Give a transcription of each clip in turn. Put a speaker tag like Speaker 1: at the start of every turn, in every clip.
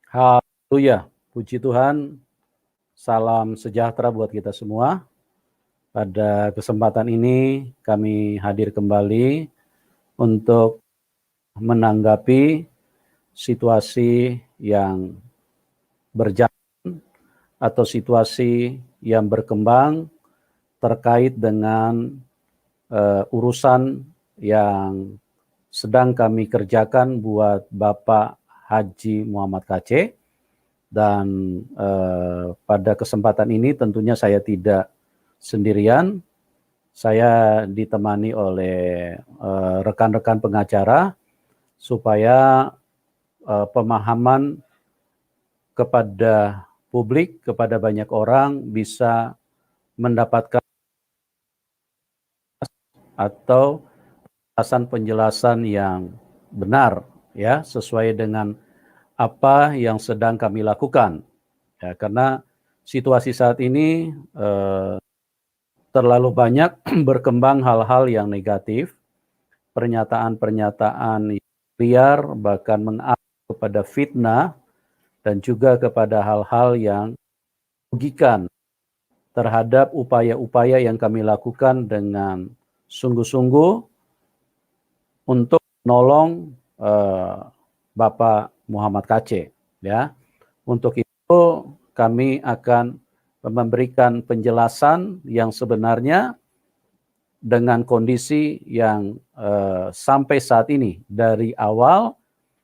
Speaker 1: Haleluya, puji Tuhan, salam sejahtera buat kita semua. Pada kesempatan ini kami hadir kembali untuk menanggapi situasi yang berjalan atau situasi yang berkembang terkait dengan urusan yang sedang kami kerjakan buat Bapak Haji Muhammad KC. Dan pada kesempatan ini tentunya saya tidak sendirian, saya ditemani oleh rekan-rekan pengacara supaya pemahaman kepada publik, kepada banyak orang bisa mendapatkan atau penjelasan yang benar, ya, sesuai dengan apa yang sedang kami lakukan. Ya, karena situasi saat ini terlalu banyak berkembang hal-hal yang negatif, pernyataan-pernyataan liar, bahkan mengarah kepada fitnah, dan juga kepada hal-hal yang merugikan terhadap upaya-upaya yang kami lakukan dengan sungguh-sungguh untuk menolong Bapak Muhammad KC. Ya. Untuk itu kami akan memberikan penjelasan yang sebenarnya dengan kondisi yang sampai saat ini, dari awal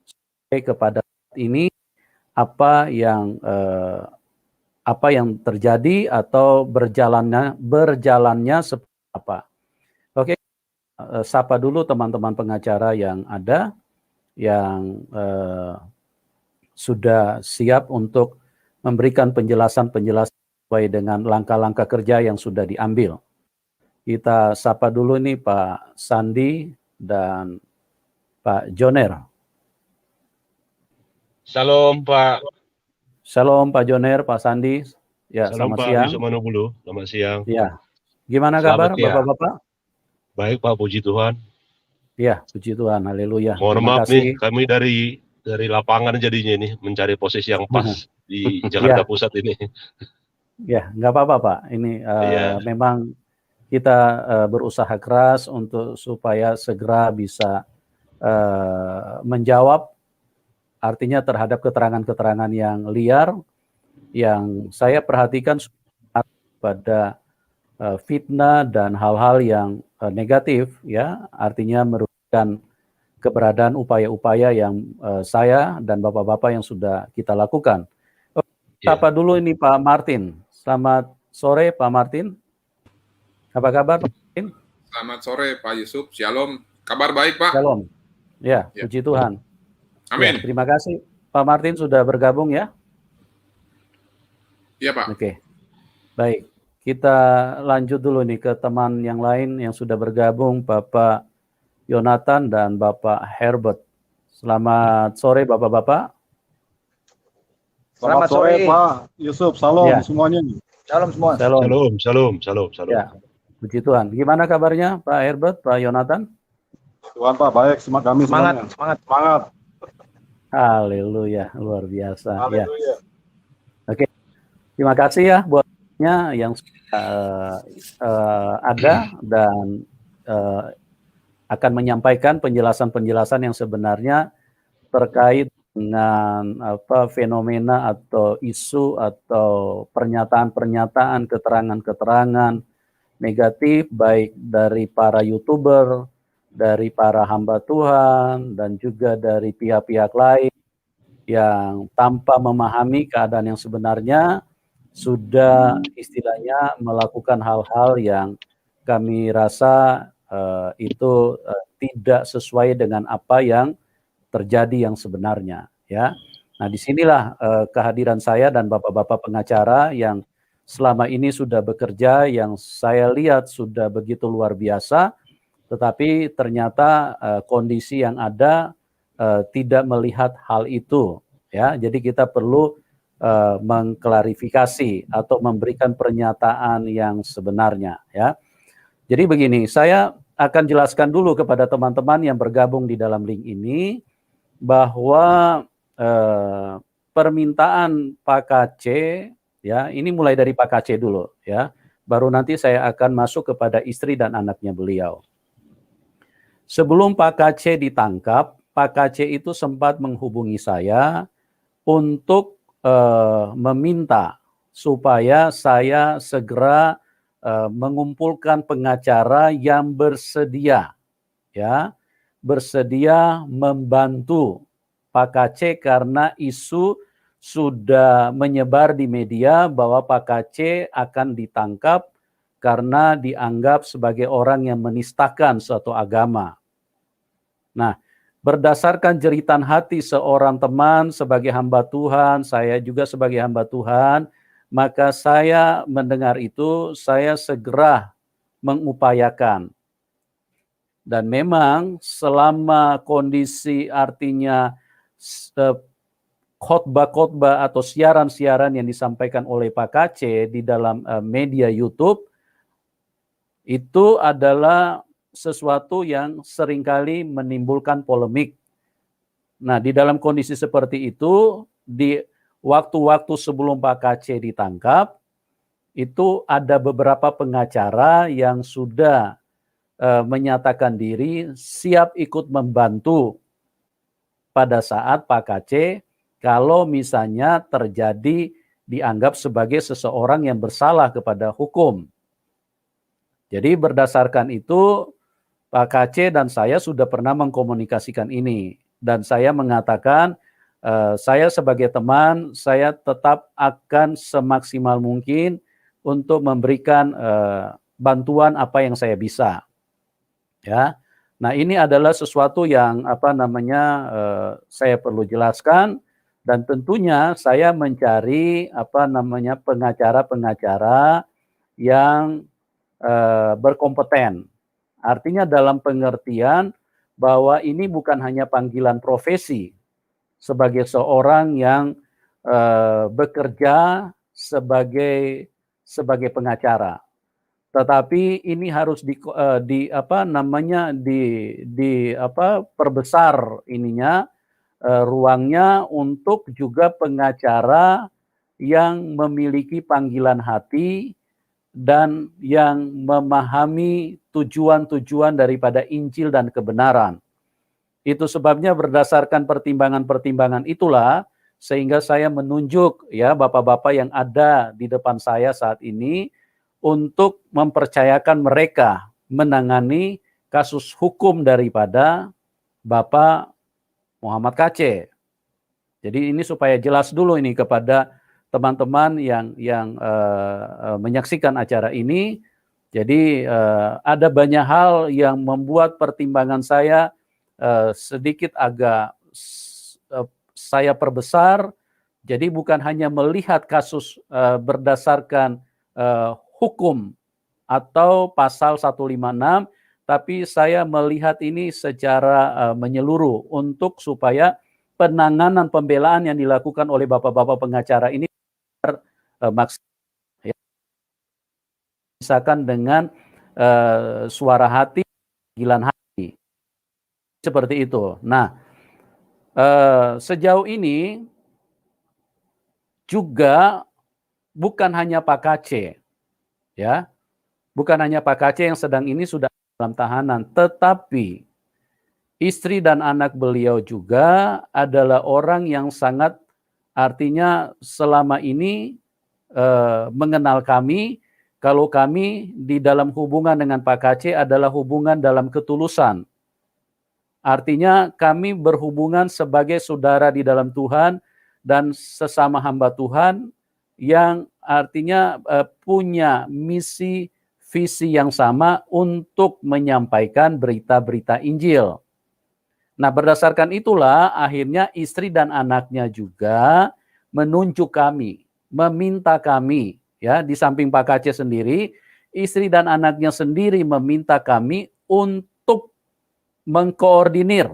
Speaker 1: sampai kepada saat ini, apa yang terjadi atau berjalannya seperti apa. Oke, sapa dulu teman-teman pengacara yang ada, yang sudah siap untuk memberikan penjelasan-penjelasan sesuai dengan langkah-langkah kerja yang sudah diambil. Kita sapa dulu nih Pak Sandi dan Pak Joner.
Speaker 2: Salam Pak.
Speaker 1: Shalom Pak Joner, Pak Sandi. Ya,
Speaker 2: Salam
Speaker 1: selamat
Speaker 2: Pak
Speaker 1: siang.
Speaker 2: Yusuf Manobulu. Selamat siang.
Speaker 1: Ya, gimana
Speaker 2: Selamat
Speaker 1: kabar
Speaker 2: siang.
Speaker 1: Bapak-Bapak?
Speaker 2: Baik Pak, puji Tuhan.
Speaker 1: Ya, puji Tuhan, haleluya.
Speaker 2: Mohon
Speaker 1: Terima
Speaker 2: maaf
Speaker 1: kasih.
Speaker 2: nih, kami dari lapangan jadinya ini mencari posisi yang pas di Jakarta
Speaker 1: Ya.
Speaker 2: Pusat ini.
Speaker 1: Ya, nggak apa-apa Pak. Ini memang kita berusaha keras untuk supaya segera bisa menjawab, artinya terhadap keterangan-keterangan yang liar, yang saya perhatikan pada fitnah dan hal-hal yang negatif, ya, artinya merugikan keberadaan upaya-upaya yang saya dan bapak-bapak yang sudah kita lakukan. Sapa dulu ini Pak Martin. Selamat sore Pak Martin. Apa kabar Pak Martin?
Speaker 3: Selamat sore Pak Yusuf. Shalom. Kabar baik Pak.
Speaker 1: Shalom. Ya, puji Tuhan.
Speaker 3: Amin.
Speaker 1: Ya, terima kasih Pak Martin sudah bergabung ya.
Speaker 3: Iya Pak.
Speaker 1: Oke. Baik. Kita lanjut dulu nih ke teman yang lain yang sudah bergabung, Bapak Yonatan dan Bapak Herbert. Selamat sore Bapak-bapak.
Speaker 4: Selamat sore Pak Yusuf, salam semuanya.
Speaker 5: Salam semua.
Speaker 2: Salam.
Speaker 1: Ya, puji Tuhan. Gimana kabarnya Pak Herbert, Pak Yonatan?
Speaker 4: Tuhan Pak, baik, kami semangat.
Speaker 1: Haleluya, luar biasa.
Speaker 4: Haleluya.
Speaker 1: Ya. Oke, terima kasih ya buatnya yang ada dan akan menyampaikan penjelasan-penjelasan yang sebenarnya terkait dengan fenomena atau isu atau pernyataan-pernyataan, keterangan-keterangan negatif baik dari para YouTuber, dari para hamba Tuhan, dan juga dari pihak-pihak lain yang tanpa memahami keadaan yang sebenarnya sudah istilahnya melakukan hal-hal yang kami rasa itu tidak sesuai dengan apa yang terjadi yang sebenarnya, ya. Nah, disinilah kehadiran saya dan bapak-bapak pengacara yang selama ini sudah bekerja, yang saya lihat sudah begitu luar biasa, tetapi ternyata kondisi yang ada tidak melihat hal itu, ya. Jadi kita perlu mengklarifikasi atau memberikan pernyataan yang sebenarnya, ya. Jadi begini, saya akan jelaskan dulu kepada teman-teman yang bergabung di dalam link ini bahwa permintaan Pak KC, ya, ini mulai dari Pak KC dulu, ya. Baru nanti saya akan masuk kepada istri dan anaknya beliau. Sebelum Pak KC ditangkap, Pak KC itu sempat menghubungi saya untuk meminta supaya saya segera mengumpulkan pengacara yang bersedia, ya, bersedia membantu Pak KC karena isu sudah menyebar di media bahwa Pak KC akan ditangkap karena dianggap sebagai orang yang menistakan suatu agama. Nah, berdasarkan jeritan hati seorang teman sebagai hamba Tuhan, saya juga sebagai hamba Tuhan, maka saya mendengar itu, saya segera mengupayakan. Dan memang selama kondisi artinya khotbah-khotbah atau siaran-siaran yang disampaikan oleh Pak KC di dalam media YouTube, itu adalah sesuatu yang seringkali menimbulkan polemik. Nah, di dalam kondisi seperti itu, di waktu-waktu sebelum Pak KC ditangkap, itu ada beberapa pengacara yang sudah menyatakan diri siap ikut membantu pada saat Pak KC kalau misalnya terjadi dianggap sebagai seseorang yang bersalah kepada hukum. Jadi berdasarkan itu, Pak KC dan saya sudah pernah mengkomunikasikan ini. Dan saya mengatakan, saya sebagai teman, saya tetap akan semaksimal mungkin untuk memberikan bantuan apa yang saya bisa. Ya, nah ini adalah sesuatu yang saya perlu jelaskan, dan tentunya saya mencari pengacara-pengacara yang berkompeten. Artinya dalam pengertian bahwa ini bukan hanya panggilan profesi sebagai seorang yang bekerja sebagai pengacara, tetapi ini harus perbesar ininya ruangnya untuk juga pengacara yang memiliki panggilan hati dan yang memahami tujuan-tujuan daripada Injil dan kebenaran. Itu sebabnya berdasarkan pertimbangan-pertimbangan itulah sehingga saya menunjuk ya bapak-bapak yang ada di depan saya saat ini untuk mempercayakan mereka menangani kasus hukum daripada Bapak Muhammad KC. Jadi ini supaya jelas dulu ini kepada teman-teman yang menyaksikan acara ini. Jadi ada banyak hal yang membuat pertimbangan saya sedikit agak saya perbesar. Jadi bukan hanya melihat kasus berdasarkan hukum atau pasal 156, tapi saya melihat ini secara menyeluruh untuk supaya penanganan pembelaan yang dilakukan oleh bapak-bapak pengacara ini maksimal, ya, misalkan dengan suara hati, panggilan hati, seperti itu. Nah, sejauh ini juga bukan hanya Pak KC, ya, bukan hanya Pak KC yang sedang ini sudah dalam tahanan, tetapi istri dan anak beliau juga adalah orang yang sangat artinya selama ini mengenal kami, kalau kami di dalam hubungan dengan Pak KC adalah hubungan dalam ketulusan. Artinya kami berhubungan sebagai saudara di dalam Tuhan dan sesama hamba Tuhan yang artinya punya misi visi yang sama untuk menyampaikan berita-berita Injil. Nah, berdasarkan itulah akhirnya istri dan anaknya juga menunjuk kami, meminta kami, ya, di samping Pak KC sendiri, istri dan anaknya sendiri meminta kami untuk mengkoordinir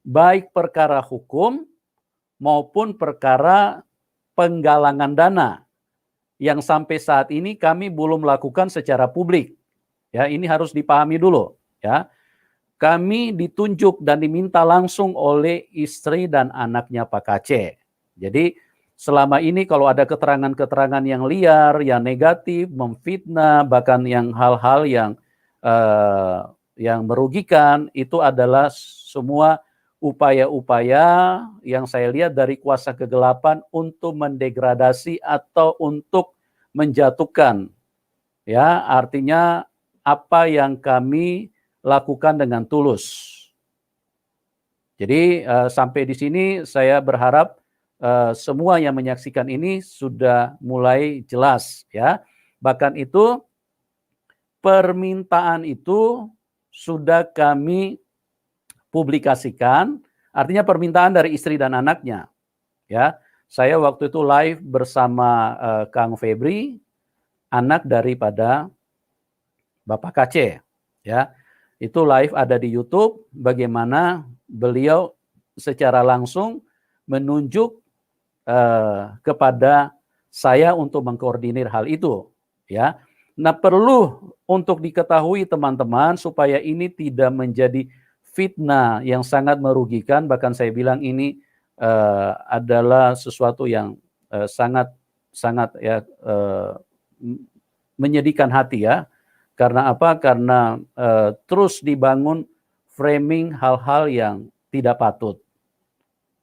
Speaker 1: baik perkara hukum maupun perkara penggalangan dana yang sampai saat ini kami belum lakukan secara publik. Ya, ini harus dipahami dulu, ya. kami ditunjuk dan diminta langsung oleh istri dan anaknya Pak Kace. Jadi selama ini kalau ada keterangan-keterangan yang liar, yang negatif, memfitnah, bahkan yang hal-hal yang merugikan, itu adalah semua upaya-upaya yang saya lihat dari kuasa kegelapan untuk mendegradasi atau untuk menjatuhkan, ya, artinya apa yang kami lakukan dengan tulus. Jadi sampai di sini saya berharap semua yang menyaksikan ini sudah mulai jelas, ya. Bahkan itu permintaan itu sudah kami publikasikan, artinya permintaan dari istri dan anaknya, ya. Saya waktu itu live bersama Kang Febri, anak daripada Bapak Kace, ya. Itu live ada di YouTube bagaimana beliau secara langsung menunjuk kepada saya untuk mengkoordinir hal itu, ya. Nah, perlu untuk diketahui teman-teman supaya ini tidak menjadi fitnah yang sangat merugikan, bahkan saya bilang ini adalah sesuatu yang sangat ya menyedihkan hati, ya. Karena apa? Karena terus dibangun framing hal-hal yang tidak patut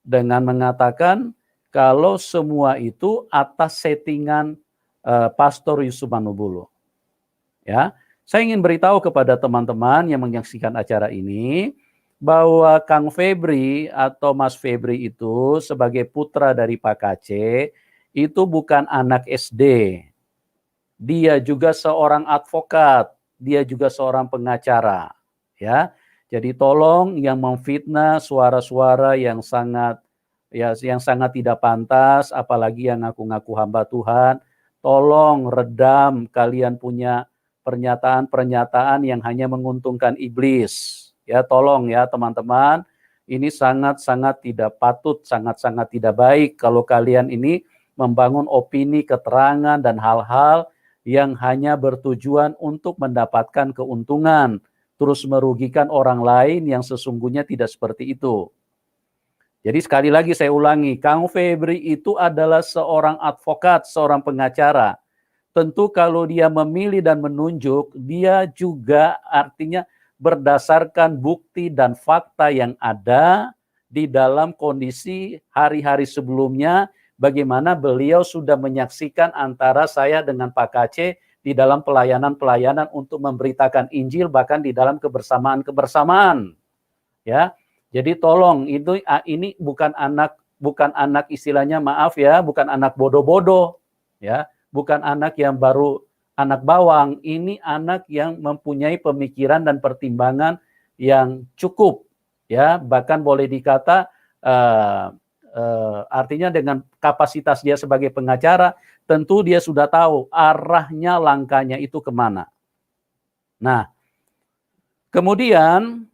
Speaker 1: dengan mengatakan kalau semua itu atas settingan Pastor Yusuf Manubulu. Ya, saya ingin beritahu kepada teman-teman yang menyaksikan acara ini bahwa Kang Febri atau Mas Febri itu sebagai putra dari Pak Kace itu bukan anak SD. Dia juga seorang advokat, dia juga seorang pengacara, ya. Jadi tolong yang memfitnah suara-suara yang sangat tidak pantas, apalagi yang ngaku-ngaku hamba Tuhan, tolong redam. Kalian punya pernyataan-pernyataan yang hanya menguntungkan iblis. Ya, tolong ya teman-teman, ini sangat-sangat tidak patut, sangat-sangat tidak baik kalau kalian ini membangun opini, keterangan, dan hal-hal yang hanya bertujuan untuk mendapatkan keuntungan, terus merugikan orang lain yang sesungguhnya tidak seperti itu. Jadi sekali lagi saya ulangi, Kang Febri itu adalah seorang advokat, seorang pengacara. Tentu kalau dia memilih dan menunjuk, dia juga artinya berdasarkan bukti dan fakta yang ada di dalam kondisi hari-hari sebelumnya, bagaimana beliau sudah menyaksikan antara saya dengan Pak Kace di dalam pelayanan-pelayanan untuk memberitakan Injil, bahkan di dalam kebersamaan-kebersamaan. Ya. Jadi tolong ini bukan anak istilahnya, maaf ya, bukan anak bodoh-bodoh, ya, bukan anak yang baru anak bawang, ini anak yang mempunyai pemikiran dan pertimbangan yang cukup, ya, bahkan boleh dikata artinya dengan kapasitas dia sebagai pengacara, tentu dia sudah tahu arahnya, langkahnya itu kemana. Nah, kemudian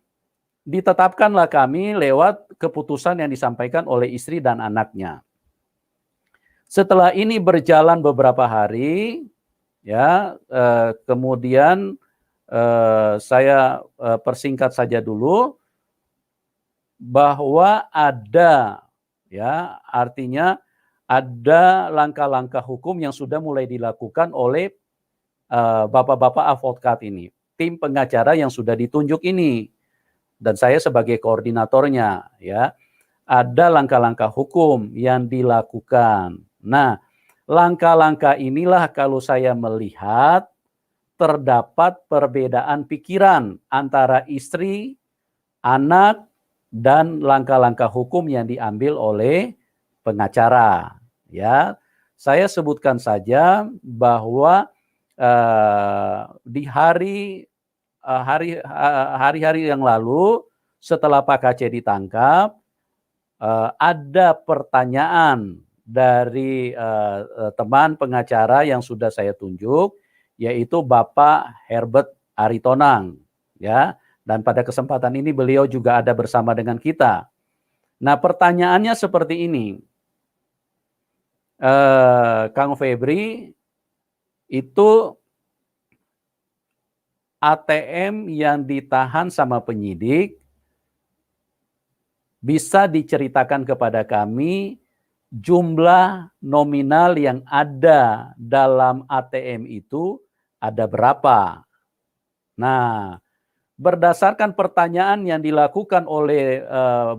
Speaker 1: ditetapkanlah kami lewat keputusan yang disampaikan oleh istri dan anaknya. Setelah ini berjalan beberapa hari, ya, kemudian saya persingkat saja dulu bahwa ada, ya, artinya ada langkah-langkah hukum yang sudah mulai dilakukan oleh bapak-bapak advokat ini, tim pengacara yang sudah ditunjuk ini. Dan saya sebagai koordinatornya, ya, ada langkah-langkah hukum yang dilakukan. Nah, langkah-langkah inilah kalau saya melihat terdapat perbedaan pikiran antara istri, anak, dan langkah-langkah hukum yang diambil oleh pengacara. Ya, saya sebutkan saja bahwa di hari-hari yang lalu setelah Pak Kace ditangkap, ada pertanyaan dari teman pengacara yang sudah saya tunjuk, yaitu Bapak Herbert Aritonang, ya. Dan pada kesempatan ini beliau juga ada bersama dengan kita. Nah, pertanyaannya seperti ini, Kang Febri, itu ATM yang ditahan sama penyidik bisa diceritakan kepada kami jumlah nominal yang ada dalam ATM itu ada berapa? Nah, berdasarkan pertanyaan yang dilakukan oleh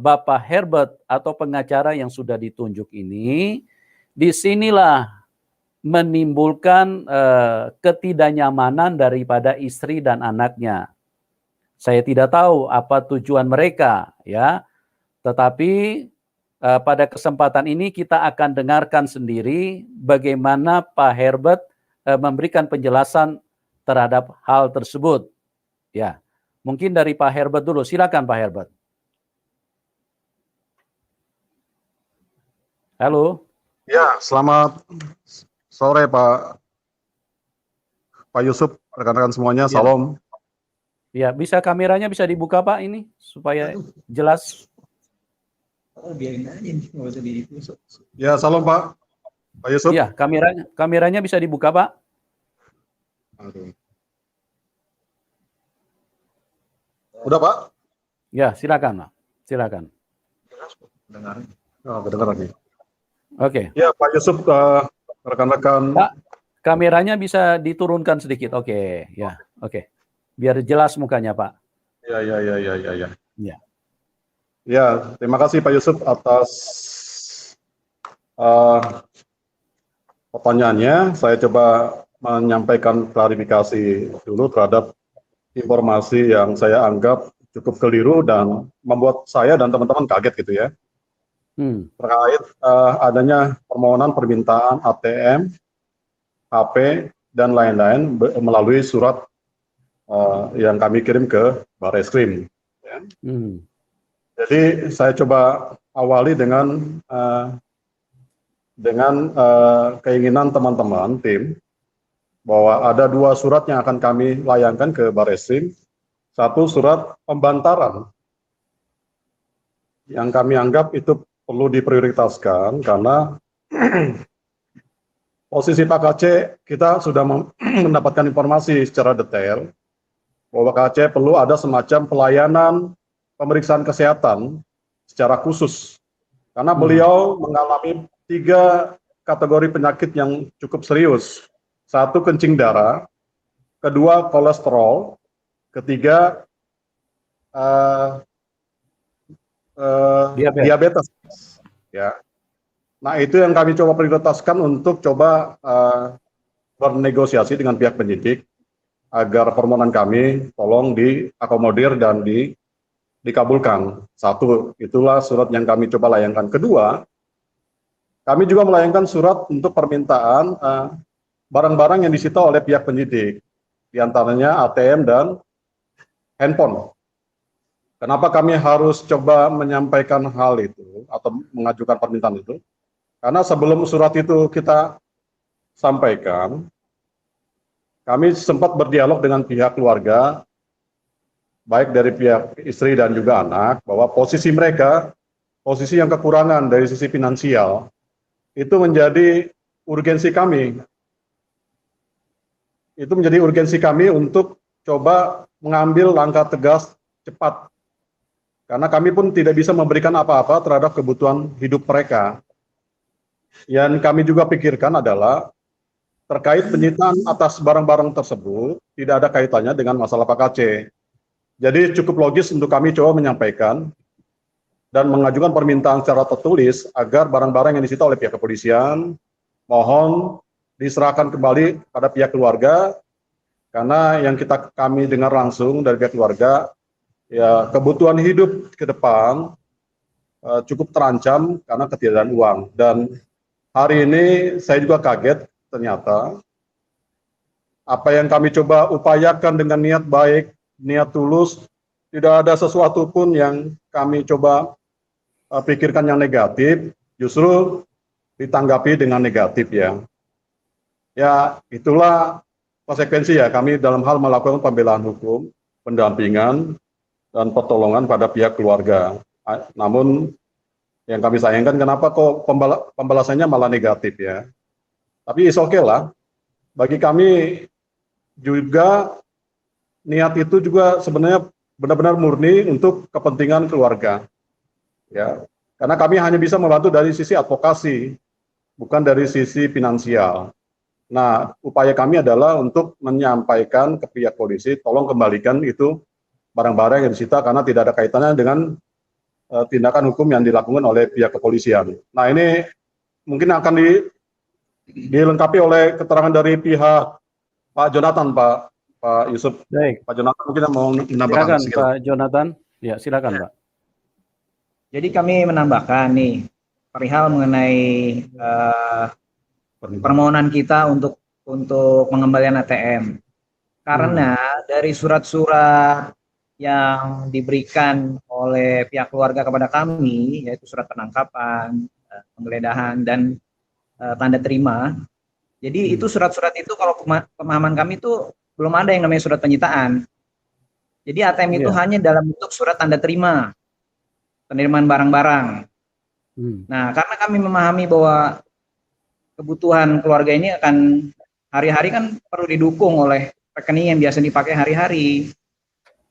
Speaker 1: Bapak Herbert atau pengacara yang sudah ditunjuk ini, disinilah menimbulkan ketidaknyamanan daripada istri dan anaknya. Saya tidak tahu apa tujuan mereka, ya. Tetapi pada kesempatan ini kita akan dengarkan sendiri bagaimana Pak Herbert memberikan penjelasan terhadap hal tersebut. Ya, mungkin dari Pak Herbert dulu. Silakan Pak Herbert. Halo.
Speaker 4: Ya, selamat sore Pak Yusuf, rekan-rekan semuanya,
Speaker 1: Ya.
Speaker 4: salam.
Speaker 1: Ya, bisa kameranya bisa dibuka Pak ini supaya jelas.
Speaker 5: Biarin aja nih, nggak usah ditusuk.
Speaker 4: Ya, salam Pak Yusuf.
Speaker 1: Iya, kameranya bisa dibuka Pak.
Speaker 4: Aduh. Udah Pak?
Speaker 1: Ya, silakan Pak. Silakan.
Speaker 5: Dengar.
Speaker 4: Oh, kedengaran nih.
Speaker 1: Oke.
Speaker 4: Ya, Pak Yusuf, rekan-rekan.
Speaker 1: Pak, kameranya bisa diturunkan sedikit. Oke, ya. Oke. Biar jelas mukanya, Pak.
Speaker 4: Ya.
Speaker 1: Ya.
Speaker 4: Ya, terima kasih Pak Yusuf atas pertanyaannya. Saya coba menyampaikan klarifikasi dulu terhadap informasi yang saya anggap cukup keliru dan membuat saya dan teman-teman kaget gitu ya. Terkait adanya permohonan permintaan ATM, HP, dan lain-lain melalui surat yang kami kirim ke Barreskrim. Ya. Jadi saya coba awali dengan keinginan teman-teman tim bahwa ada 2 surat yang akan kami layangkan ke Barreskrim. 1 surat pembantaran yang kami anggap itu perlu diprioritaskan karena posisi Pak Aceh kita sudah mendapatkan informasi secara detail bahwa Pak Aceh perlu ada semacam pelayanan pemeriksaan kesehatan secara khusus karena beliau mengalami 3 kategori penyakit yang cukup serius. 1, kencing darah, 2, kolesterol, 3, diabetes. Ya. Nah, itu yang kami coba prioritaskan untuk coba bernegosiasi dengan pihak penyidik agar permohonan kami tolong diakomodir dan dikabulkan. 1, itulah surat yang kami coba layangkan. 2, kami juga melayangkan surat untuk permintaan barang-barang yang disita oleh pihak penyidik, diantaranya ATM dan handphone. Kenapa kami harus coba menyampaikan hal itu atau mengajukan permintaan itu? Karena sebelum surat itu kita sampaikan, kami sempat berdialog dengan pihak keluarga, baik dari pihak istri dan juga anak, bahwa posisi mereka, posisi yang kekurangan dari sisi finansial, itu menjadi urgensi kami. Itu menjadi urgensi kami untuk coba mengambil langkah tegas cepat. Karena kami pun tidak bisa memberikan apa-apa terhadap kebutuhan hidup mereka. Yang kami juga pikirkan adalah terkait penyitaan atas barang-barang tersebut tidak ada kaitannya dengan masalah Pak Aceh. Jadi cukup logis untuk kami coba menyampaikan dan mengajukan permintaan secara tertulis agar barang-barang yang disita oleh pihak kepolisian mohon diserahkan kembali pada pihak keluarga, karena yang kami dengar langsung dari pihak keluarga, ya kebutuhan hidup ke depan cukup terancam karena ketiadaan uang. Dan hari ini saya juga kaget ternyata apa yang kami coba upayakan dengan niat baik, niat tulus, tidak ada sesuatu pun yang kami coba pikirkan yang negatif, justru ditanggapi dengan negatif ya. Ya itulah konsekuensi ya kami dalam hal melakukan pembelaan hukum, pendampingan, dan pertolongan pada pihak keluarga. Namun yang kami sayangkan kenapa kok pembalasannya malah negatif ya. Tapi is okay lah. Bagi kami juga niat itu juga sebenarnya benar-benar murni untuk kepentingan keluarga. Ya, karena kami hanya bisa membantu dari sisi advokasi, bukan dari sisi finansial. Nah, upaya kami adalah untuk menyampaikan ke pihak polisi, tolong kembalikan itu barang-barang yang disita karena tidak ada kaitannya dengan tindakan hukum yang dilakukan oleh pihak kepolisian. Nah, ini mungkin akan dilengkapi oleh keterangan dari pihak Pak Jonathan, Pak Yusuf.
Speaker 1: Baik,
Speaker 4: Pak Jonathan mungkin mau menambahkan
Speaker 1: silakan
Speaker 4: sedikit.
Speaker 1: Pak Jonathan. Ya, silakan Pak.
Speaker 5: Jadi kami menambahkan nih perihal mengenai permohonan kita untuk pengembalian ATM. Karena dari surat-surat yang diberikan oleh pihak keluarga kepada kami, yaitu surat penangkapan, penggeledahan, dan tanda terima. Jadi itu surat-surat itu kalau pemahaman kami itu belum ada yang namanya surat penyitaan. Jadi ATM itu hanya dalam bentuk surat tanda terima, penerimaan barang-barang. Nah, karena kami memahami bahwa kebutuhan keluarga ini akan hari-hari kan perlu didukung oleh rekening yang biasa dipakai hari-hari.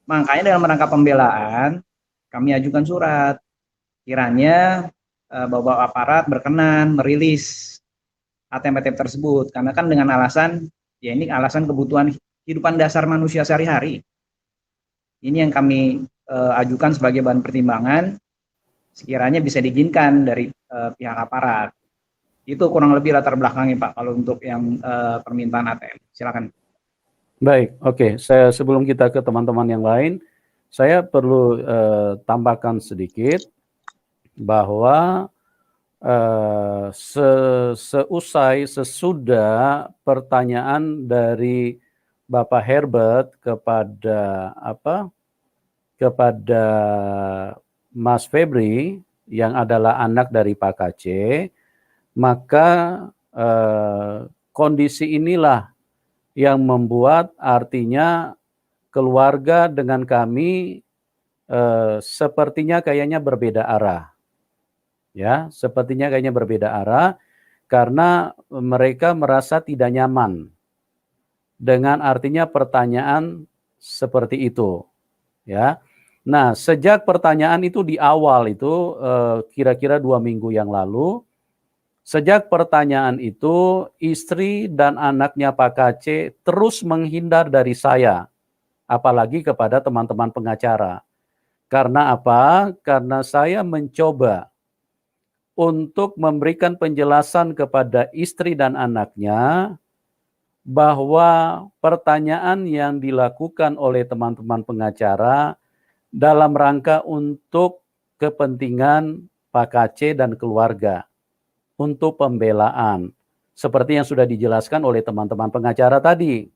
Speaker 5: Makanya dalam rangka pembelaan, kami ajukan surat. Kiranya Bapak aparat berkenan merilis ATM-ATM tersebut. Karena kan dengan alasan, ya ini alasan kebutuhan kehidupan dasar manusia sehari-hari. Ini yang kami ajukan sebagai bahan pertimbangan, sekiranya bisa diizinkan dari pihak aparat. Itu kurang lebih latar belakangnya Pak, kalau untuk yang permintaan ATM. Silakan.
Speaker 1: Baik, oke. Sebelum kita ke teman-teman yang lain, saya perlu tambahkan sedikit bahwa sesudah pertanyaan dari Bapak Herbert kepada kepada Mas Febri yang adalah anak dari Pak KC, maka kondisi inilah yang membuat artinya keluarga dengan kami sepertinya kayaknya berbeda arah. Ya, sepertinya kayaknya berbeda arah karena mereka merasa tidak nyaman dengan artinya pertanyaan seperti itu. Ya. Nah, sejak pertanyaan itu di awal itu kira-kira 2 minggu yang lalu, sejak pertanyaan itu istri dan anaknya Pak KC terus menghindar dari saya, apalagi kepada teman-teman pengacara. Karena apa? Karena saya mencoba untuk memberikan penjelasan kepada istri dan anaknya bahwa pertanyaan yang dilakukan oleh teman-teman pengacara dalam rangka untuk kepentingan Pak KC dan keluarga, untuk pembelaan, seperti yang sudah dijelaskan oleh teman-teman pengacara tadi.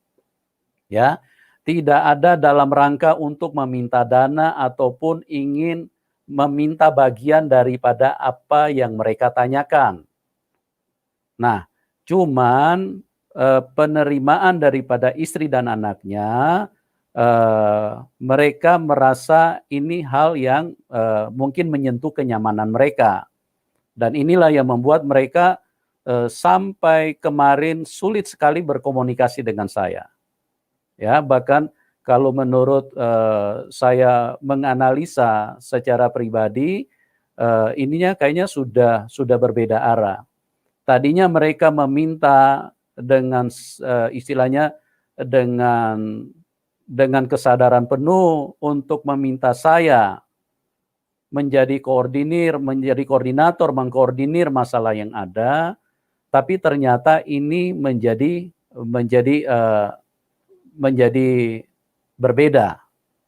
Speaker 1: Ya, tidak ada dalam rangka untuk meminta dana ataupun ingin meminta bagian daripada apa yang mereka tanyakan. Nah, cuman penerimaan daripada istri dan anaknya, mereka merasa ini hal yang mungkin menyentuh kenyamanan mereka. Dan inilah yang membuat mereka sampai kemarin sulit sekali berkomunikasi dengan saya. Ya, bahkan kalau menurut saya menganalisa secara pribadi, ininya kayaknya sudah berbeda arah. Tadinya mereka meminta dengan istilahnya dengan kesadaran penuh untuk meminta saya menjadi koordinator, mengkoordinir masalah yang ada, tapi ternyata ini menjadi berbeda.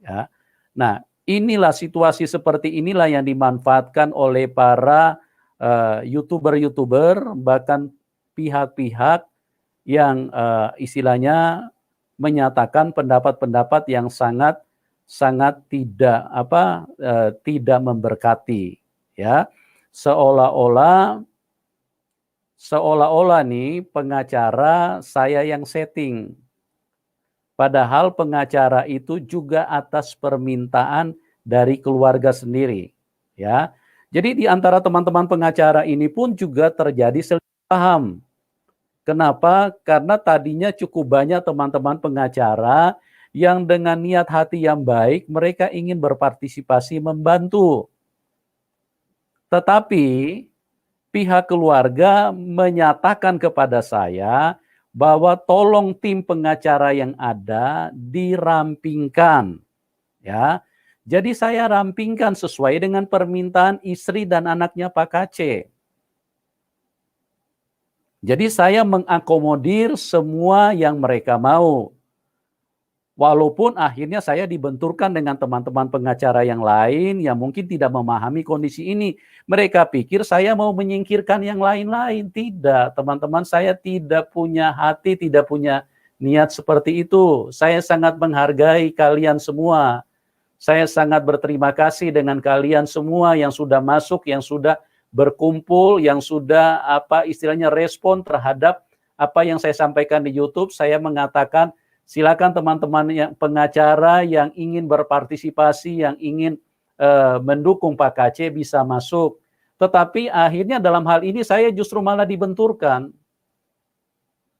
Speaker 1: Ya. Nah, inilah situasi seperti inilah yang dimanfaatkan oleh para YouTuber, bahkan pihak-pihak yang istilahnya menyatakan pendapat-pendapat yang sangat tidak memberkati. Ya, seolah-olah nih pengacara saya yang setting. Padahal pengacara itu juga atas permintaan dari keluarga sendiri, ya. Jadi di antara teman-teman pengacara ini pun juga terjadi selisih paham. Kenapa? Karena tadinya cukup banyak teman-teman pengacara yang dengan niat hati yang baik mereka ingin berpartisipasi membantu. Tetapi pihak keluarga menyatakan kepada saya bahwa tolong tim pengacara yang ada dirampingkan, ya. Jadi saya rampingkan sesuai dengan permintaan istri dan anaknya Pak Kace. Jadi saya mengakomodir semua yang mereka mau. Walaupun akhirnya saya dibenturkan dengan teman-teman pengacara yang lain yang mungkin tidak memahami kondisi ini. Mereka pikir saya mau menyingkirkan yang lain-lain. Tidak, teman-teman, saya tidak punya hati, tidak punya niat seperti itu. Saya sangat menghargai kalian semua. Saya sangat berterima kasih dengan kalian semua yang sudah masuk, yang sudah berkumpul, yang sudah istilahnya respon terhadap apa yang saya sampaikan di YouTube. Saya mengatakan silakan teman-teman yang pengacara yang ingin berpartisipasi, yang ingin mendukung Pak Kace bisa masuk. Tetapi akhirnya dalam hal ini saya justru malah dibenturkan.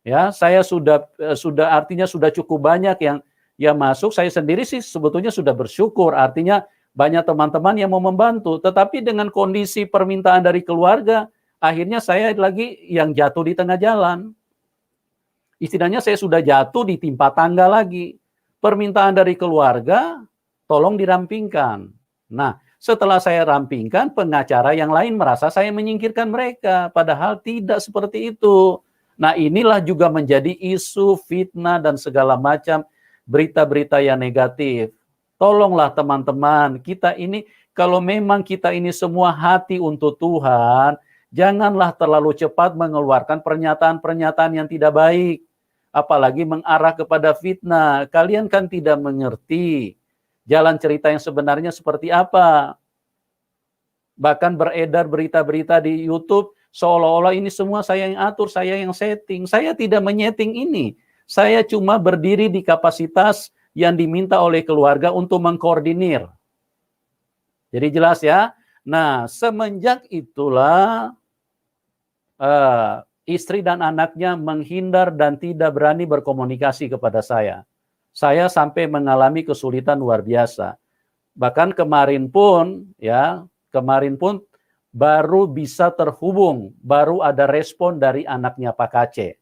Speaker 1: Ya, saya sudah artinya sudah cukup banyak yang masuk. Saya sendiri sih sebetulnya sudah bersyukur. Artinya banyak teman-teman yang mau membantu. Tetapi dengan kondisi permintaan dari keluarga, akhirnya saya lagi yang jatuh di tengah jalan. Istilahnya saya sudah jatuh ditimpa tangga lagi. Permintaan dari keluarga, tolong dirampingkan. Nah, setelah saya rampingkan, pengacara yang lain merasa saya menyingkirkan mereka. Padahal tidak seperti itu. Nah, inilah juga menjadi isu fitnah dan segala macam berita-berita yang negatif. Tolonglah teman-teman, kita ini, kalau memang kita ini semua hati untuk Tuhan, janganlah terlalu cepat mengeluarkan pernyataan-pernyataan yang tidak baik. Apalagi mengarah kepada fitnah. Kalian kan tidak mengerti jalan cerita yang sebenarnya seperti apa. Bahkan beredar berita-berita di YouTube, seolah-olah ini semua saya yang atur, saya yang setting. Saya tidak menyeting ini. Saya cuma berdiri di kapasitas yang diminta oleh keluarga untuk mengkoordinir. Jadi jelas ya. Nah, semenjak itulah istri dan anaknya menghindar dan tidak berani berkomunikasi kepada saya. Saya sampai mengalami kesulitan luar biasa. Bahkan kemarin pun baru bisa terhubung, baru ada respon dari anaknya Pak Kace.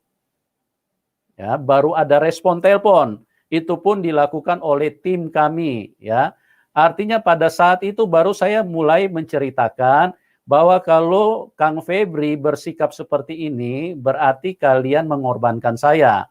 Speaker 1: Ya, baru ada respon telepon. Itu pun dilakukan oleh tim kami, ya. Artinya pada saat itu baru saya mulai menceritakan bahwa kalau Kang Febri bersikap seperti ini, berarti kalian mengorbankan saya.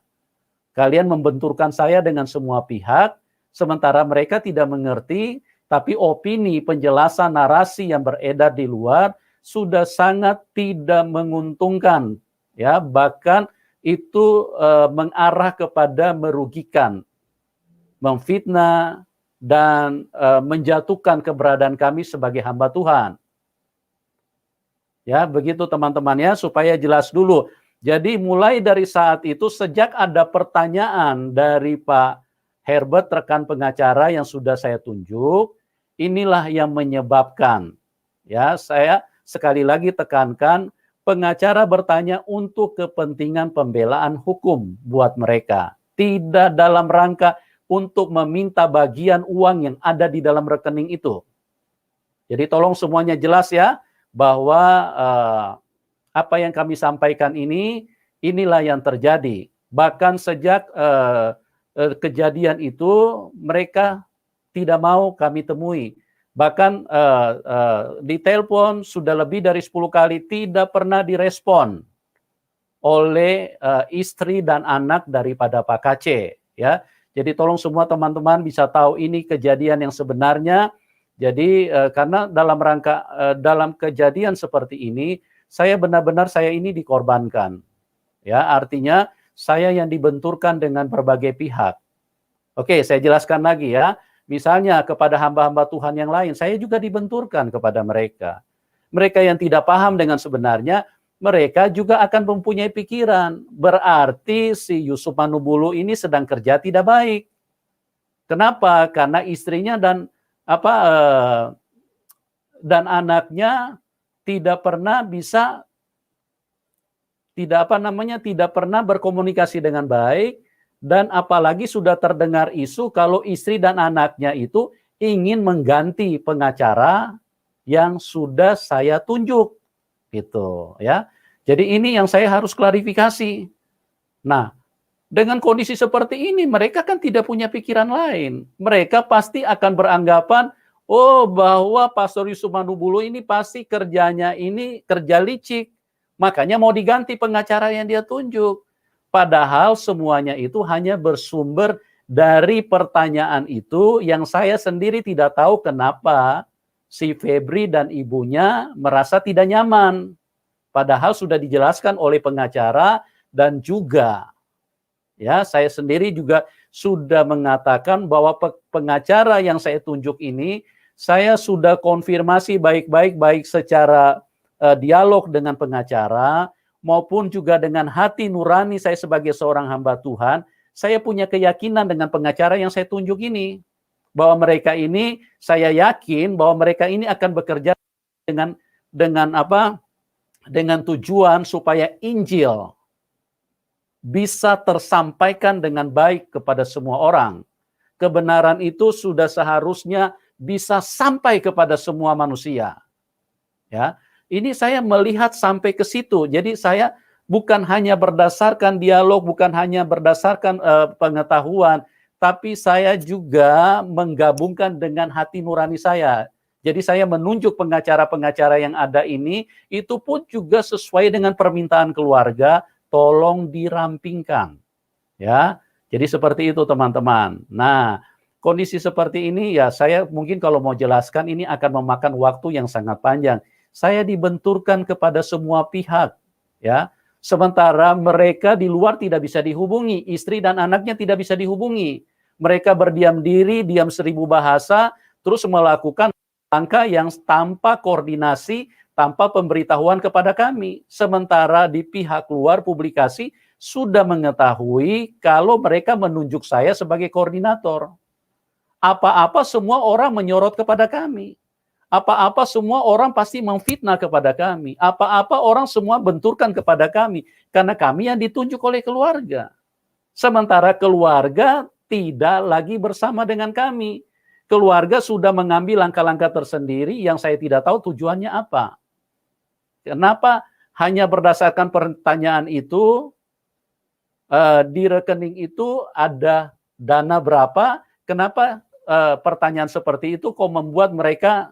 Speaker 1: Kalian membenturkan saya dengan semua pihak, sementara mereka tidak mengerti, tapi opini, penjelasan, narasi yang beredar di luar sudah sangat tidak menguntungkan, ya, bahkan itu mengarah kepada merugikan, memfitnah, dan menjatuhkan keberadaan kami sebagai hamba Tuhan. Ya, begitu teman-teman ya, supaya jelas dulu. Jadi mulai dari saat itu, sejak ada pertanyaan dari Pak Herbert, rekan pengacara yang sudah saya tunjuk, inilah yang menyebabkan, ya, saya sekali lagi tekankan, pengacara bertanya untuk kepentingan pembelaan hukum buat mereka. Tidak dalam rangka untuk meminta bagian uang yang ada di dalam rekening itu. Jadi tolong semuanya jelas ya, bahwa apa yang kami sampaikan ini, inilah yang terjadi. Bahkan sejak kejadian itu, mereka tidak mau kami temui. Bahkan di telepon sudah lebih dari 10 kali tidak pernah direspon oleh istri dan anak daripada Pak Kace, ya. Jadi tolong semua teman-teman bisa tahu ini kejadian yang sebenarnya. Jadi karena dalam kejadian seperti ini, saya benar-benar saya ini dikorbankan. Ya, artinya saya yang dibenturkan dengan berbagai pihak. Oke, saya jelaskan lagi ya. Misalnya kepada hamba-hamba Tuhan yang lain, saya juga dibenturkan kepada mereka. Mereka yang tidak paham dengan sebenarnya, mereka juga akan mempunyai pikiran. Berarti si Yusuf Manubulu ini sedang kerja tidak baik. Kenapa? Karena istrinya dan anaknya tidak pernah tidak pernah berkomunikasi dengan baik, Dan apalagi sudah terdengar isu kalau istri dan anaknya itu ingin mengganti pengacara yang sudah saya tunjuk, gitu ya. Jadi ini yang saya harus klarifikasi. Nah, dengan kondisi seperti ini mereka kan tidak punya pikiran lain. Mereka pasti akan beranggapan, oh bahwa Pastor Yusuf Manubulu ini pasti kerjanya ini kerja licik, makanya mau diganti pengacara yang dia tunjuk. Padahal semuanya itu hanya bersumber dari pertanyaan itu yang saya sendiri tidak tahu kenapa si Febri dan ibunya merasa tidak nyaman. Padahal sudah dijelaskan oleh pengacara dan juga ya saya sendiri juga sudah mengatakan bahwa pengacara yang saya tunjuk ini saya sudah konfirmasi baik-baik baik secara dialog dengan pengacara maupun juga dengan hati nurani saya sebagai seorang hamba Tuhan, saya punya keyakinan dengan pengacara yang saya tunjuk ini. Bahwa mereka ini, saya yakin bahwa mereka ini akan bekerja dengan tujuan supaya Injil bisa tersampaikan dengan baik kepada semua orang. Kebenaran itu sudah seharusnya bisa sampai kepada semua manusia. Ya. Ini saya melihat sampai ke situ. Jadi saya bukan hanya berdasarkan dialog, bukan hanya berdasarkan pengetahuan, tapi saya juga menggabungkan dengan hati nurani saya. Jadi saya menunjuk pengacara-pengacara yang ada ini, itu pun juga sesuai dengan permintaan keluarga, tolong dirampingkan. Ya, jadi seperti itu teman-teman. Nah, kondisi seperti ini ya saya mungkin kalau mau jelaskan ini akan memakan waktu yang sangat panjang. Saya dibenturkan kepada semua pihak, ya. Sementara mereka di luar tidak bisa dihubungi, istri dan anaknya tidak bisa dihubungi. Mereka berdiam diri, diam 1000 bahasa, terus melakukan langkah yang tanpa koordinasi, tanpa pemberitahuan kepada kami. Sementara di pihak luar publikasi sudah mengetahui kalau mereka menunjuk saya sebagai koordinator. Apa-apa semua orang menyorot kepada kami. Apa-apa semua orang pasti memfitnah kepada kami. Apa-apa orang semua benturkan kepada kami. Karena kami yang ditunjuk oleh keluarga. Sementara keluarga tidak lagi bersama dengan kami. Keluarga sudah mengambil langkah-langkah tersendiri yang saya tidak tahu tujuannya apa. Kenapa hanya berdasarkan pertanyaan itu, di rekening itu ada dana berapa, kenapa pertanyaan seperti itu kok membuat mereka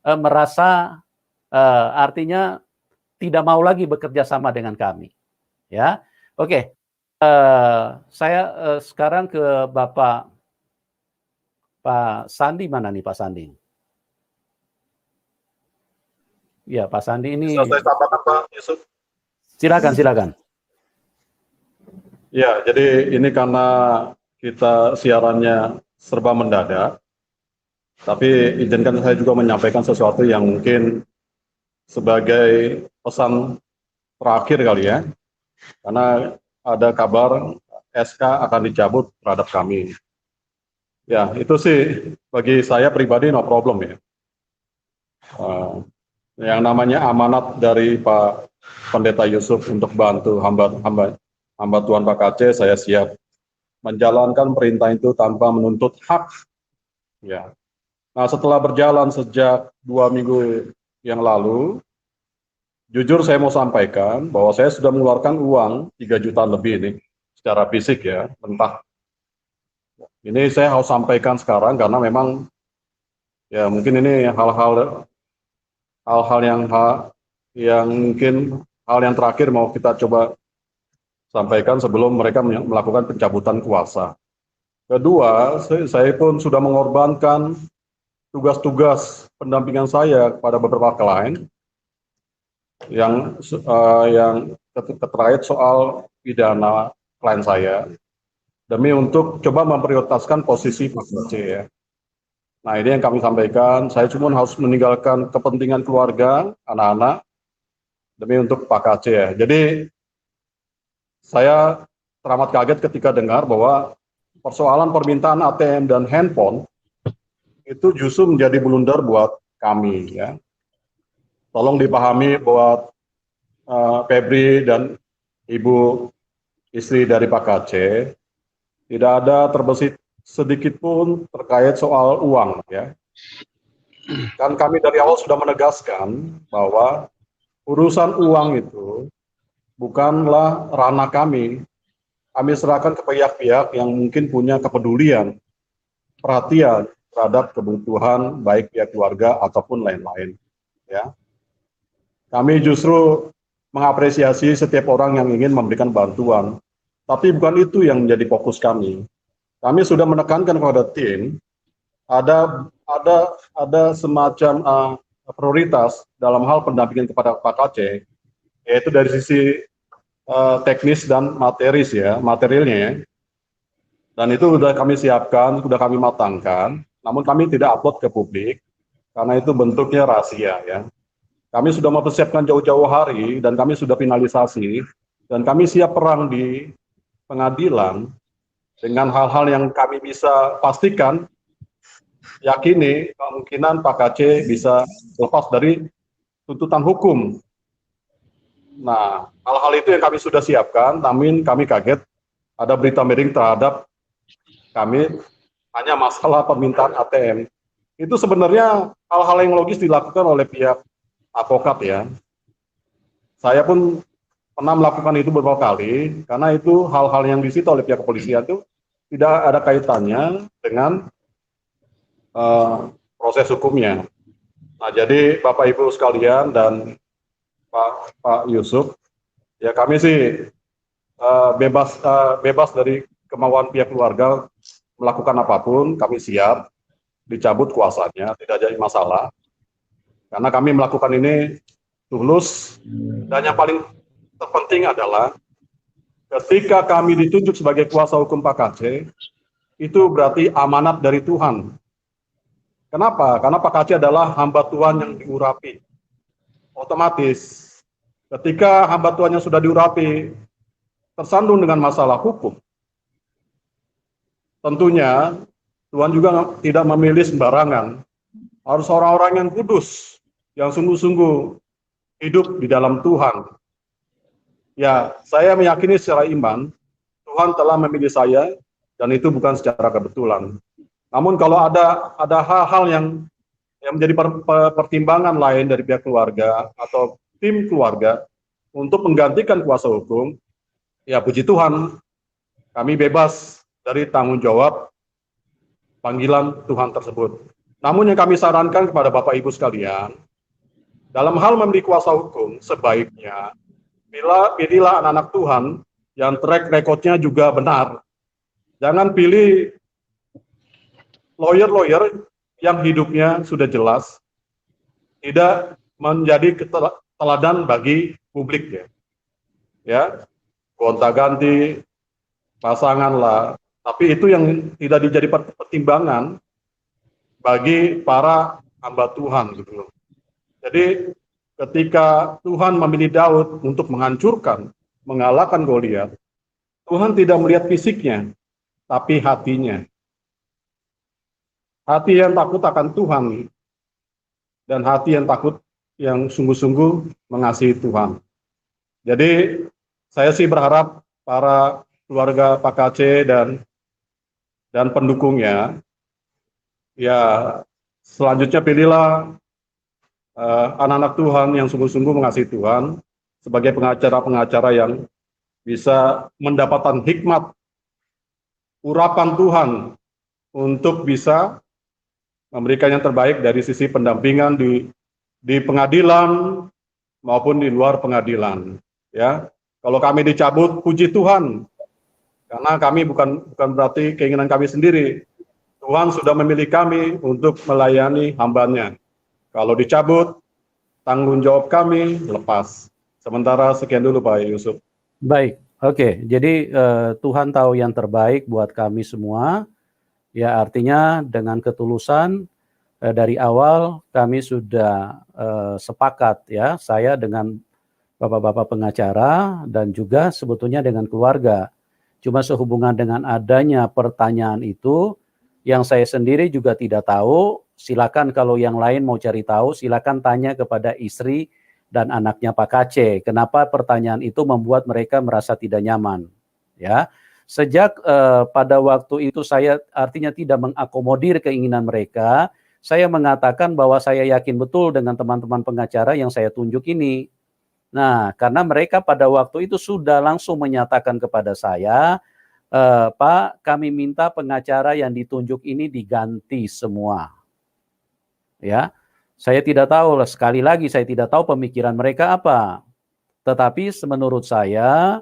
Speaker 1: merasa artinya tidak mau lagi bekerja sama dengan kami, ya. Oke, saya sekarang ke Bapak Pak Sandi, mana nih Pak Sandi? Ya Pak Sandi ini.
Speaker 4: Bisa saya tambahkan Pak Yusuf?
Speaker 1: Silakan.
Speaker 4: Ya, jadi ini karena kita siarannya serba mendadak. Tapi izinkan saya juga menyampaikan sesuatu yang mungkin sebagai pesan terakhir kali ya. Karena ada kabar SK akan dicabut terhadap kami. Ya, itu sih bagi saya pribadi no problem ya. Yang namanya amanat dari Pak Pendeta Yusuf untuk bantu hamba Tuhan Pak KC, saya siap menjalankan perintah itu tanpa menuntut hak. Ya. Nah, setelah berjalan sejak 2 minggu yang lalu, jujur saya mau sampaikan bahwa saya sudah mengeluarkan uang 3 juta lebih ini secara fisik ya, mentah. Ini saya harus sampaikan sekarang karena memang ya mungkin ini hal-hal yang mungkin hal yang terakhir mau kita coba sampaikan sebelum mereka melakukan pencabutan kuasa. Kedua, saya pun sudah mengorbankan tugas-tugas pendampingan saya kepada beberapa klien yang terkait soal pidana klien saya demi untuk coba memprioritaskan posisi Pak KC ya. Nah, ini yang kami sampaikan. Saya cuma harus meninggalkan kepentingan keluarga, anak-anak demi untuk Pak KC ya. Jadi saya teramat kaget ketika dengar bahwa persoalan permintaan ATM dan handphone itu justru menjadi blunder buat kami ya. Tolong dipahami buat Febri dan Ibu istri dari Pak KC, tidak ada terbesit sedikit pun terkait soal uang, ya. Kan kami dari awal sudah menegaskan bahwa urusan uang itu bukanlah ranah kami. Kami serahkan ke pihak-pihak yang mungkin punya kepedulian, perhatian terhadap kebutuhan baik pihak keluarga ataupun lain-lain. Ya, kami justru mengapresiasi setiap orang yang ingin memberikan bantuan, tapi bukan itu yang menjadi fokus kami. Kami sudah menekankan kepada tim ada semacam prioritas dalam hal pendampingan kepada Pak Kc, yaitu dari sisi teknis dan materialnya ya. Dan itu sudah kami siapkan, sudah kami matangkan, namun kami tidak upload ke publik karena itu bentuknya rahasia ya. Kami sudah mempersiapkan jauh-jauh hari dan kami sudah finalisasi dan kami siap perang di pengadilan dengan hal-hal yang kami bisa pastikan, yakini kemungkinan Pak Kc bisa lepas dari tuntutan hukum. Nah, hal-hal itu yang kami sudah siapkan, namun kami kaget ada berita miring terhadap kami hanya masalah permintaan ATM. Itu sebenarnya hal-hal yang logis dilakukan oleh pihak advokat ya. Saya pun pernah melakukan itu beberapa kali, karena itu hal-hal yang disita oleh pihak kepolisian itu tidak ada kaitannya dengan proses hukumnya. Nah, jadi Bapak Ibu sekalian dan Pak Yusuf, ya kami sih bebas dari kemauan pihak keluarga melakukan apapun, kami siap dicabut kuasanya, tidak jadi masalah. Karena kami melakukan ini tulus, dan yang paling terpenting adalah ketika kami ditunjuk sebagai kuasa hukum Pak Kc, itu berarti amanat dari Tuhan. Kenapa? Karena Pak Kc adalah hamba Tuhan yang diurapi. Otomatis ketika hamba Tuhan yang sudah diurapi tersandung dengan masalah hukum, tentunya Tuhan juga tidak memilih sembarangan. Harus orang-orang yang kudus, yang sungguh-sungguh hidup di dalam Tuhan. Ya, saya meyakini secara iman Tuhan telah memilih saya dan itu bukan secara kebetulan. Namun kalau ada hal-hal yang menjadi pertimbangan lain dari pihak keluarga atau tim keluarga untuk menggantikan kuasa hukum, ya puji Tuhan, kami bebas dari tanggung jawab panggilan Tuhan tersebut. Namun yang kami sarankan kepada Bapak Ibu sekalian, dalam hal memiliki kuasa hukum, sebaiknya pilihlah anak-anak Tuhan yang track recordnya juga benar. Jangan pilih lawyer-lawyer yang hidupnya sudah jelas, tidak menjadi teladan bagi publik ya. Ya, gonta-ganti pasangan lah, tapi itu yang tidak dijadi pertimbangan bagi para hamba Tuhan gitu loh. Jadi ketika Tuhan memilih Daud untuk menghancurkan, mengalahkan Goliat, Tuhan tidak melihat fisiknya, tapi hatinya. Hati yang takut akan Tuhan dan hati yang takut yang sungguh-sungguh mengasihi Tuhan. Jadi saya sih berharap para keluarga Pak Kc dan pendukungnya, ya selanjutnya pilihlah anak-anak Tuhan yang sungguh-sungguh mengasihi Tuhan sebagai pengacara-pengacara yang bisa mendapatkan hikmat urapan Tuhan untuk bisa memberikan yang terbaik dari sisi pendampingan di pengadilan maupun di luar pengadilan. Ya, kalau kami dicabut, puji Tuhan, karena kami bukan berarti keinginan kami sendiri. Tuhan sudah memilih kami untuk melayani hambanya. Kalau dicabut, tanggung jawab kami lepas. Sementara sekian dulu Pak Yusuf.
Speaker 1: Baik, oke. Jadi Tuhan tahu yang terbaik buat kami semua. Ya artinya dengan ketulusan dari awal kami sudah sepakat ya, saya dengan bapak-bapak pengacara dan juga sebetulnya dengan keluarga. Cuma sehubungan dengan adanya pertanyaan itu yang saya sendiri juga tidak tahu, silakan kalau yang lain mau cari tahu, silakan tanya kepada istri dan anaknya Pak Kc. Kenapa pertanyaan itu membuat mereka merasa tidak nyaman? Ya, Sejak pada waktu itu saya artinya tidak mengakomodir keinginan mereka, saya mengatakan bahwa saya yakin betul dengan teman-teman pengacara yang saya tunjuk ini. Nah, karena mereka pada waktu itu sudah langsung menyatakan kepada saya, Pak, kami minta pengacara yang ditunjuk ini diganti semua. Ya, saya tidak tahu, sekali lagi saya tidak tahu pemikiran mereka apa. Tetapi menurut saya,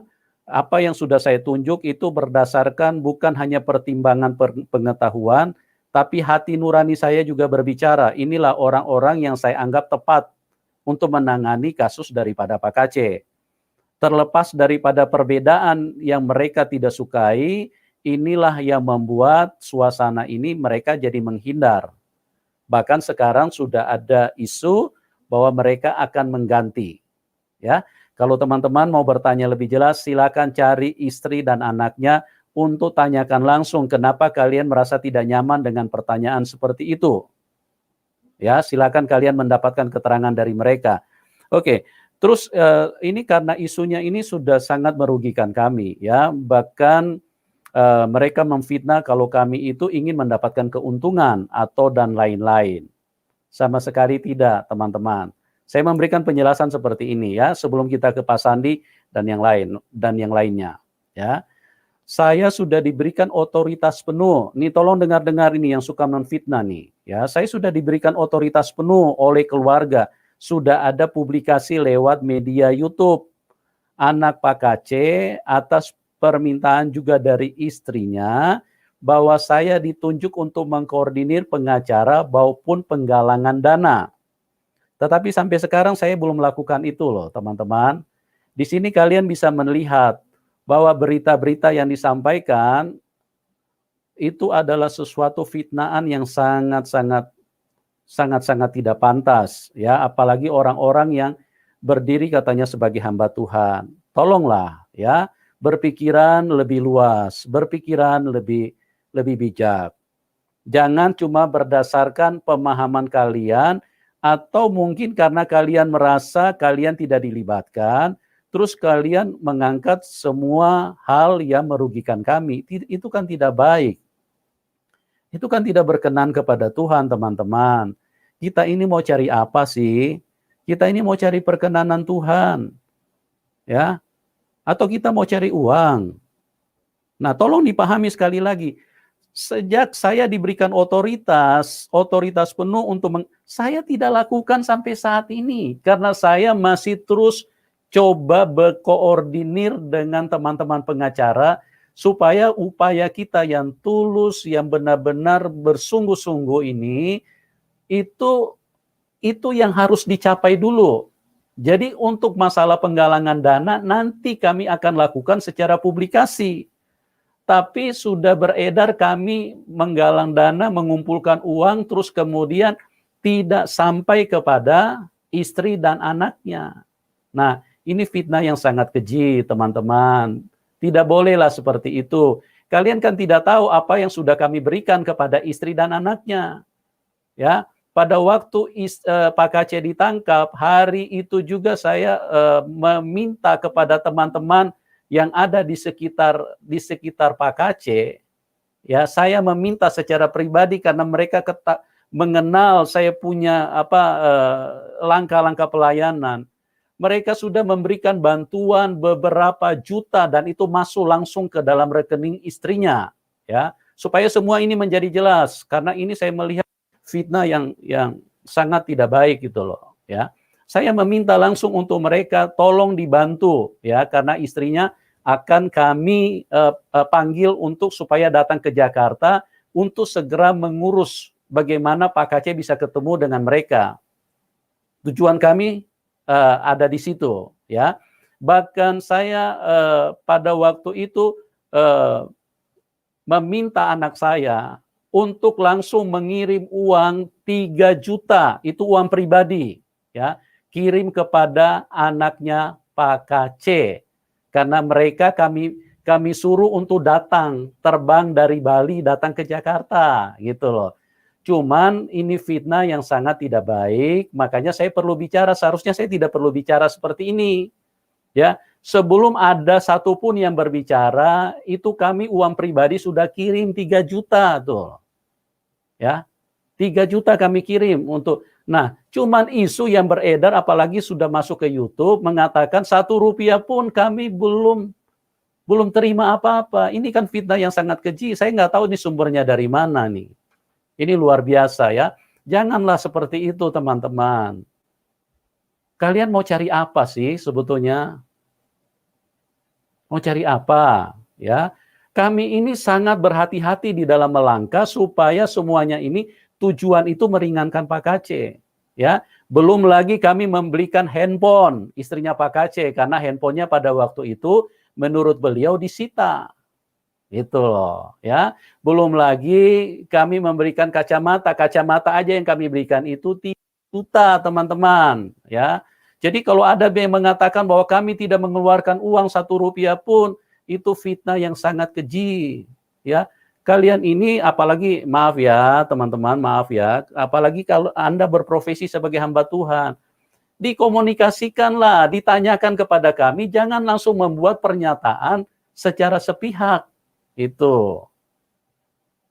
Speaker 1: apa yang sudah saya tunjuk itu berdasarkan bukan hanya pertimbangan pengetahuan, tapi hati nurani saya juga berbicara. Inilah orang-orang yang saya anggap tepat untuk menangani kasus daripada Pak KC. Terlepas daripada perbedaan yang mereka tidak sukai, inilah yang membuat suasana ini mereka jadi menghindar. Bahkan sekarang sudah ada isu bahwa mereka akan mengganti. Ya, kalau teman-teman mau bertanya lebih jelas, silakan cari istri dan anaknya untuk tanyakan langsung kenapa kalian merasa tidak nyaman dengan pertanyaan seperti itu. Ya, silakan kalian mendapatkan keterangan dari mereka. Oke, terus ini karena isunya ini sudah sangat merugikan kami, ya. Bahkan mereka memfitnah kalau kami itu ingin mendapatkan keuntungan atau dan lain-lain. Sama sekali tidak, teman-teman. Saya memberikan penjelasan seperti ini ya, sebelum kita ke Pak Sandi dan yang lainnya. Ya, saya sudah diberikan otoritas penuh. Nih tolong dengar-dengar ini yang suka menfitnah nih. Ya, saya sudah diberikan otoritas penuh oleh keluarga. Sudah ada publikasi lewat media YouTube. Anak Pak KC atas permintaan juga dari istrinya bahwa saya ditunjuk untuk mengkoordinir pengacara maupun penggalangan dana. Tetapi sampai sekarang saya belum melakukan itu loh, teman-teman. Di sini kalian bisa melihat bahwa berita-berita yang disampaikan itu adalah sesuatu fitnaan yang sangat-sangat tidak pantas, ya, apalagi orang-orang yang berdiri katanya sebagai hamba Tuhan. Tolonglah, ya, berpikiran lebih luas, berpikiran lebih bijak. Jangan cuma berdasarkan pemahaman kalian, atau mungkin karena kalian merasa kalian tidak dilibatkan, terus kalian mengangkat semua hal yang merugikan kami. Itu kan tidak baik. Itu kan tidak berkenan kepada Tuhan, teman-teman. Kita ini mau cari apa sih? Kita ini mau cari perkenanan Tuhan. Ya. Atau kita mau cari uang. Nah, tolong dipahami sekali lagi. Sejak saya diberikan otoritas penuh untuk saya tidak lakukan sampai saat ini karena saya masih terus coba berkoordinir dengan teman-teman pengacara supaya upaya kita yang tulus, yang benar-benar bersungguh-sungguh ini itu yang harus dicapai dulu. Jadi untuk masalah penggalangan dana nanti kami akan lakukan secara publikasi. Tapi sudah beredar kami menggalang dana, mengumpulkan uang, terus kemudian tidak sampai kepada istri dan anaknya. Nah, ini fitnah yang sangat keji, teman-teman. Tidak bolehlah seperti itu. Kalian kan tidak tahu apa yang sudah kami berikan kepada istri dan anaknya. Ya, pada waktu Pak KC ditangkap, hari itu juga saya meminta kepada teman-teman yang ada di sekitar Pak KC, ya, saya meminta secara pribadi karena mereka mengenal saya punya langkah-langkah pelayanan. Mereka sudah memberikan bantuan beberapa juta dan itu masuk langsung ke dalam rekening istrinya, ya, supaya semua ini menjadi jelas. Karena ini saya melihat fitnah yang sangat tidak baik gitu loh, ya. Saya meminta langsung untuk mereka tolong dibantu, ya, karena istrinya akan kami panggil untuk supaya datang ke Jakarta untuk segera mengurus bagaimana Pak KC bisa ketemu dengan mereka. Tujuan kami ada di situ, ya. Bahkan saya pada waktu itu meminta anak saya untuk langsung mengirim uang 3 juta, itu uang pribadi, ya, kirim kepada anaknya Pak KC. Karena mereka kami suruh untuk datang, terbang dari Bali datang ke Jakarta, gitu loh. Cuman ini fitnah yang sangat tidak baik, makanya saya perlu bicara, seharusnya saya tidak perlu bicara seperti ini. Ya, Sebelum ada satupun yang berbicara, itu kami uang pribadi sudah kirim 3 juta tuh. Ya, 3 juta kami kirim untuk, nah cuman isu yang beredar apalagi sudah masuk ke YouTube mengatakan 1 rupiah pun kami belum terima apa-apa. Ini kan fitnah yang sangat keji. Saya nggak tahu ini sumbernya dari mana nih. Ini luar biasa ya. Janganlah seperti itu teman-teman. Kalian mau cari apa sih sebetulnya? Mau cari apa? Ya, kami ini sangat berhati-hati di dalam melangkah supaya semuanya ini tujuan itu meringankan Pak Kacé. Ya, belum lagi kami membelikan handphone istrinya Pak Kacé karena handphonenya pada waktu itu menurut beliau disita. Itu loh, ya. Belum lagi kami memberikan kacamata aja yang kami berikan itu 3 juta, teman-teman, ya. Jadi kalau ada yang mengatakan bahwa kami tidak mengeluarkan uang 1 rupiah pun, itu fitnah yang sangat keji, ya. Kalian ini apalagi, maaf ya teman-teman, maaf ya, apalagi kalau Anda berprofesi sebagai hamba Tuhan, dikomunikasikanlah, ditanyakan kepada kami, jangan langsung membuat pernyataan secara sepihak. Itu.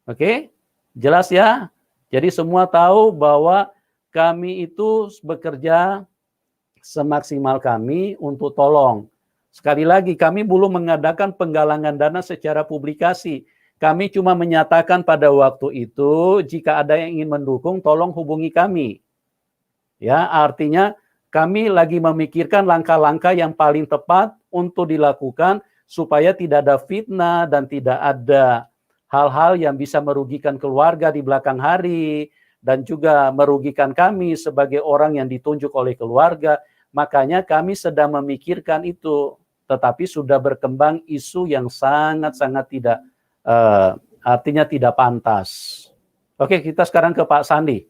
Speaker 1: Oke? Jelas ya? Jadi semua tahu bahwa kami itu bekerja semaksimal kami untuk tolong. Sekali lagi, kami belum mengadakan penggalangan dana secara publikasi. Kami cuma menyatakan pada waktu itu, jika ada yang ingin mendukung, tolong hubungi kami. Ya, artinya kami lagi memikirkan langkah-langkah yang paling tepat untuk dilakukan supaya tidak ada fitnah dan tidak ada hal-hal yang bisa merugikan keluarga di belakang hari dan juga merugikan kami sebagai orang yang ditunjuk oleh keluarga. Makanya kami sedang memikirkan itu, tetapi sudah berkembang isu yang sangat-sangat tidak, artinya tidak pantas. Oke, kita sekarang ke Pak Sandi.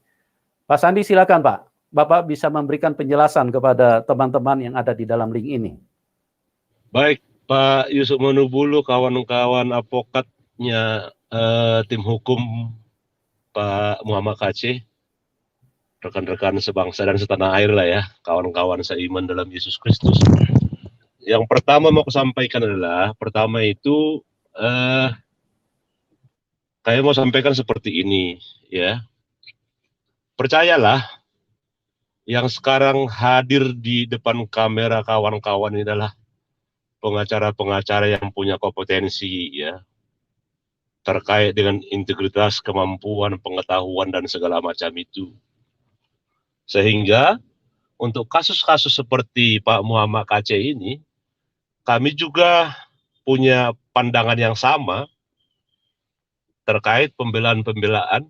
Speaker 1: Pak Sandi silakan Pak. Bapak bisa memberikan penjelasan kepada teman-teman yang ada di dalam link ini.
Speaker 2: Baik, Pak Yusuf Manubulu, kawan-kawan advokatnya tim hukum Pak Muhammad Kacé, rekan-rekan sebangsa dan setanah air lah ya, kawan-kawan seiman dalam Yesus Kristus. Yang pertama mau saya sampaikan adalah, pertama itu saya mau sampaikan seperti ini ya. Percayalah, yang sekarang hadir di depan kamera kawan-kawan ini adalah pengacara-pengacara yang punya kompetensi ya, terkait dengan integritas, kemampuan, pengetahuan dan segala macam itu. Sehingga untuk kasus-kasus seperti Pak Muhammad Kacé ini, kami juga punya pandangan yang sama terkait pembelaan-pembelaan,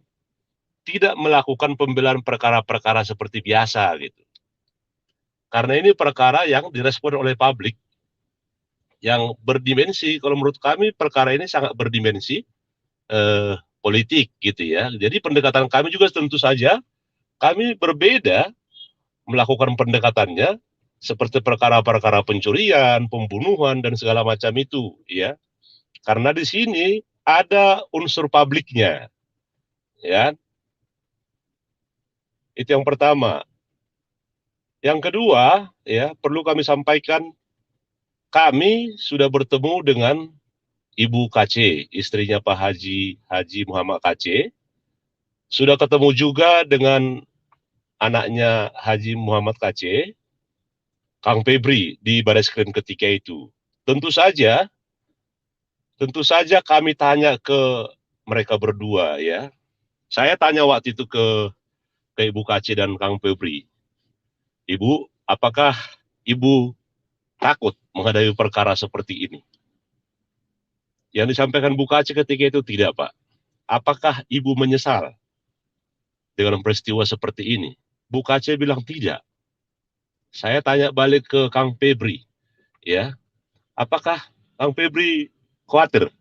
Speaker 2: tidak melakukan pembelaan perkara-perkara seperti biasa gitu. Karena ini perkara yang direspon oleh publik, yang berdimensi, kalau menurut kami perkara ini sangat berdimensi politik gitu ya. Jadi pendekatan kami juga tentu saja kami berbeda melakukan pendekatannya seperti perkara-perkara pencurian, pembunuhan dan segala macam itu ya. Karena di sini ada unsur publiknya. Ya. Itu yang pertama. Yang kedua, ya, perlu kami sampaikan, kami sudah bertemu dengan Ibu Kacé, istrinya Pak Haji Muhammad Kacé. Sudah ketemu juga dengan anaknya Haji Muhammad Kacé, Kang Febri, di Bareskrim ketika itu. Tentu saja kami tanya ke mereka berdua ya. Saya tanya waktu itu ke Ibu Kacé dan Kang Febri. Ibu, apakah Ibu takut menghadapi perkara seperti ini? Yang disampaikan Bu Kacé ketika itu, tidak Pak. Apakah Ibu menyesal dengan peristiwa seperti ini? Bu Kacé bilang tidak. Saya tanya balik ke Kang Febri, ya, apakah Kang Febri khawatir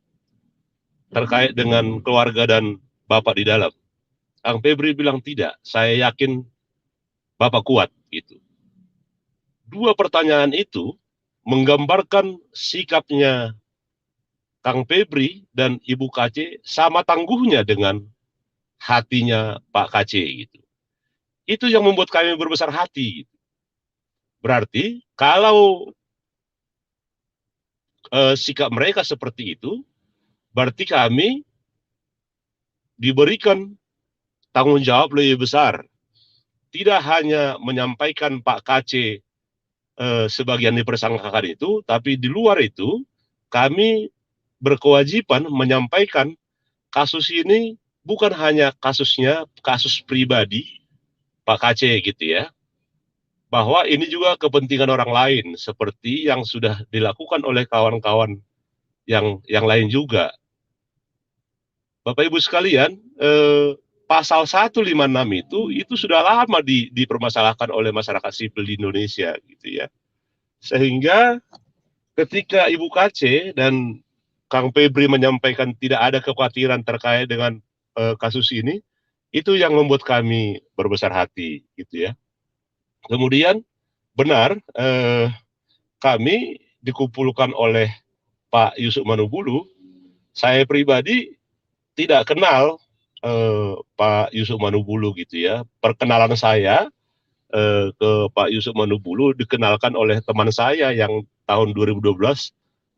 Speaker 2: terkait dengan keluarga dan Bapak di dalam? Kang Febri bilang tidak, saya yakin Bapak kuat, gitu. Dua pertanyaan itu menggambarkan sikapnya Kang Febri dan Ibu Kacé sama tangguhnya dengan hatinya Pak Kacé, gitu. Itu yang membuat kami berbesar hati, gitu. Berarti kalau sikap mereka seperti itu, berarti kami diberikan tanggung jawab lebih besar. Tidak hanya menyampaikan Pak KC sebagian dipersangkakan itu, tapi di luar itu kami berkewajiban menyampaikan kasus ini bukan hanya kasus pribadi Pak KC gitu ya, bahwa ini juga kepentingan orang lain seperti yang sudah dilakukan oleh kawan-kawan yang lain juga. Bapak Ibu sekalian, pasal 156 itu sudah lama dipermasalahkan oleh masyarakat sipil di Indonesia gitu ya. Sehingga ketika Ibu KC dan Kang Febri menyampaikan tidak ada kekhawatiran terkait dengan kasus ini, itu yang membuat kami berbesar hati gitu ya. Kemudian benar kami dikumpulkan oleh Pak Yusuf Manubulu. Saya pribadi tidak kenal Pak Yusuf Manubulu gitu ya. Perkenalan saya ke Pak Yusuf Manubulu dikenalkan oleh teman saya yang tahun 2012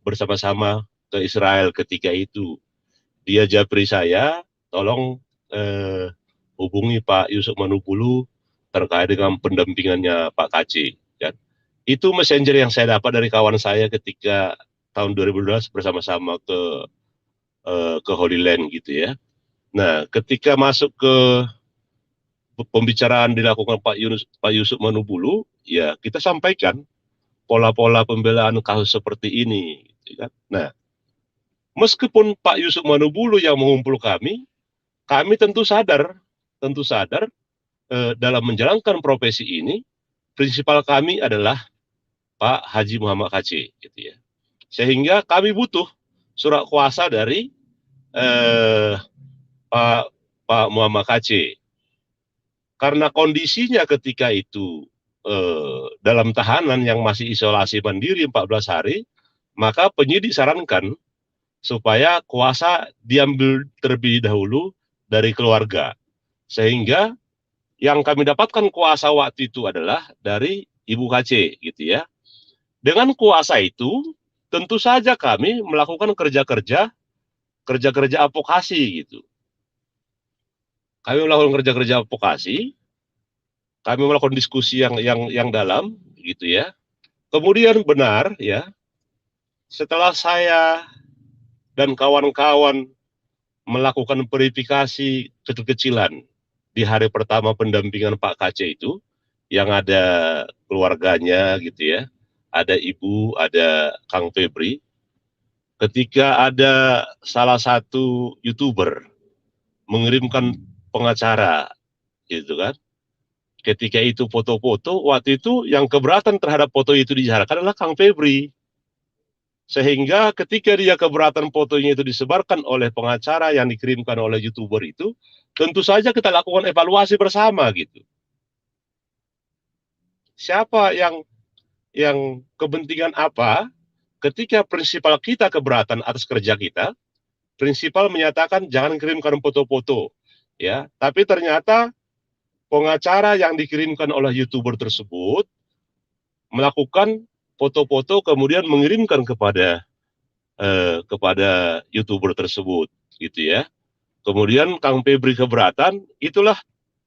Speaker 2: bersama-sama ke Israel ketika itu. Dia japri saya, tolong hubungi Pak Yusuf Manubulu terkait dengan pendampingannya Pak KC. Kan? Itu messenger yang saya dapat dari kawan saya ketika tahun 2012 bersama-sama ke Holy Land gitu ya. Nah, ketika masuk ke pembicaraan dilakukan Pak Yusuf Manubulu, ya kita sampaikan pola-pola pembelaan kasus seperti ini. Gitu kan. Nah, meskipun Pak Yusuf Manubulu yang mengumpul kami tentu sadar dalam menjalankan profesi ini, prinsipal kami adalah Pak Haji Muhammad KC, gitu ya. Sehingga kami butuh surat kuasa dari Pak Muhammad KC. Karena kondisinya ketika itu dalam tahanan yang masih isolasi mandiri 14 hari, maka penyidik sarankan supaya kuasa diambil terlebih dahulu dari keluarga. Sehingga yang kami dapatkan kuasa waktu itu adalah dari Ibu KC, gitu ya. Dengan kuasa itu, tentu saja kami melakukan kerja-kerja advokasi gitu. Kami melakukan kerja-kerja advokasi, kami melakukan diskusi yang dalam gitu ya. Kemudian benar ya, setelah saya dan kawan-kawan melakukan verifikasi kecil-kecilan di hari pertama pendampingan Pak KC itu, yang ada keluarganya gitu ya, ada Ibu, ada Kang Febri. Ketika ada salah satu YouTuber mengirimkan pengacara gitu kan, ketika itu foto-foto, waktu itu yang keberatan terhadap foto itu disarankan adalah Kang Febri. Sehingga ketika dia keberatan fotonya itu disebarkan oleh pengacara yang dikirimkan oleh YouTuber itu, tentu saja kita lakukan evaluasi bersama gitu. Siapa yang kepentingan apa? Ketika prinsipal kita keberatan atas kerja kita, prinsipal menyatakan jangan kirimkan foto-foto, ya. Tapi ternyata pengacara yang dikirimkan oleh YouTuber tersebut melakukan foto-foto kemudian mengirimkan kepada YouTuber tersebut, gitu ya. Kemudian Kang Febri keberatan, itulah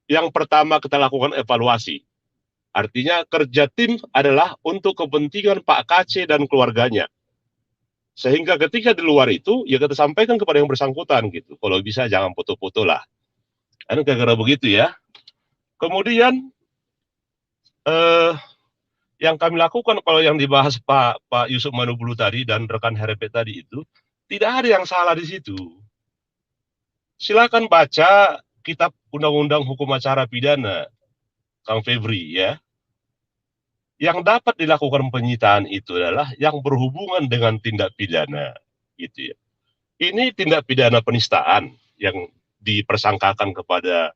Speaker 2: yang pertama kita lakukan evaluasi. Artinya kerja tim adalah untuk kepentingan Pak KC dan keluarganya. Sehingga ketika di luar itu, ya kita sampaikan kepada yang bersangkutan gitu. Kalau bisa jangan foto-foto lah. Kan gara-gara begitu ya. Kemudian yang kami lakukan kalau yang dibahas Pak Yusuf Manubulu tadi dan rekan Herepet tadi itu, tidak ada yang salah di situ. Silakan baca kitab Undang-Undang Hukum Acara Pidana, Kang Febri ya. Yang dapat dilakukan penyitaan itu adalah yang berhubungan dengan tindak pidana, gitu ya. Ini tindak pidana penistaan yang dipersangkakan kepada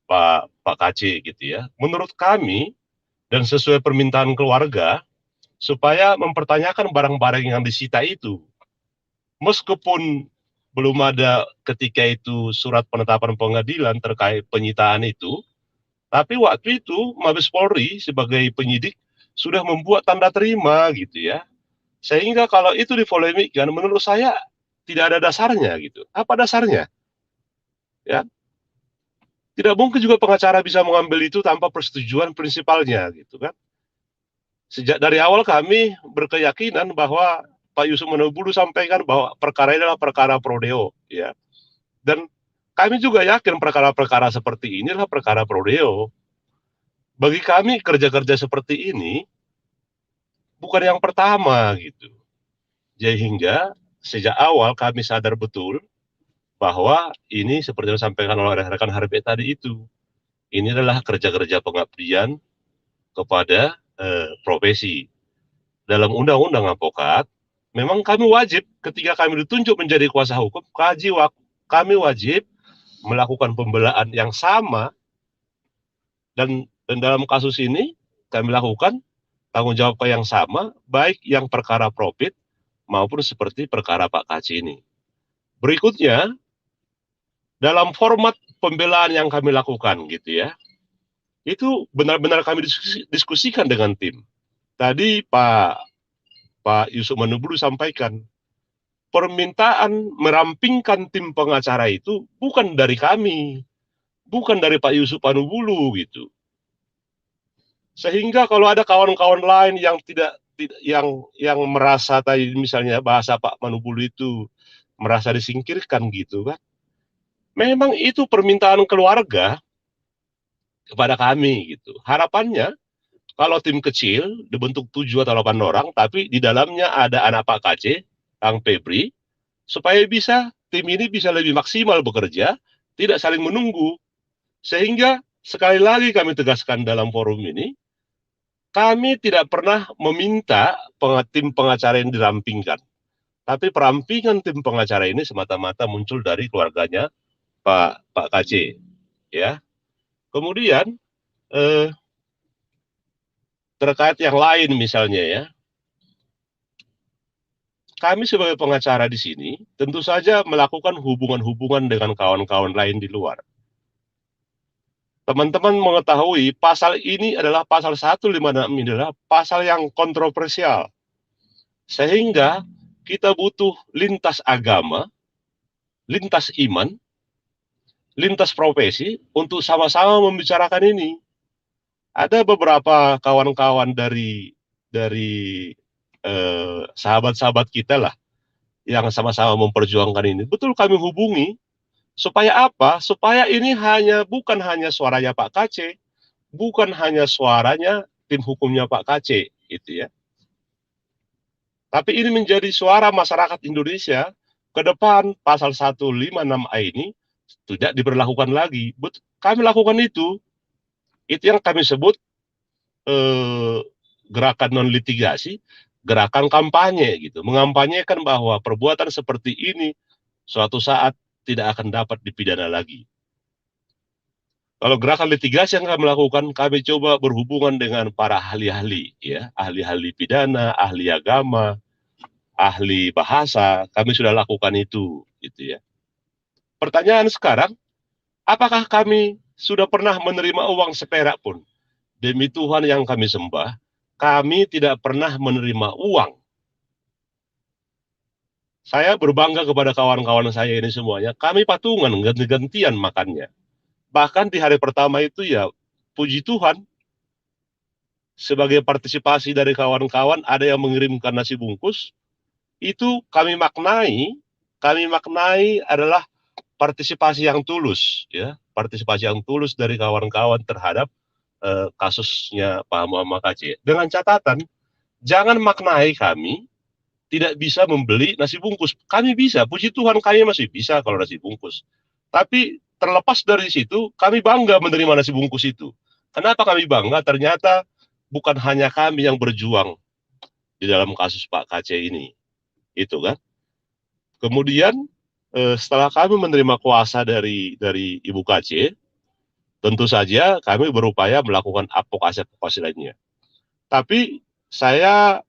Speaker 2: Pak KC, gitu ya. Menurut kami dan sesuai permintaan keluarga, supaya mempertanyakan barang-barang yang disita itu, meskipun belum ada ketika itu surat penetapan pengadilan terkait penyitaan itu, tapi waktu itu Mabes Polri sebagai penyidik sudah membuat tanda terima gitu ya. Sehingga kalau itu dipolemikkan, menurut saya tidak ada dasarnya gitu. Apa dasarnya? Ya, tidak mungkin juga pengacara bisa mengambil itu tanpa persetujuan prinsipalnya gitu kan. Sejak dari awal kami berkeyakinan bahwa Pak Yusuf Manubulu sampaikan bahwa perkara ini adalah perkara prodeo, ya. Dan kami juga yakin perkara-perkara seperti ini adalah perkara prodeo. Bagi kami kerja-kerja seperti ini bukan yang pertama gitu. Sehingga sejak awal kami sadar betul bahwa ini seperti yang disampaikan oleh rekan Harvey tadi itu. Ini adalah kerja-kerja pengabdian kepada profesi. Dalam undang-undang advokat, memang kami wajib ketika kami ditunjuk menjadi kuasa hukum, kami wajib melakukan pembelaan yang sama dan dalam kasus ini kami lakukan tanggung jawab yang sama, baik yang perkara profit maupun seperti perkara Pak Kaci ini. Berikutnya, dalam format pembelaan yang kami lakukan gitu ya, itu benar-benar kami diskusikan dengan tim. Tadi Pak Yusuf Manubulu sampaikan, permintaan merampingkan tim pengacara itu bukan dari kami, bukan dari Pak Yusuf Manubulu gitu. Sehingga kalau ada kawan-kawan lain yang yang merasa tadi misalnya bahasa Pak Manubulu itu merasa disingkirkan gitu kan. Memang itu permintaan keluarga kepada kami gitu. Harapannya kalau tim kecil dibentuk 7 atau 8 orang tapi di dalamnya ada anak Pak KC, Kang Febri, supaya tim ini bisa lebih maksimal bekerja, tidak saling menunggu. Sehingga sekali lagi kami tegaskan dalam forum ini, kami tidak pernah meminta tim pengacara yang dirampingkan. Tapi perampingan tim pengacara ini semata-mata muncul dari keluarganya Pak KC. Ya. Kemudian terkait yang lain misalnya ya. Kami sebagai pengacara di sini tentu saja melakukan hubungan-hubungan dengan kawan-kawan lain di luar. Teman-teman mengetahui pasal ini adalah pasal 156 ini adalah pasal yang kontroversial. Sehingga kita butuh lintas agama, lintas iman, lintas profesi untuk sama-sama membicarakan ini. Ada beberapa kawan-kawan dari sahabat-sahabat kita lah yang sama-sama memperjuangkan ini. Betul kami hubungi. Supaya apa? Supaya ini bukan hanya suaranya Pak KC, bukan hanya suaranya tim hukumnya Pak KC, gitu ya. Tapi ini menjadi suara masyarakat Indonesia ke depan pasal 156A ini tidak diberlakukan lagi. Kami lakukan itu yang kami sebut gerakan non litigasi, gerakan kampanye gitu, mengampanyekan bahwa perbuatan seperti ini suatu saat tidak akan dapat dipidana lagi. Kalau gerakan litigasi yang kami lakukan, kami coba berhubungan dengan para ahli-ahli, ya, ahli-ahli pidana, ahli agama, ahli bahasa. Kami sudah lakukan itu, gitu ya. Pertanyaan sekarang, apakah kami sudah pernah menerima uang seperak pun? Demi Tuhan yang kami sembah, kami tidak pernah menerima uang. Saya berbangga kepada kawan-kawan saya ini semuanya. Kami patungan, ganti-gantian makannya. Bahkan di hari pertama itu ya, puji Tuhan, sebagai partisipasi dari kawan-kawan, ada yang mengirimkan nasi bungkus. Itu kami maknai adalah partisipasi yang tulus, ya, partisipasi yang tulus dari kawan-kawan terhadap kasusnya Pak Muhammad KC. Dengan catatan, jangan maknai kami tidak bisa membeli nasi bungkus. Kami bisa, puji Tuhan kami masih bisa kalau nasi bungkus. Tapi terlepas dari situ, kami bangga menerima nasi bungkus itu. Kenapa kami bangga? Ternyata bukan hanya kami yang berjuang di dalam kasus Pak KC ini. Itu kan. Kemudian setelah kami menerima kuasa dari Ibu KC, tentu saja kami berupaya melakukan advokasi lainnya. Tapi saya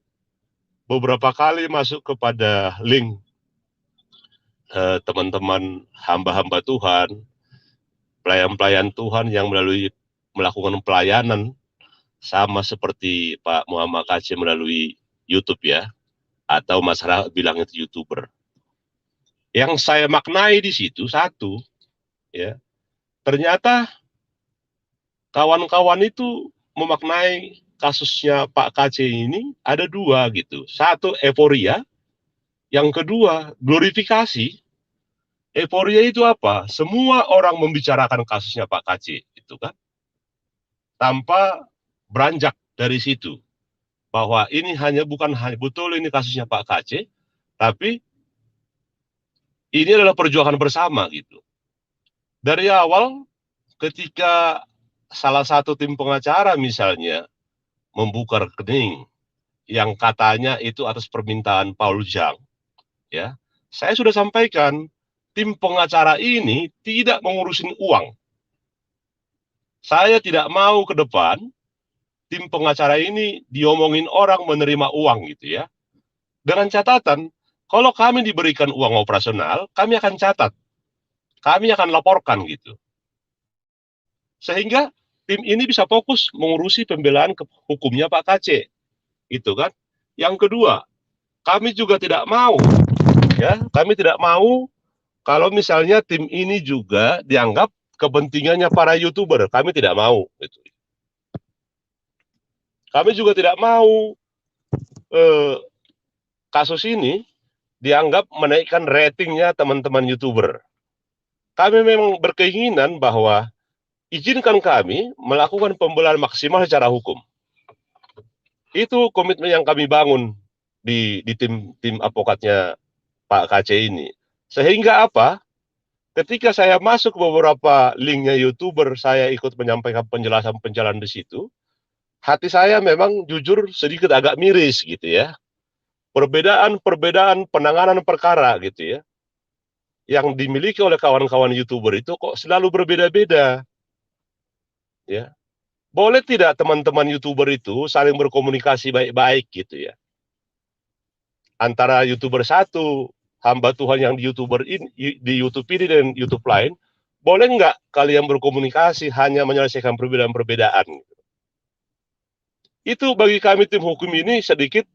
Speaker 2: beberapa kali masuk kepada link teman-teman hamba-hamba Tuhan, pelayan-pelayan Tuhan yang melakukan pelayanan sama seperti Pak Muhammad KC melalui YouTube ya. atau masyarakat bilang itu YouTuber. Yang saya maknai di situ satu, ya, ternyata kawan-kawan itu memaknai kasusnya Pak KC ini ada dua gitu. Satu, euforia. Yang kedua, glorifikasi. Euforia itu apa? Semua orang membicarakan kasusnya Pak KC, itu kan, tanpa beranjak dari situ. Bahwa ini bukan hanya betul ini kasusnya Pak KC, tapi ini adalah perjuangan bersama gitu. Dari awal, ketika salah satu tim pengacara misalnya membuka rekening yang katanya itu atas permintaan Paul Zhang, ya, saya sudah sampaikan, tim pengacara ini tidak mengurusin uang. Saya tidak mau ke depan tim pengacara ini diomongin orang menerima uang gitu ya. Dengan catatan, kalau kami diberikan uang operasional, kami akan catat. Kami akan laporkan gitu. Sehingga tim ini bisa fokus mengurusi pembelaan hukumnya Pak KC. Itu kan. Yang kedua, kami juga tidak mau, ya, kami tidak mau kalau misalnya tim ini juga dianggap kepentingannya para YouTuber, kami tidak mau. Gitu. Kami juga tidak mau kasus ini dianggap menaikkan ratingnya teman-teman YouTuber. Kami memang berkeinginan bahwa izinkan kami melakukan pembelaan maksimal secara hukum. Itu komitmen yang kami bangun di tim advokatnya Pak KC ini. Sehingga apa? Ketika saya masuk ke beberapa linknya YouTuber, saya ikut menyampaikan penjelasan-penjelasan di situ. Hati saya memang jujur sedikit agak miris gitu ya. Perbedaan penanganan perkara gitu ya. Yang dimiliki oleh kawan-kawan YouTuber itu kok selalu berbeda-beda. Ya. Boleh tidak teman-teman YouTuber itu saling berkomunikasi baik-baik gitu ya. Antara YouTuber satu, hamba Tuhan yang di YouTube ini dan YouTube lain, boleh nggak kalian berkomunikasi hanya menyelesaikan perbedaan-perbedaan? Itu bagi kami tim hukum ini sedikit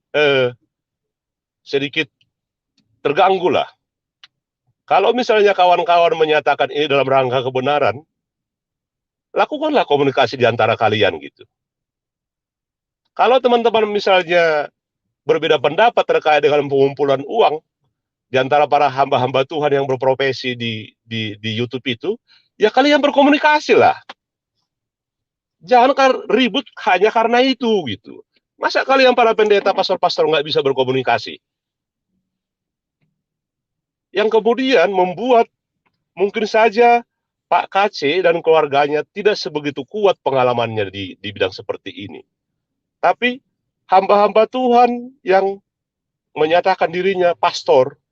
Speaker 2: terganggu lah. Kalau misalnya kawan-kawan menyatakan ini dalam rangka kebenaran, lakukanlah komunikasi di antara kalian gitu. Kalau teman-teman misalnya berbeda pendapat terkait dengan pengumpulan uang di antara para hamba-hamba Tuhan yang berprofesi di YouTube itu, ya kalian berkomunikasi lah. Jangan ribut hanya karena itu gitu. Masa kalian para pendeta, pastor-pastor nggak bisa berkomunikasi? Yang kemudian membuat mungkin saja Pak KC dan keluarganya tidak sebegitu kuat pengalamannya di bidang seperti ini. Tapi hamba-hamba Tuhan yang menyatakan dirinya pastor,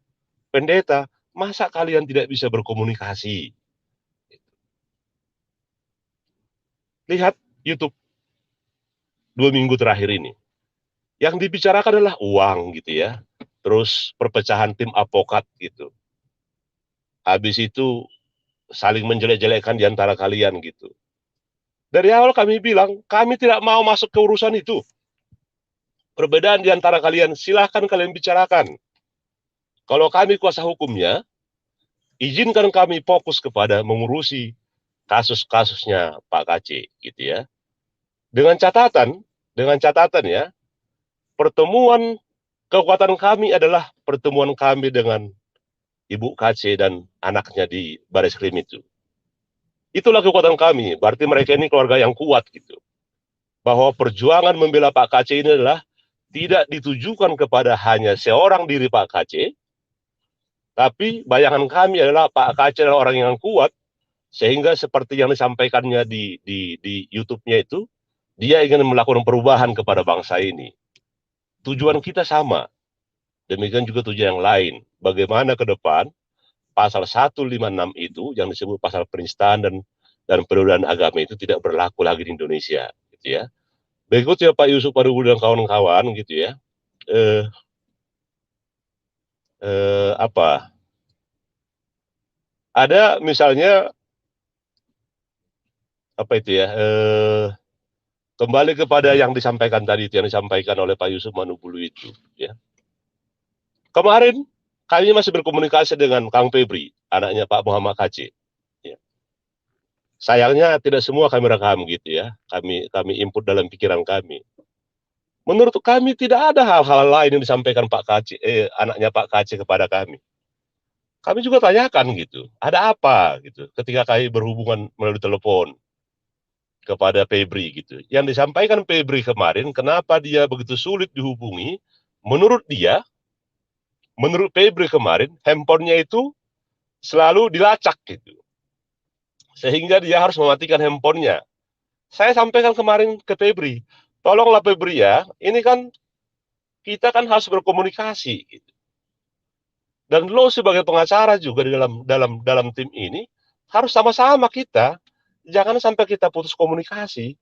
Speaker 2: pendeta, masa kalian tidak bisa berkomunikasi? Lihat YouTube 2 minggu terakhir ini. Yang dibicarakan adalah uang gitu ya. Terus perpecahan tim advokat gitu. Habis itu saling menjelek-jelekkan di antara kalian gitu. Dari awal kami bilang, kami tidak mau masuk ke urusan itu. Perbedaan di antara kalian, silahkan kalian bicarakan. Kalau kami kuasa hukumnya, izinkan kami fokus kepada mengurusi kasus-kasusnya Pak KC gitu ya. Dengan catatan ya, pertemuan kekuatan kami adalah pertemuan kami dengan Ibu KC dan anaknya di Baris Krim itu. Itulah kekuatan kami, berarti mereka ini keluarga yang kuat gitu. Bahwa perjuangan membela Pak KC ini adalah tidak ditujukan kepada hanya seorang diri Pak KC, tapi bayangan kami adalah Pak KC adalah orang yang kuat, sehingga seperti yang disampaikannya di YouTube-nya itu, dia ingin melakukan perubahan kepada bangsa ini. Tujuan kita sama, demikian juga tujuan yang lain. Bagaimana ke depan, pasal 156 itu, yang disebut pasal penistaan dan penodaan agama itu tidak berlaku lagi di Indonesia. Gitu ya. Berikutnya Pak Yusuf Padubu dan kawan-kawan gitu ya. Ada misalnya apa itu ya? Kembali kepada yang disampaikan tadi, yang disampaikan oleh Pak Yusuf Manubulu itu, ya. kemarin kami masih berkomunikasi dengan Kang Febri, anaknya Pak Muhammad Kacé. Ya. Sayangnya tidak semua kami rekam gitu ya. Kami input dalam pikiran kami. Menurut kami tidak ada hal-hal lain yang disampaikan Pak Kacé, anaknya Pak Kacé kepada kami. Kami juga tanyakan gitu, ada apa gitu ketika kami berhubungan melalui telepon kepada Febri gitu. Yang disampaikan Febri kemarin, kenapa dia begitu sulit dihubungi? Menurut dia, menurut Febri kemarin, handphonenya itu selalu dilacak gitu. Sehingga dia harus mematikan handphonenya. Saya sampaikan kemarin ke Febri, tolonglah Febri ya, ini kan kita kan harus berkomunikasi gitu. Dan lo sebagai pengacara juga di dalam tim ini harus sama-sama kita, jangan sampai kita putus komunikasi.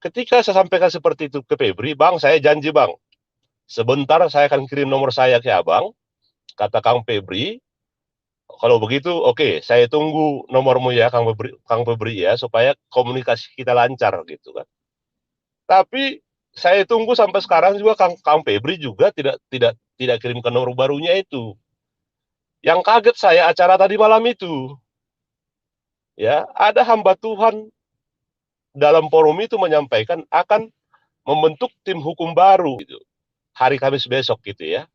Speaker 2: Ketika saya sampaikan seperti itu ke Febri, Bang, saya janji Bang, sebentar saya akan kirim nomor saya ke Abang, kata Kang Febri. Kalau begitu, oke, saya tunggu nomormu ya, Kang Febri ya, supaya komunikasi kita lancar gitu kan. Tapi saya tunggu sampai sekarang juga Kang Febri juga tidak kirimkan nomor barunya itu. Yang kaget saya acara tadi malam itu, ya ada hamba Tuhan dalam forum itu menyampaikan akan membentuk tim hukum baru gitu, hari Kamis besok gitu ya.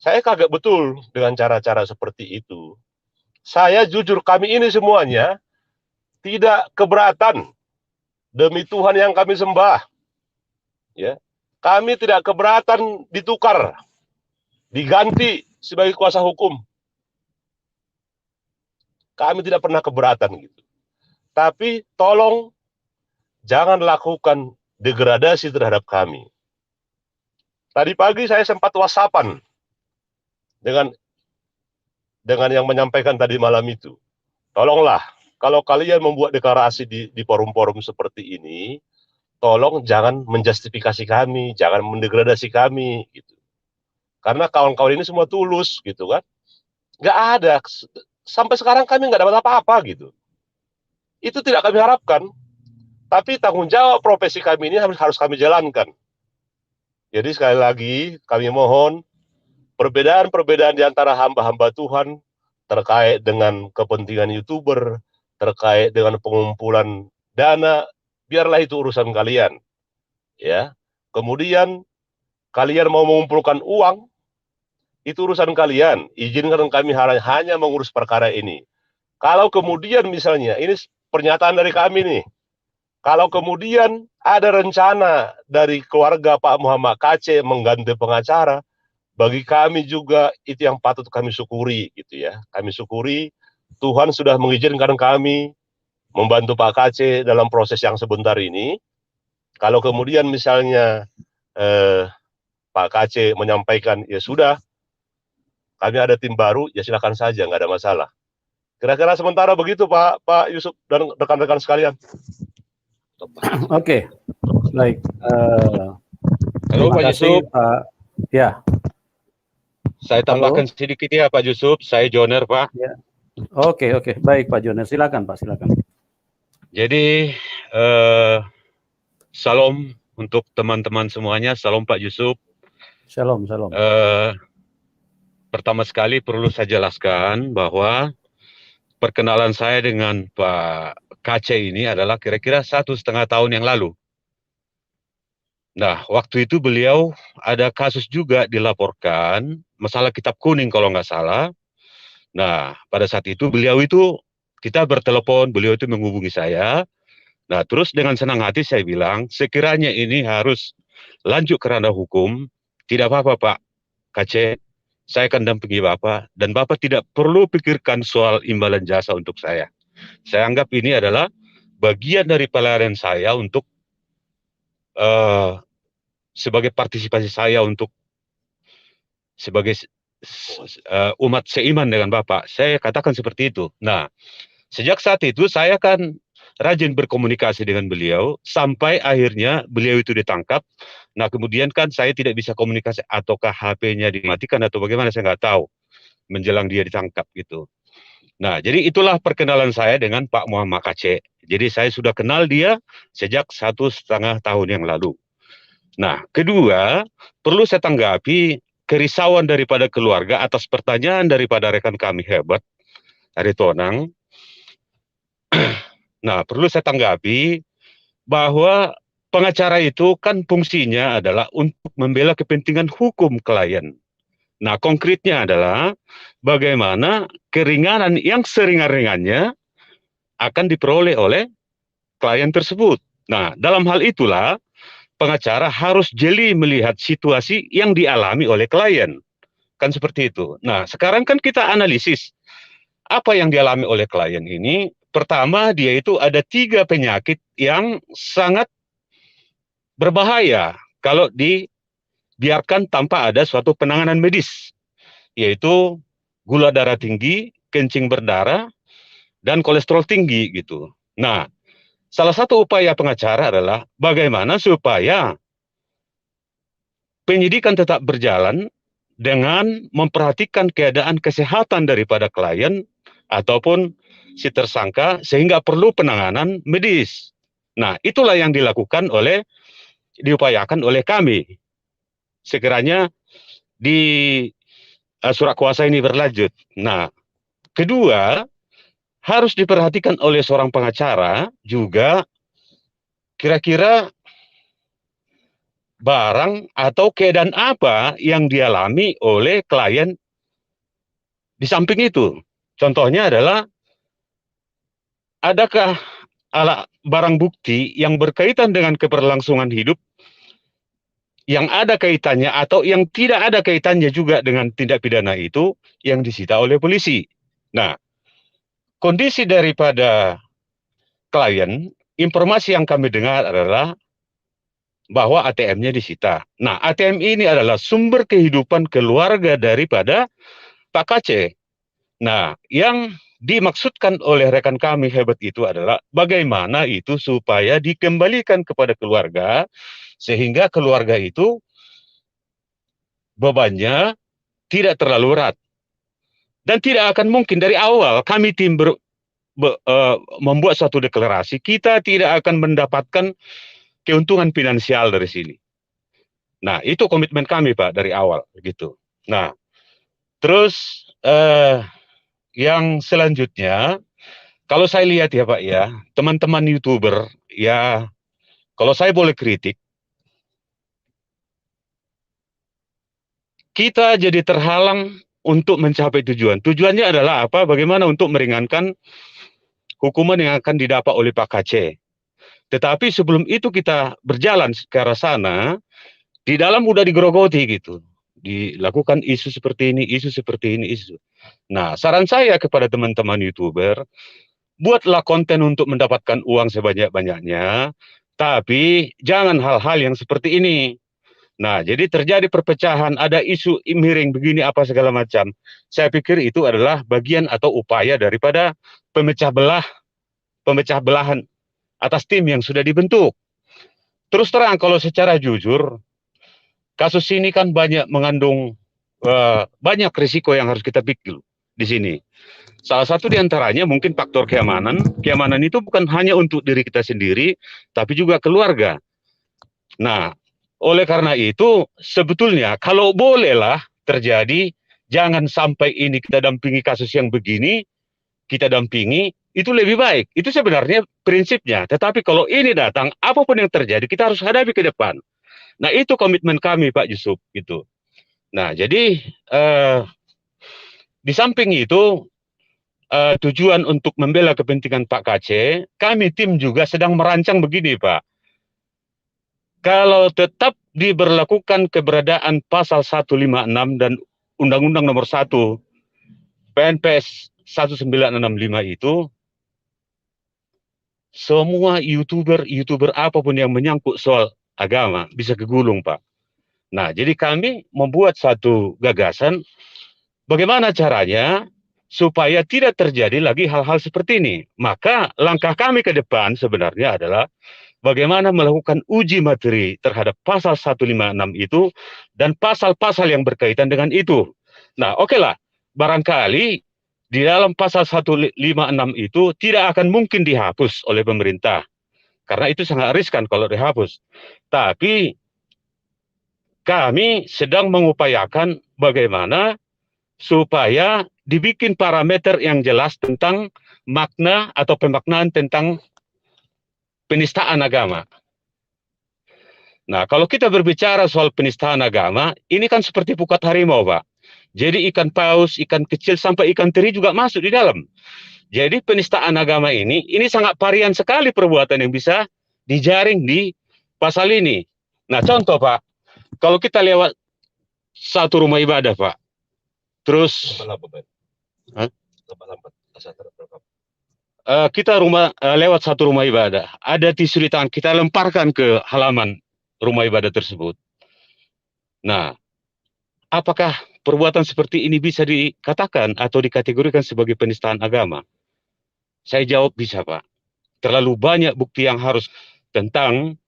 Speaker 2: Saya kaget betul dengan cara-cara seperti itu. Saya jujur, kami ini semuanya tidak keberatan demi Tuhan yang kami sembah. Ya, kami tidak keberatan ditukar, diganti sebagai kuasa hukum. Kami tidak pernah keberatan gitu. Tapi tolong jangan lakukan degradasi terhadap kami. Tadi pagi saya sempat WhatsAppan dengan yang menyampaikan tadi malam itu. Tolonglah, kalau kalian membuat deklarasi di forum-forum seperti ini, tolong jangan menjustifikasi kami, jangan mendegradasi kami, gitu. Karena kawan-kawan ini semua tulus, gitu kan. Nggak ada, sampai sekarang kami nggak dapat apa-apa, gitu. Itu tidak kami harapkan. Tapi tanggung jawab profesi kami ini harus kami jalankan. Jadi sekali lagi, kami mohon, perbedaan-perbedaan di antara hamba-hamba Tuhan terkait dengan kepentingan YouTuber, terkait dengan pengumpulan dana, biarlah itu urusan kalian. Ya. Kemudian kalian mau mengumpulkan uang, itu urusan kalian. Izinkan kami hanya mengurus perkara ini. Kalau kemudian misalnya, ini pernyataan dari kami nih, kalau kemudian ada rencana dari keluarga Pak Muhammad Kacé mengganti pengacara, bagi kami juga itu yang patut kami syukuri gitu ya. Kami syukuri Tuhan sudah mengizinkan kami membantu Pak Kacé dalam proses yang sebentar ini. Kalau kemudian misalnya Pak Kacé menyampaikan ya sudah, kami ada tim baru, ya silakan saja, nggak ada masalah. Kira-kira sementara begitu Pak Yusuf dan rekan-rekan sekalian.
Speaker 1: Oke, baik.
Speaker 2: Halo
Speaker 1: Terima
Speaker 2: Pak
Speaker 1: kasih,
Speaker 2: Yusuf.
Speaker 1: Pak. Ya.
Speaker 2: Saya tambahkan sedikit ya Pak Yusuf, saya Joner Pak.
Speaker 1: Ya. Oke, baik Pak Joner, silakan Pak, silakan.
Speaker 6: Jadi salam untuk teman-teman semuanya, salam Pak Yusuf.
Speaker 1: Shalom.
Speaker 6: Pertama sekali perlu saya jelaskan bahwa perkenalan saya dengan Pak Kacé ini adalah kira-kira 1,5 tahun yang lalu. Nah, waktu itu beliau ada kasus juga dilaporkan, masalah kitab kuning kalau nggak salah. Nah, pada saat itu kita bertelepon, beliau itu menghubungi saya. Nah, terus dengan senang hati saya bilang, sekiranya ini harus lanjut ke ranah hukum, tidak apa-apa Pak Kacé, saya akan dampingi Bapak, dan Bapak tidak perlu pikirkan soal imbalan jasa untuk saya. Saya anggap ini adalah bagian dari pelayanan saya untuk sebagai partisipasi saya untuk sebagai umat seiman dengan Bapak. Saya katakan seperti itu. Nah, sejak saat itu saya kan rajin berkomunikasi dengan beliau sampai akhirnya beliau itu ditangkap. Nah, kemudian kan saya tidak bisa komunikasi, ataukah HP-nya dimatikan atau bagaimana, saya nggak tahu menjelang dia ditangkap gitu. Nah, jadi itulah perkenalan saya dengan Pak Muhammad Kacé. Jadi saya sudah kenal dia sejak 1,5 tahun yang lalu. Nah, kedua, perlu saya tanggapi kerisauan daripada keluarga atas pertanyaan daripada rekan kami hebat, Aritonang. Nah, perlu saya tanggapi bahwa pengacara itu kan fungsinya adalah untuk membela kepentingan hukum klien. Nah, konkretnya adalah bagaimana keringanan yang seringan-ringannya akan diperoleh oleh klien tersebut. Nah, dalam hal itulah pengacara harus jeli melihat situasi yang dialami oleh klien. Kan seperti itu. Nah, sekarang kan kita analisis apa yang dialami oleh klien ini. Pertama, dia itu ada 3 penyakit yang sangat berbahaya kalau dibiarkan tanpa ada suatu penanganan medis, yaitu gula darah tinggi, kencing berdarah, dan kolesterol tinggi gitu. Nah, salah satu upaya pengacara adalah bagaimana supaya penyidikan tetap berjalan dengan memperhatikan keadaan kesehatan daripada klien ataupun si tersangka sehingga perlu penanganan medis. Nah, itulah yang diupayakan oleh kami. Sekiranya di surat kuasa ini berlanjut. Nah, kedua, harus diperhatikan oleh seorang pengacara juga kira-kira barang atau keadaan apa yang dialami oleh klien di samping itu. Contohnya adalah adakah barang bukti yang berkaitan dengan keberlangsungan hidup yang ada kaitannya atau yang tidak ada kaitannya juga dengan tindak pidana itu yang disita oleh polisi. Nah, kondisi daripada klien, informasi yang kami dengar adalah bahwa ATM-nya disita. Nah, ATM ini adalah sumber kehidupan keluarga daripada Pak KC. Nah, yang dimaksudkan oleh rekan kami hebat itu adalah bagaimana itu supaya dikembalikan kepada keluarga sehingga keluarga itu bebannya tidak terlalu berat. Dan tidak akan mungkin dari awal kami tim membuat suatu deklarasi, kita tidak akan mendapatkan keuntungan finansial dari sini. Nah, itu komitmen kami, Pak, dari awal gitu. Nah, terus yang selanjutnya, kalau saya lihat ya Pak ya, teman-teman YouTuber ya, kalau saya boleh kritik, kita jadi terhalang untuk mencapai tujuan. Tujuannya adalah apa? Bagaimana untuk meringankan hukuman yang akan didapat oleh Pak KC. Tetapi sebelum itu kita berjalan ke arah sana, di dalam udah digerogoti gitu. Dilakukan isu seperti ini, isu seperti ini, isu. Nah, saran saya kepada teman-teman YouTuber, buatlah konten untuk mendapatkan uang sebanyak-banyaknya, tapi jangan hal-hal yang seperti ini. Nah, jadi terjadi perpecahan, ada isu miring begini apa segala macam. Saya pikir itu adalah bagian atau upaya daripada pemecah belahan atas tim yang sudah dibentuk. Terus terang kalau secara jujur, kasus ini kan banyak mengandung banyak risiko yang harus kita pikir di sini. Salah satu diantaranya mungkin faktor keamanan. Keamanan itu bukan hanya untuk diri kita sendiri, tapi juga keluarga. Nah, oleh karena itu sebetulnya kalau bolehlah terjadi, jangan sampai ini kita dampingi kasus yang begini, kita dampingi, itu lebih baik. Itu sebenarnya prinsipnya. Tetapi kalau ini datang, apapun yang terjadi, kita harus hadapi ke depan. Nah, itu komitmen kami, Pak Yusuf, gitu. Nah, jadi di samping itu, tujuan untuk membela kepentingan Pak KC, kami tim juga sedang merancang begini, Pak. Kalau tetap diberlakukan keberadaan pasal 156 dan Undang-Undang Nomor 1 PNPS 1965 itu, semua YouTuber apapun yang menyangkut soal agama bisa kegulung, Pak. Nah, jadi kami membuat satu gagasan bagaimana caranya supaya tidak terjadi lagi hal-hal seperti ini. Maka langkah kami ke depan sebenarnya adalah bagaimana melakukan uji materi terhadap pasal 156 itu dan pasal-pasal yang berkaitan dengan itu. Nah, oke lah, barangkali di dalam pasal 156 itu tidak akan mungkin dihapus oleh pemerintah. Karena itu sangat riskan kalau dihapus. Tapi kami sedang mengupayakan bagaimana supaya dibikin parameter yang jelas tentang makna atau pemaknaan tentang penistaan agama. Nah, kalau kita berbicara soal penistaan agama, ini kan seperti pukat harimau, Pak. Jadi ikan paus, ikan kecil, sampai ikan teri juga masuk di dalam. Jadi penistaan agama ini sangat varian sekali perbuatan yang bisa dijaring di pasal ini. Nah, contoh, Pak, kalau kita lewat satu rumah ibadah, Pak, terus kita lewat satu rumah ibadah, ada tisu di tangan, kita lemparkan ke halaman rumah ibadah tersebut. Nah, apakah perbuatan seperti ini bisa dikatakan atau dikategorikan sebagai penistaan agama? Saya jawab bisa, Pak. Terlalu banyak bukti yang harus tentang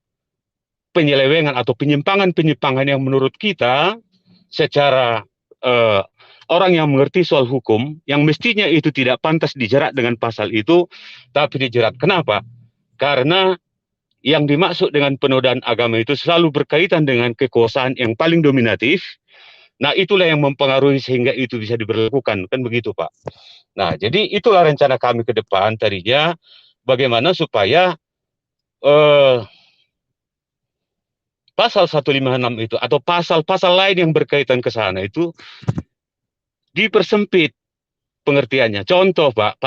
Speaker 6: penyelewengan atau penyimpangan-penyimpangan yang menurut kita secara orang yang mengerti soal hukum, yang mestinya itu tidak pantas dijerat dengan pasal itu, tapi dijerat. Kenapa? Karena yang dimaksud dengan penodaan agama itu selalu berkaitan dengan kekuasaan yang paling dominatif. Nah, itulah yang mempengaruhi sehingga itu bisa diberlakukan, kan begitu, Pak. Nah, jadi itulah rencana kami ke depan tadinya, bagaimana supaya pasal 156 itu atau pasal-pasal lain yang berkaitan ke sana itu dipersempit pengertiannya. Contoh, Pak,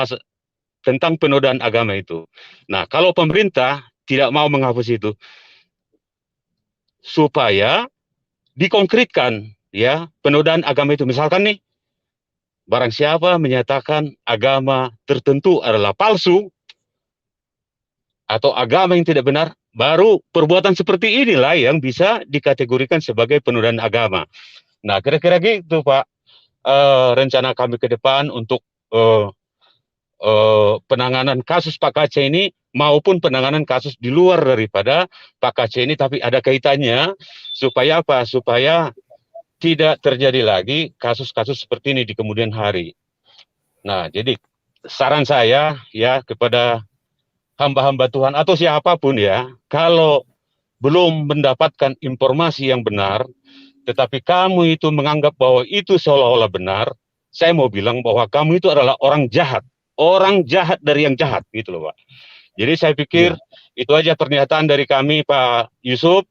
Speaker 6: tentang penodaan agama itu. Nah, kalau pemerintah tidak mau menghapus itu, supaya dikonkretkan ya penodaan agama itu. Misalkan nih, barang siapa menyatakan agama tertentu adalah palsu atau agama yang tidak benar, baru perbuatan seperti inilah yang bisa dikategorikan sebagai penodaan agama. Nah, kira-kira gitu, Pak, rencana kami ke depan untuk penanganan kasus Pak KC ini maupun penanganan kasus di luar daripada Pak KC ini, tapi ada kaitannya supaya apa? Supaya tidak terjadi lagi kasus-kasus seperti ini di kemudian hari. Nah, jadi saran saya ya kepada hamba-hamba Tuhan atau siapapun ya, kalau belum mendapatkan informasi yang benar, tetapi kamu itu menganggap bahwa itu seolah-olah benar, saya mau bilang bahwa kamu itu adalah orang jahat dari yang jahat, gitu loh, Pak. Jadi saya pikir itu aja pernyataan dari kami, Pak Yusuf.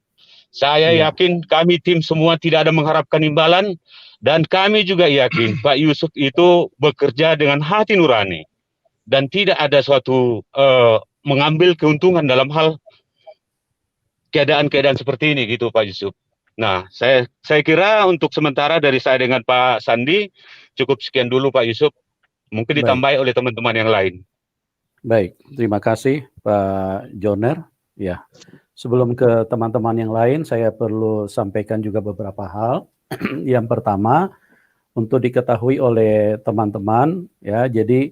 Speaker 6: Saya yakin kami tim semua tidak ada mengharapkan imbalan, dan kami juga yakin Pak Yusuf itu bekerja dengan hati nurani dan tidak ada suatu mengambil keuntungan dalam hal keadaan-keadaan seperti ini, gitu, Pak Yusuf. Nah, saya kira untuk sementara dari saya dengan Pak Sandi cukup sekian dulu, Pak Yusuf. Mungkin ditambahi oleh teman-teman yang lain.
Speaker 1: Baik, terima kasih Pak Joner. Ya, sebelum ke teman-teman yang lain, saya perlu sampaikan juga beberapa hal. Yang pertama, untuk diketahui oleh teman-teman, ya, jadi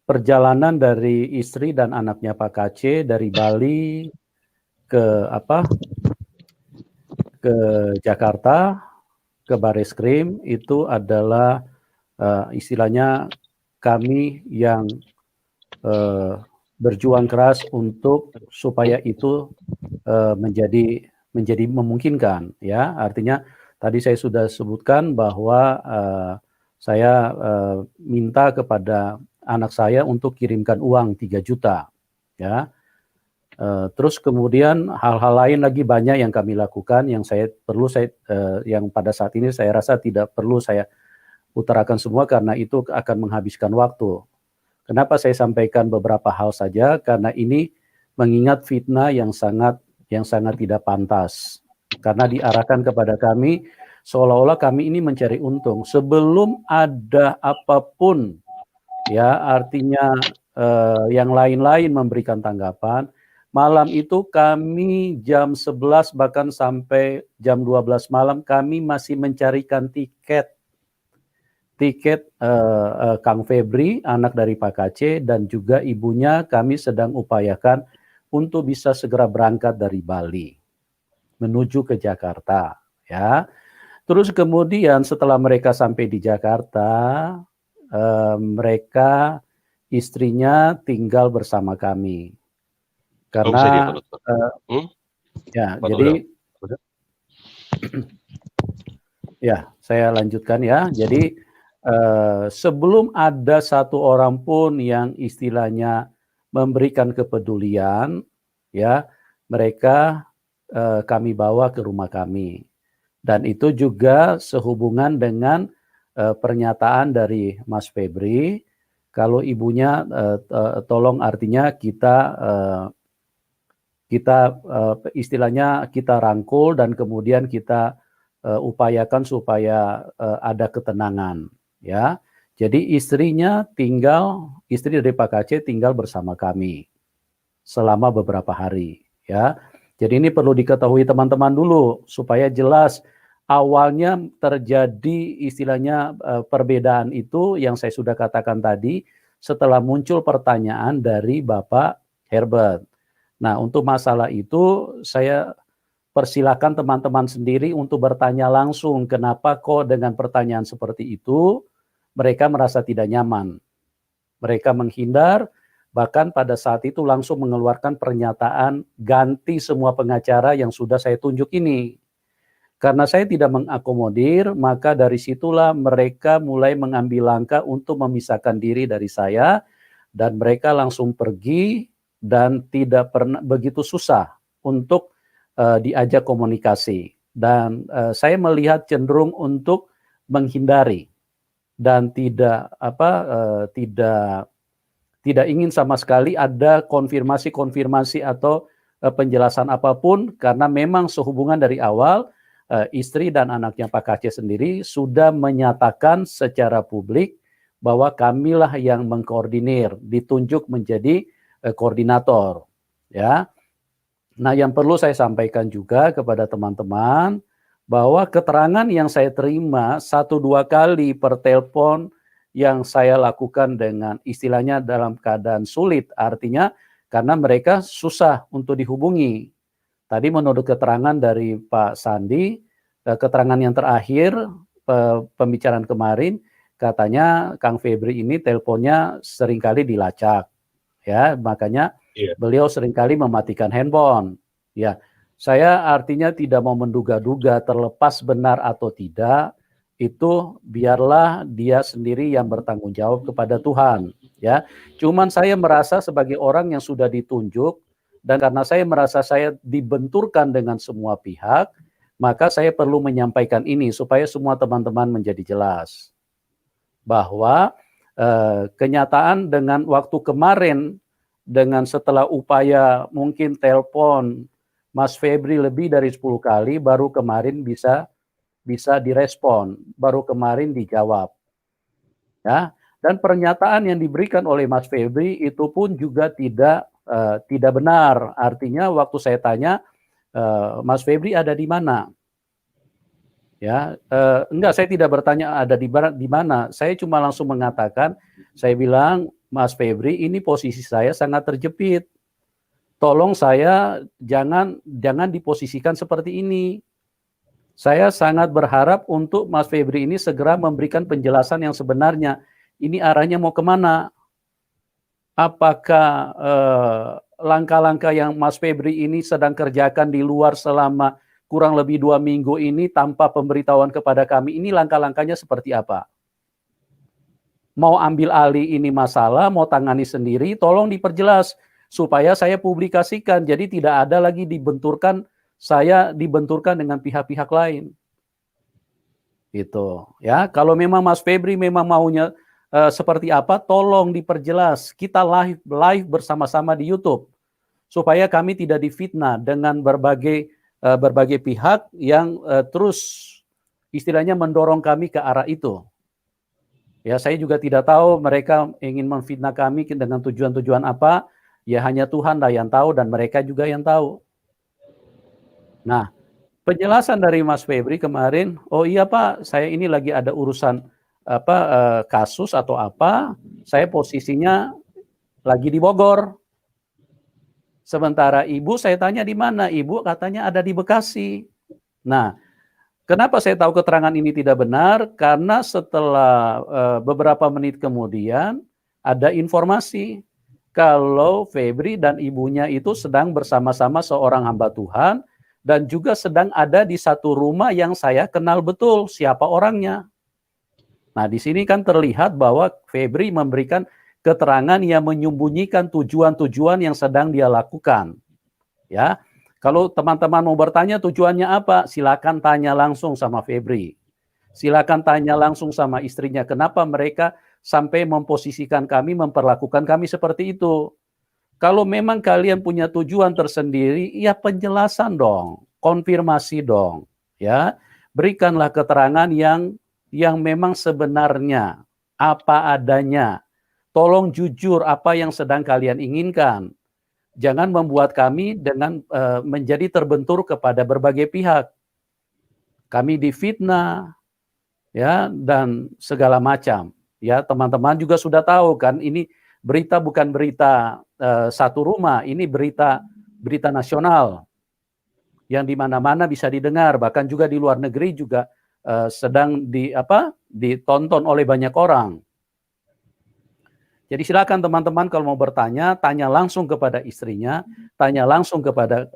Speaker 1: perjalanan dari istri dan anaknya Pak KC dari Bali ke Jakarta, ke Bareskrim, itu adalah istilahnya kami yang berjuang keras untuk supaya itu menjadi memungkinkan, ya. Artinya tadi saya sudah sebutkan bahwa saya minta kepada anak saya untuk kirimkan uang 3 juta, ya. Terus kemudian hal-hal lain lagi banyak yang kami lakukan yang yang pada saat ini saya rasa tidak perlu saya utarakan semua karena itu akan menghabiskan waktu. Kenapa saya sampaikan beberapa hal saja? Karena ini mengingat fitnah yang sangat tidak pantas. Karena diarahkan kepada kami seolah-olah kami ini mencari untung sebelum ada apapun, ya, artinya yang lain-lain memberikan tanggapan. Malam itu kami jam 11 bahkan sampai jam 12 malam kami masih mencarikan tiket Kang Febri, anak dari Pak KC, dan juga ibunya kami sedang upayakan untuk bisa segera berangkat dari Bali menuju ke Jakarta, ya. Terus kemudian setelah mereka sampai di Jakarta, mereka istrinya tinggal bersama kami karena Ya,
Speaker 6: Pak
Speaker 1: jadi
Speaker 6: Uda.
Speaker 1: ya, saya lanjutkan ya. Jadi sebelum ada satu orang pun yang istilahnya memberikan kepedulian, ya, mereka kami bawa ke rumah kami. Dan itu juga sehubungan dengan pernyataan dari Mas Febri, kalau ibunya tolong, artinya kita istilahnya kita rangkul dan kemudian kita upayakan supaya ada ketenangan, ya. Jadi istri dari Pak Kacé tinggal bersama kami selama beberapa hari, ya. Jadi ini perlu diketahui teman-teman dulu supaya jelas awalnya terjadi istilahnya perbedaan itu yang saya sudah katakan tadi setelah muncul pertanyaan dari Bapak Herbert. Nah, untuk masalah itu saya persilakan teman-teman sendiri untuk bertanya langsung kenapa kok dengan pertanyaan seperti itu mereka merasa tidak nyaman. Mereka menghindar, bahkan pada saat itu langsung mengeluarkan pernyataan ganti semua pengacara yang sudah saya tunjuk ini. Karena saya tidak mengakomodir, maka dari situlah mereka mulai mengambil langkah untuk memisahkan diri dari saya dan mereka langsung pergi dan tidak pernah begitu susah untuk diajak komunikasi, dan saya melihat cenderung untuk menghindari dan tidak ingin sama sekali ada konfirmasi atau penjelasan apapun, karena memang sehubungan dari awal istri dan anaknya Pak Kacé sendiri sudah menyatakan secara publik bahwa kamilah yang mengkoordinir, ditunjuk menjadi koordinator, ya. Nah, yang perlu saya sampaikan juga kepada teman-teman bahwa keterangan yang saya terima 1-2 kali per telepon yang saya lakukan dengan istilahnya dalam keadaan sulit, artinya karena mereka susah untuk dihubungi. Tadi menurut keterangan dari Pak Sandi, keterangan yang terakhir pembicaraan kemarin, katanya Kang Febri ini teleponnya seringkali dilacak, ya, makanya beliau seringkali mematikan handphone. Ya, saya artinya tidak mau menduga-duga terlepas benar atau tidak, itu biarlah dia sendiri yang bertanggung jawab kepada Tuhan. Ya, cuman saya merasa sebagai orang yang sudah ditunjuk dan karena saya merasa saya dibenturkan dengan semua pihak, maka saya perlu menyampaikan ini supaya semua teman-teman menjadi jelas bahwa kenyataan dengan waktu kemarin, dengan setelah upaya mungkin telepon Mas Febri lebih dari 10 kali, baru kemarin bisa direspon, baru kemarin dijawab. Ya, dan pernyataan yang diberikan oleh Mas Febri itu pun juga tidak benar. Artinya waktu saya tanya, Mas Febri ada di mana? Ya, enggak, saya tidak bertanya ada di mana. Saya cuma langsung mengatakan, saya bilang, Mas Febri, ini posisi saya sangat terjepit. Tolong saya jangan diposisikan seperti ini. Saya sangat berharap untuk Mas Febri ini segera memberikan penjelasan yang sebenarnya. Ini arahnya mau kemana? Apakah langkah-langkah yang Mas Febri ini sedang kerjakan di luar selama kurang lebih 2 minggu ini tanpa pemberitahuan kepada kami, ini langkah-langkahnya seperti apa? Mau ambil alih ini masalah, mau tangani sendiri, tolong diperjelas supaya saya publikasikan. Jadi tidak ada lagi saya dibenturkan dengan pihak-pihak lain. Itu, ya. Kalau memang Mas Febri memang maunya seperti apa, tolong diperjelas. Kita live bersama-sama di YouTube supaya kami tidak difitnah dengan berbagai pihak yang terus istilahnya mendorong kami ke arah itu. Ya, saya juga tidak tahu mereka ingin memfitnah kami dengan tujuan-tujuan apa. Ya, hanya Tuhanlah yang tahu dan mereka juga yang tahu. Nah, penjelasan dari Mas Febri kemarin, oh iya Pak, saya ini lagi ada urusan kasus atau apa, saya posisinya lagi di Bogor. Sementara ibu saya tanya di mana, ibu katanya ada di Bekasi. Nah, kenapa saya tahu keterangan ini tidak benar? Karena setelah beberapa menit kemudian ada informasi kalau Febri dan ibunya itu sedang bersama-sama seorang hamba Tuhan dan juga sedang ada di satu rumah yang saya kenal betul siapa orangnya. Nah, di sini kan terlihat bahwa Febri memberikan keterangan yang menyembunyikan tujuan-tujuan yang sedang dia lakukan. Ya, kalau teman-teman mau bertanya tujuannya apa, silakan tanya langsung sama Febri. Silakan tanya langsung sama istrinya, kenapa mereka sampai memposisikan kami, memperlakukan kami seperti itu. Kalau memang kalian punya tujuan tersendiri, ya penjelasan dong, konfirmasi dong, ya. Berikanlah keterangan yang memang sebenarnya, apa adanya. Tolong jujur apa yang sedang kalian inginkan. Jangan membuat kami dengan menjadi terbentur kepada berbagai pihak. Kami difitnah, ya, dan segala macam. Ya, teman-teman juga sudah tahu kan, ini berita bukan berita satu rumah, ini berita nasional yang di mana-mana bisa didengar, bahkan juga di luar negeri juga sedang ditonton oleh banyak orang. Jadi silakan teman-teman kalau mau bertanya, tanya langsung kepada istrinya, tanya langsung kepada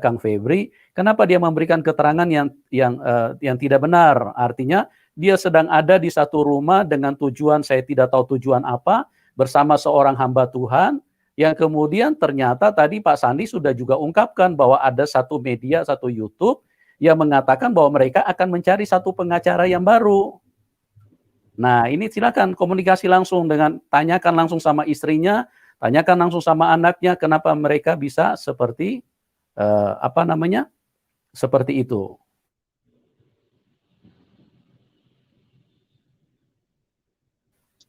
Speaker 1: Kang Febri, kenapa dia memberikan keterangan yang tidak benar. Artinya dia sedang ada di satu rumah dengan tujuan saya tidak tahu tujuan apa, bersama seorang hamba Tuhan, yang kemudian ternyata tadi Pak Sandi sudah juga ungkapkan bahwa ada satu media, satu YouTube yang mengatakan bahwa mereka akan mencari satu pengacara yang baru. Nah, ini silakan komunikasi langsung tanyakan langsung sama istrinya, tanyakan langsung sama anaknya, kenapa mereka bisa seperti seperti itu.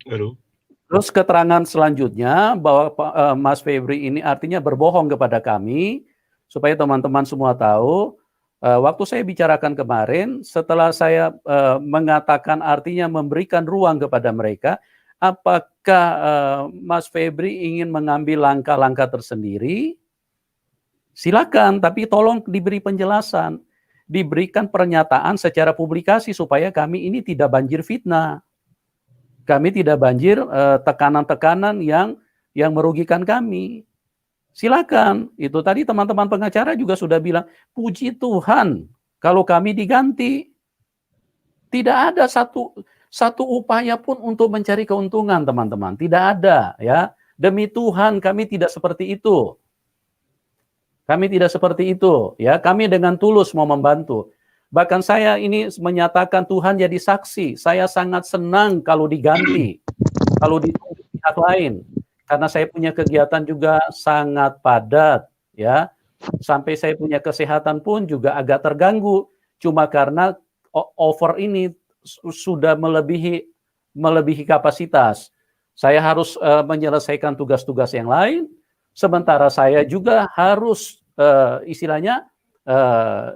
Speaker 2: Halo.
Speaker 1: Terus keterangan selanjutnya bahwa Mas Febri ini artinya berbohong kepada kami, supaya teman-teman semua tahu. Waktu saya bicarakan kemarin, setelah saya mengatakan artinya memberikan ruang kepada mereka, apakah Mas Febri ingin mengambil langkah-langkah tersendiri? Silakan, tapi tolong diberi penjelasan, diberikan pernyataan secara publikasi supaya kami ini tidak banjir fitnah. Kami tidak banjir tekanan-tekanan yang merugikan kami. Silakan, itu tadi teman-teman pengacara juga sudah bilang, puji Tuhan kalau kami diganti. Tidak ada satu upaya pun untuk mencari keuntungan, teman-teman. Tidak ada, ya. Demi Tuhan kami tidak seperti itu. Kami tidak seperti itu, ya. Kami dengan tulus mau membantu. Bahkan saya ini menyatakan Tuhan jadi saksi. Saya sangat senang kalau diganti, kalau ditunjuk pihak lain. Karena saya punya kegiatan juga sangat padat, ya. Sampai saya punya kesehatan pun juga agak terganggu. Cuma karena over ini sudah melebihi kapasitas. Saya harus menyelesaikan tugas-tugas yang lain. Sementara saya juga harus istilahnya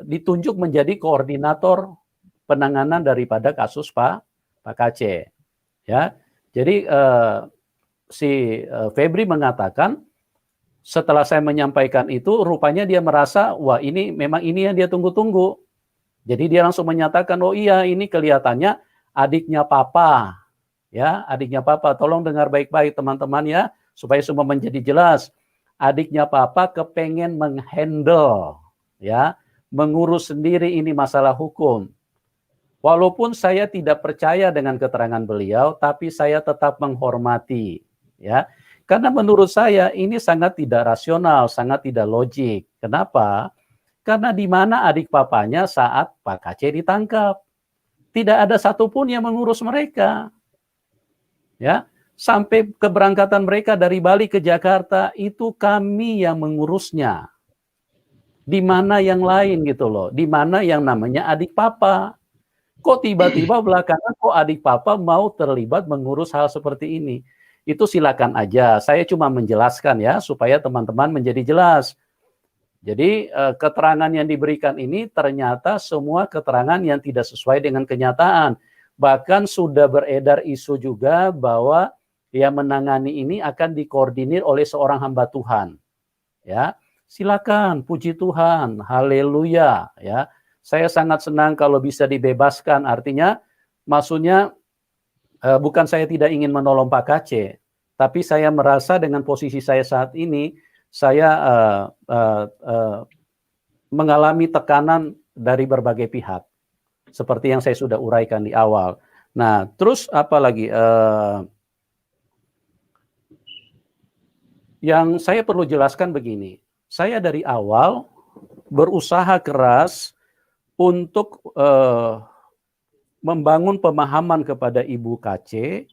Speaker 1: ditunjuk menjadi koordinator penanganan daripada kasus Pak KC. Ya, jadi si Febri mengatakan setelah saya menyampaikan itu, rupanya dia merasa wah ini memang ini yang dia tunggu-tunggu. Jadi dia langsung menyatakan, oh iya ini kelihatannya adiknya Papa, ya adiknya Papa. Tolong dengar baik-baik teman-teman ya, supaya semua menjadi jelas. Adiknya Papa kepengen menghandle, ya, mengurus sendiri ini masalah hukum. Walaupun saya tidak percaya dengan keterangan beliau, tapi saya tetap menghormati. Ya, karena menurut saya ini sangat tidak rasional, sangat tidak logik. Kenapa? Karena di mana adik papanya saat Pak KC ditangkap? Tidak ada satupun yang mengurus mereka. Ya, sampai keberangkatan mereka dari Bali ke Jakarta itu kami yang mengurusnya. Di mana yang lain gitu loh? Di mana yang namanya adik papa? Kok tiba-tiba belakangan kok adik papa mau terlibat mengurus hal seperti ini? Itu silakan aja. Saya cuma menjelaskan ya supaya teman-teman menjadi jelas. Jadi keterangan yang diberikan ini ternyata semua keterangan yang tidak sesuai dengan kenyataan. Bahkan sudah beredar isu juga bahwa yang menangani ini akan dikoordinir oleh seorang hamba Tuhan. Ya, silakan, puji Tuhan, haleluya. Ya, saya sangat senang kalau bisa dibebaskan. Artinya, maksudnya bukan saya tidak ingin menolong Pak KC, tapi saya merasa dengan posisi saya saat ini, saya mengalami tekanan dari berbagai pihak, seperti yang saya sudah uraikan di awal. Nah, terus apa lagi? Yang saya perlu jelaskan begini, saya dari awal berusaha keras untuk membangun pemahaman kepada Ibu KC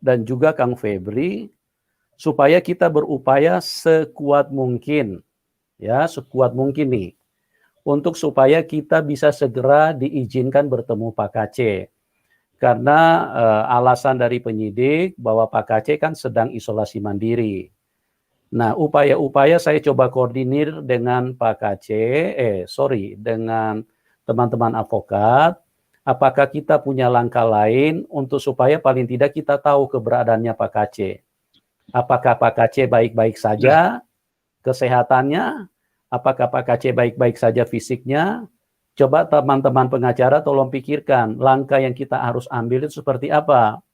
Speaker 1: dan juga Kang Febri, supaya kita berupaya sekuat mungkin, ya, sekuat mungkin nih, untuk supaya kita bisa segera diizinkan bertemu Pak KC. Karena alasan dari penyidik bahwa Pak KC kan sedang isolasi mandiri. Nah, upaya-upaya saya coba koordinir dengan Pak KC, dengan teman-teman advokat, apakah kita punya langkah lain untuk supaya paling tidak kita tahu keberadaannya Pak KC. Apakah Pak KC baik-baik saja kesehatannya? Apakah Pak KC baik-baik saja fisiknya? Coba teman-teman pengacara tolong pikirkan langkah yang kita harus ambil itu seperti apa.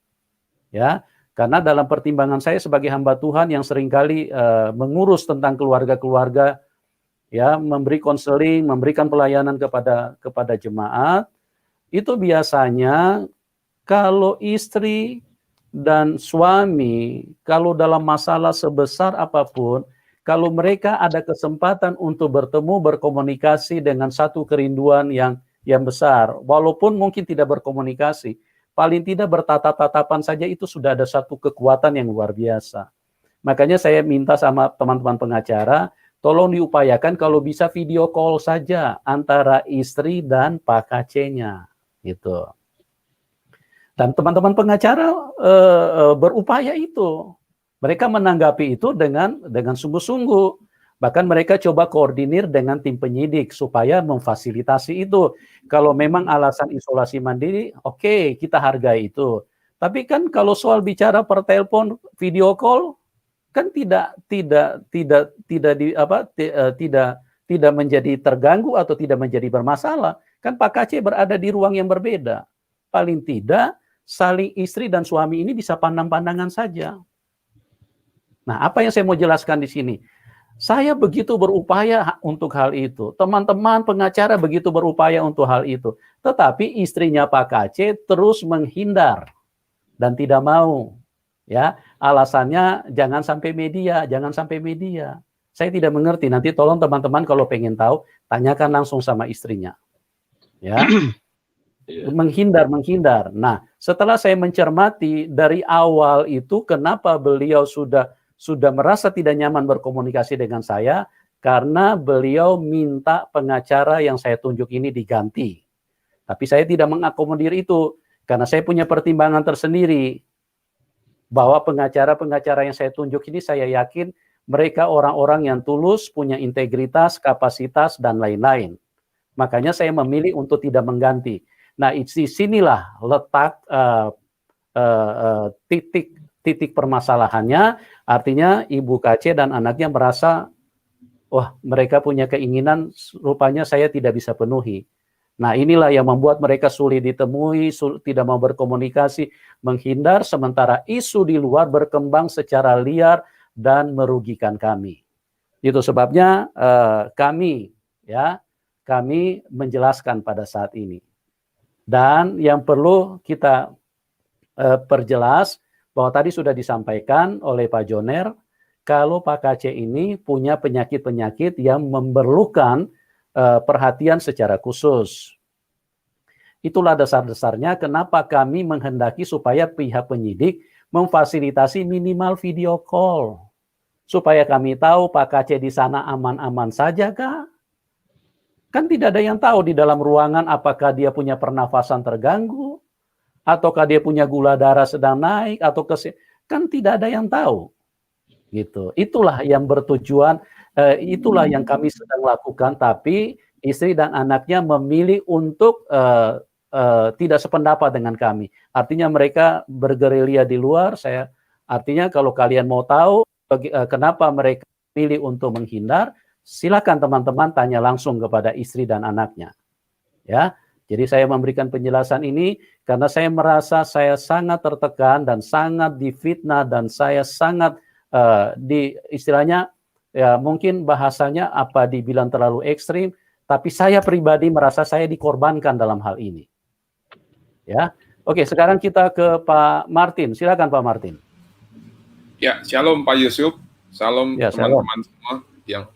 Speaker 1: Ya, karena dalam pertimbangan saya sebagai hamba Tuhan yang seringkali mengurus tentang keluarga-keluarga, ya, memberi konseling, memberikan pelayanan kepada jemaat, itu biasanya kalau istri dan suami, kalau dalam masalah sebesar apapun, kalau mereka ada kesempatan untuk bertemu, berkomunikasi dengan satu kerinduan yang besar, walaupun mungkin tidak berkomunikasi, paling tidak bertatap-tatapan saja itu sudah ada satu kekuatan yang luar biasa. Makanya saya minta sama teman-teman pengacara, tolong diupayakan kalau bisa video call saja antara istri dan Pak KC-nya. Gitu. Dan teman-teman pengacara berupaya itu. Mereka menanggapi itu dengan sungguh-sungguh. Bahkan mereka coba koordinir dengan tim penyidik supaya memfasilitasi itu. Kalau memang alasan isolasi mandiri, oke, kita hargai itu. Tapi kan kalau soal bicara per telepon, video call, kan tidak menjadi terganggu atau tidak menjadi bermasalah. Kan Pak KC berada di ruang yang berbeda. Paling tidak saling istri dan suami ini bisa pandang-pandangan saja. Nah, apa yang saya mau jelaskan di sini? Saya begitu berupaya untuk hal itu. Teman-teman pengacara begitu berupaya untuk hal itu. Tetapi istrinya Pak KC terus menghindar dan tidak mau. Ya, alasannya jangan sampai media, jangan sampai media. Saya tidak mengerti. Nanti tolong teman-teman kalau pengen tahu, tanyakan langsung sama istrinya. Ya. Menghindar. Nah, setelah saya mencermati dari awal itu kenapa beliau sudah merasa tidak nyaman berkomunikasi dengan saya, karena beliau minta pengacara yang saya tunjuk ini diganti. Tapi saya tidak mengakomodir itu, karena saya punya pertimbangan tersendiri, bahwa pengacara-pengacara yang saya tunjuk ini saya yakin mereka orang-orang yang tulus, punya integritas, kapasitas, dan lain-lain. Makanya saya memilih untuk tidak mengganti. Nah, di sinilah letak titik permasalahannya. Artinya Ibu KC dan anaknya merasa, wah, mereka punya keinginan, rupanya saya tidak bisa penuhi. Nah, inilah yang membuat mereka sulit ditemui, tidak mau berkomunikasi, menghindar, sementara isu di luar berkembang secara liar dan merugikan kami. Itu sebabnya kami menjelaskan pada saat ini. Dan yang perlu kita perjelas, bahwa tadi sudah disampaikan oleh Pak Joner, kalau Pak KC ini punya penyakit-penyakit yang memerlukan perhatian secara khusus. Itulah dasar-dasarnya kenapa kami menghendaki supaya pihak penyidik memfasilitasi minimal video call. Supaya kami tahu Pak KC di sana aman-aman saja kah? Kan tidak ada yang tahu di dalam ruangan apakah dia punya pernafasan terganggu, ataukah dia punya gula darah sedang naik, atau kan tidak ada yang tahu. Gitu. Itulah yang bertujuan, itulah yang kami sedang lakukan, tapi istri dan anaknya memilih untuk tidak sependapat dengan kami. Artinya mereka bergerilya di luar. Artinya kalau kalian mau tahu kenapa mereka pilih untuk menghindar, silakan teman-teman tanya langsung kepada istri dan anaknya. Ya, jadi saya memberikan penjelasan ini karena saya merasa saya sangat tertekan dan sangat difitnah dan saya sangat istilahnya ya mungkin bahasanya apa dibilang terlalu ekstrim, tapi saya pribadi merasa saya dikorbankan dalam hal ini. Ya, oke. Sekarang kita ke Pak Martin. Silakan Pak Martin.
Speaker 3: Ya, shalom Pak Yusuf, salam
Speaker 1: Ya,
Speaker 3: teman-teman semua yang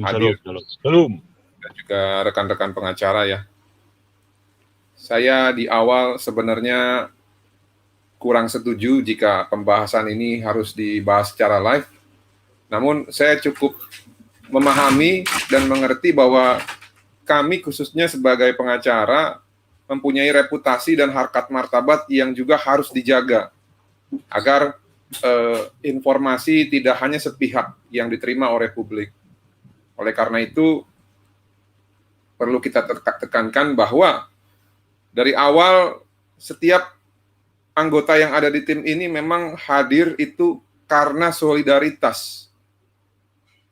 Speaker 3: hadir
Speaker 6: Shalom.
Speaker 3: dan juga rekan-rekan pengacara ya. Saya di awal sebenarnya kurang setuju jika pembahasan ini harus dibahas secara live. Namun saya cukup memahami dan mengerti bahwa kami khususnya sebagai pengacara mempunyai reputasi dan harkat martabat yang juga harus dijaga agar informasi tidak hanya sepihak yang diterima oleh publik. Oleh karena itu, perlu kita tekankan bahwa dari awal setiap anggota yang ada di tim ini memang hadir itu karena solidaritas,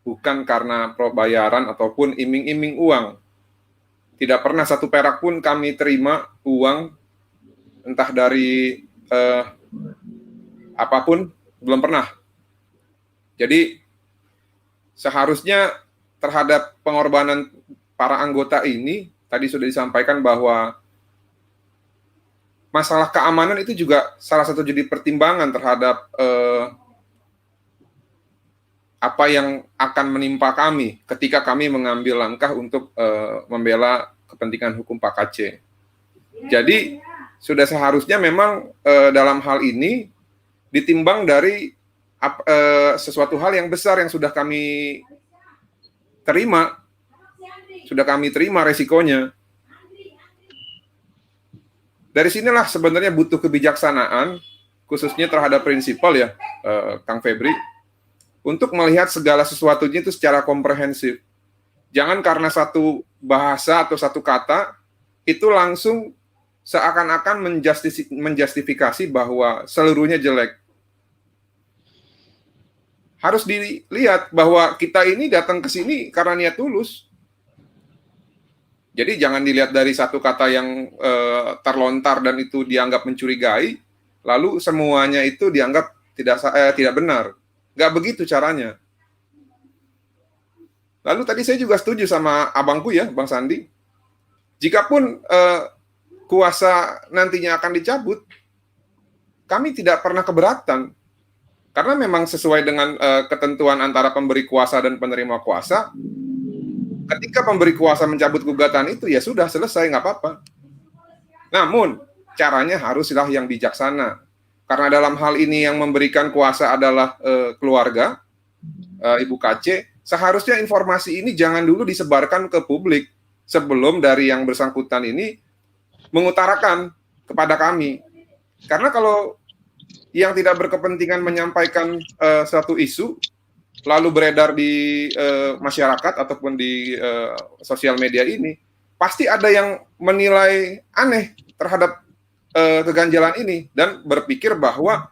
Speaker 3: bukan karena bayaran ataupun iming-iming uang. Tidak pernah satu perak pun kami terima uang, entah dari apapun, belum pernah. Jadi seharusnya terhadap pengorbanan para anggota ini, tadi sudah disampaikan bahwa masalah keamanan itu juga salah satu jadi pertimbangan terhadap apa yang akan menimpa kami ketika kami mengambil langkah untuk membela kepentingan hukum Pak KC. Jadi sudah seharusnya memang dalam hal ini ditimbang dari sesuatu hal yang besar yang sudah kami terima, resikonya. Dari sinilah sebenarnya butuh kebijaksanaan, khususnya terhadap prinsipal ya, Kang Febri, untuk melihat segala sesuatunya itu secara komprehensif. Jangan karena satu bahasa atau satu kata, itu langsung seakan-akan menjustifikasi bahwa seluruhnya jelek. Harus dilihat bahwa kita ini datang ke sini karena niat tulus. Jadi jangan dilihat dari satu kata yang terlontar dan itu dianggap mencurigai, lalu semuanya itu dianggap tidak benar. Nggak begitu caranya. Lalu tadi saya juga setuju sama abangku ya, Bang Sandi. Jikapun kuasa nantinya akan dicabut, kami tidak pernah keberatan. Karena memang sesuai dengan ketentuan antara pemberi kuasa dan penerima kuasa, ketika pemberi kuasa mencabut gugatan itu, ya sudah selesai, nggak apa-apa. Namun, caranya haruslah yang bijaksana. Karena dalam hal ini yang memberikan kuasa adalah keluarga, Ibu KC, seharusnya informasi ini jangan dulu disebarkan ke publik sebelum dari yang bersangkutan ini mengutarakan kepada kami. Karena kalau yang tidak berkepentingan menyampaikan suatu isu, lalu beredar di masyarakat ataupun di sosial media ini, pasti ada yang menilai aneh terhadap keganjalan ini dan berpikir bahwa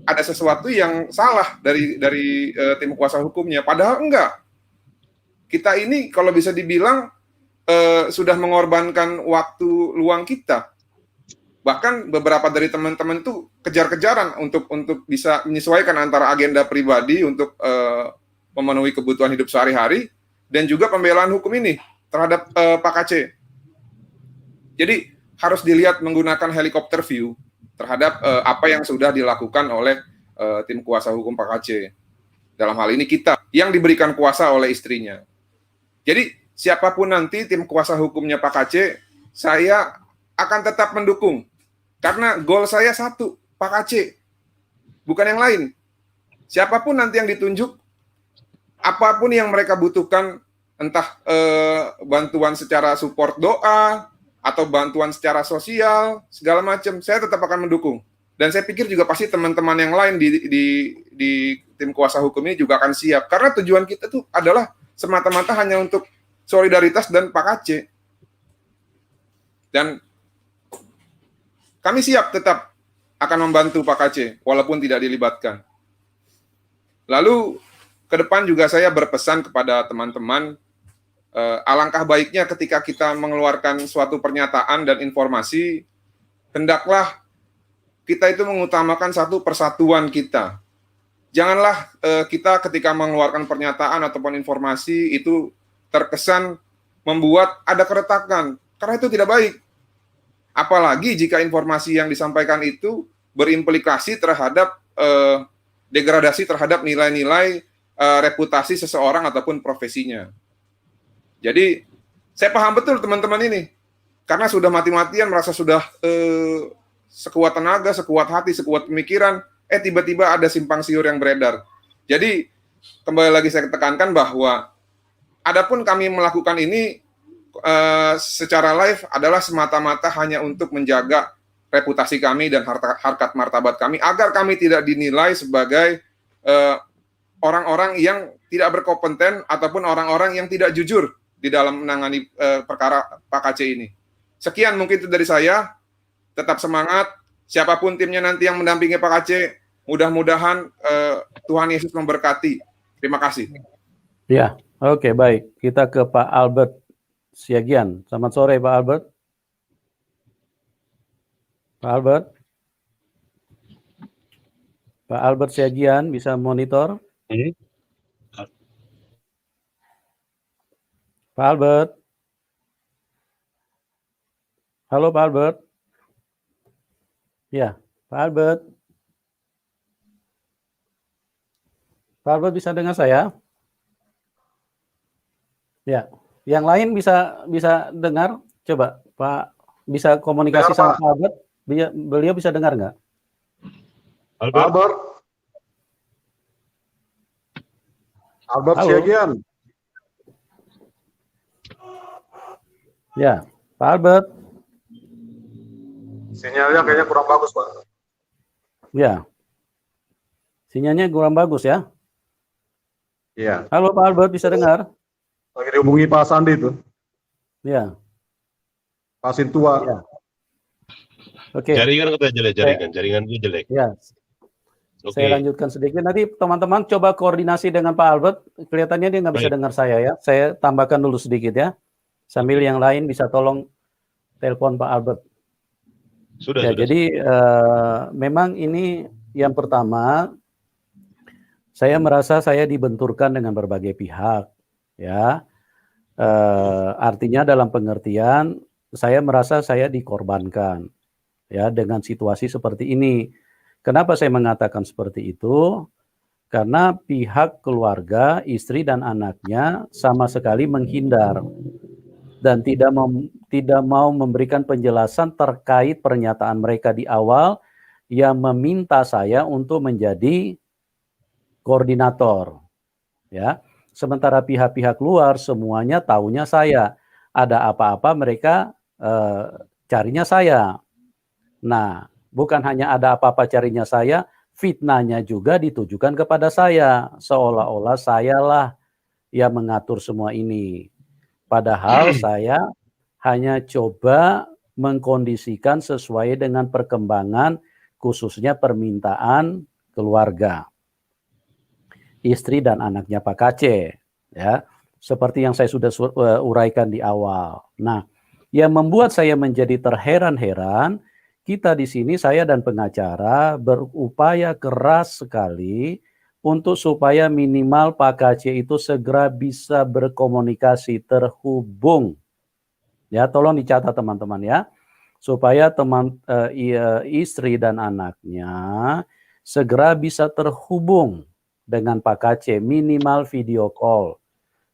Speaker 3: ada sesuatu yang salah dari tim kuasa hukumnya. Padahal enggak. Kita ini kalau bisa dibilang sudah mengorbankan waktu luang kita. Bahkan beberapa dari teman-teman itu kejar-kejaran untuk bisa menyesuaikan antara agenda pribadi untuk memenuhi kebutuhan hidup sehari-hari dan juga pembelaan hukum ini terhadap Pak KC. Jadi harus dilihat menggunakan helikopter view terhadap apa yang sudah dilakukan oleh tim kuasa hukum Pak KC. Dalam hal ini kita yang diberikan kuasa oleh istrinya. Jadi siapapun nanti tim kuasa hukumnya Pak KC, saya akan tetap mendukung. Karena goal saya satu, Pak KC, bukan yang lain. Siapapun nanti yang ditunjuk, apapun yang mereka butuhkan, entah bantuan secara support doa, atau bantuan secara sosial, segala macam, saya tetap akan mendukung. Dan saya pikir juga pasti teman-teman yang lain di tim kuasa hukum ini juga akan siap. Karena tujuan kita tuh adalah semata-mata hanya untuk solidaritas dan Pak KC. Dan kami siap tetap akan membantu Pak KC, walaupun tidak dilibatkan. Lalu, ke depan juga saya berpesan kepada teman-teman, alangkah baiknya ketika kita mengeluarkan suatu pernyataan dan informasi, hendaklah kita itu mengutamakan satu persatuan kita. Janganlah kita ketika mengeluarkan pernyataan ataupun informasi itu terkesan membuat ada keretakan, karena itu tidak baik. Apalagi jika informasi yang disampaikan itu berimplikasi terhadap degradasi terhadap nilai-nilai reputasi seseorang ataupun profesinya. Jadi saya paham betul teman-teman ini, karena sudah mati-matian merasa sudah sekuat tenaga, sekuat hati, sekuat pemikiran, tiba-tiba ada simpang siur yang beredar. Jadi kembali lagi saya tekankan bahwa adapun kami melakukan ini secara live adalah semata-mata hanya untuk menjaga reputasi kami dan harkat martabat kami agar kami tidak dinilai sebagai orang-orang yang tidak berkompeten ataupun orang-orang yang tidak jujur di dalam menangani perkara Pak KC ini. Sekian mungkin itu dari saya. Tetap semangat. Siapapun timnya nanti yang mendampingi Pak KC, mudah-mudahan Tuhan Yesus memberkati. Terima kasih.
Speaker 1: Ya, oke, baik. Kita ke Pak Albert Siagian. Selamat sore, Pak Albert. Pak Albert. Pak Albert Siagian bisa monitor? Pak Albert. Halo, Pak Albert. Ya, Pak Albert. Pak Albert bisa dengar saya? Ya, yang lain bisa dengar? Coba Pak bisa komunikasi sama Pak Albert? Beliau bisa dengar nggak?
Speaker 2: Albert.
Speaker 4: Albert
Speaker 1: Halo.
Speaker 4: Siagian.
Speaker 1: Ya, Pak Albert.
Speaker 4: Sinyalnya kayaknya kurang bagus, Pak.
Speaker 1: Ya, sinyalnya kurang bagus ya.
Speaker 4: Iya.
Speaker 1: Halo Pak Albert, bisa dengar?
Speaker 4: Lagi dihubungi Pak Sandi tuh.
Speaker 1: Ya.
Speaker 4: Pak Sintua.
Speaker 1: Ya. Oke.
Speaker 2: Jaringan katanya jelek, jaringan itu jelek.
Speaker 1: Ya.
Speaker 2: Oke.
Speaker 1: Saya lanjutkan sedikit. Nanti teman-teman coba koordinasi dengan Pak Albert. Kelihatannya dia nggak bisa
Speaker 2: Baik.
Speaker 1: dengar saya ya. Saya tambahkan dulu sedikit ya. Sambil yang lain bisa tolong telepon Pak Albert.
Speaker 2: Sudah.
Speaker 1: Jadi memang ini yang pertama, saya merasa saya dibenturkan dengan berbagai pihak, ya. Artinya dalam pengertian saya merasa saya dikorbankan, ya, dengan situasi seperti ini. Kenapa saya mengatakan seperti itu? Karena pihak keluarga, istri dan anaknya sama sekali menghindar dan tidak mau memberikan penjelasan terkait pernyataan mereka di awal yang meminta saya untuk menjadi koordinator, ya. Sementara pihak-pihak luar semuanya taunya saya. Ada apa-apa mereka carinya saya. Nah, bukan hanya ada apa-apa carinya saya, fitnahnya juga ditujukan kepada saya, seolah-olah sayalah yang mengatur semua ini. Padahal saya hanya coba mengkondisikan sesuai dengan perkembangan, khususnya permintaan keluarga, istri dan anaknya Pak KC, ya, seperti yang saya sudah uraikan di awal. Nah, yang membuat saya menjadi terheran-heran, kita di sini, saya dan pengacara berupaya keras sekali untuk supaya minimal Pak KC itu segera bisa berkomunikasi, terhubung. Ya, tolong dicatat teman-teman ya, supaya istri dan anaknya segera bisa terhubung dengan Pak KC, minimal video call.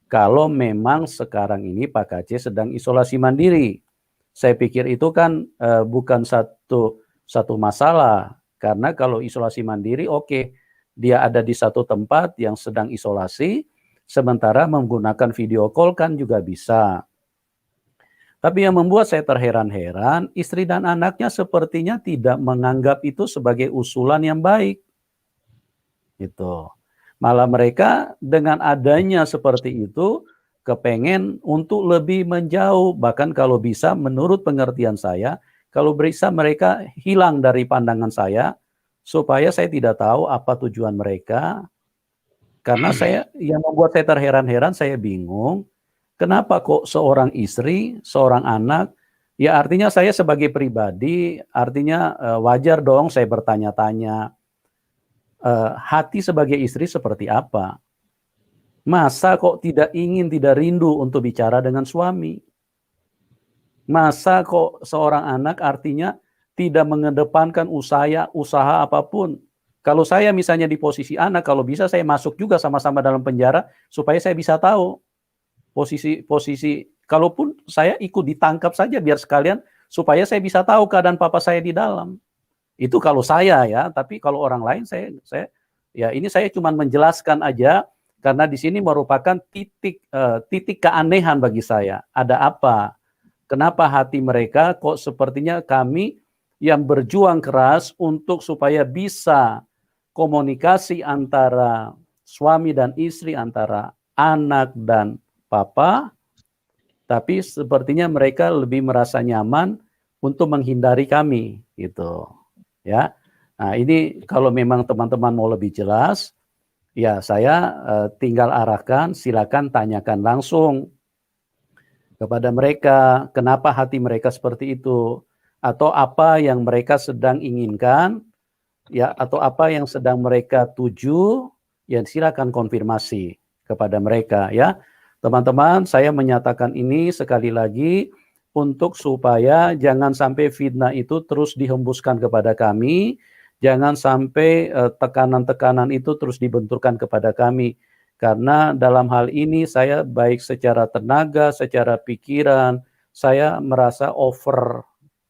Speaker 1: Kalau memang sekarang ini Pak KC sedang isolasi mandiri. Saya pikir itu kan bukan satu masalah, karena kalau isolasi mandiri oke, dia ada di satu tempat yang sedang isolasi, sementara menggunakan video call kan juga bisa. Tapi yang membuat saya terheran-heran, istri dan anaknya sepertinya tidak menganggap itu sebagai usulan yang baik. Gitu. Malah mereka dengan adanya seperti itu, kepengen untuk lebih menjauh. Bahkan kalau bisa, menurut pengertian saya, kalau bisa mereka hilang dari pandangan saya, supaya saya tidak tahu apa tujuan mereka. Karena yang membuat saya terheran-heran, saya bingung, kenapa kok seorang istri, seorang anak, ya artinya saya sebagai pribadi, artinya wajar dong saya bertanya-tanya, hati sebagai istri seperti apa. Masa kok tidak rindu untuk bicara dengan suami? Masa kok seorang anak artinya tidak mengedepankan usaha apapun? Kalau saya misalnya di posisi anak, kalau bisa saya masuk juga sama-sama dalam penjara supaya saya bisa tahu posisi, kalaupun saya ikut ditangkap saja biar sekalian supaya saya bisa tahu keadaan papa saya di dalam. Itu kalau saya ya, tapi kalau orang lain saya ya ini saya cuma menjelaskan aja karena di sini merupakan titik keanehan bagi saya. Ada apa? Kenapa hati mereka kok sepertinya kami yang berjuang keras untuk supaya bisa komunikasi antara suami dan istri, antara anak dan papa, tapi sepertinya mereka lebih merasa nyaman untuk menghindari kami, gitu. Ya, nah ini kalau memang teman-teman mau lebih jelas, ya saya tinggal arahkan, silakan tanyakan langsung kepada mereka, kenapa hati mereka seperti itu, atau apa yang mereka sedang inginkan, ya, atau apa yang sedang mereka tuju, ya silakan konfirmasi kepada mereka, ya. Teman-teman, saya menyatakan ini sekali lagi untuk supaya jangan sampai fitnah itu terus dihembuskan kepada kami, jangan sampai tekanan-tekanan itu terus dibenturkan kepada kami. Karena dalam hal ini saya baik secara tenaga, secara pikiran, saya merasa over,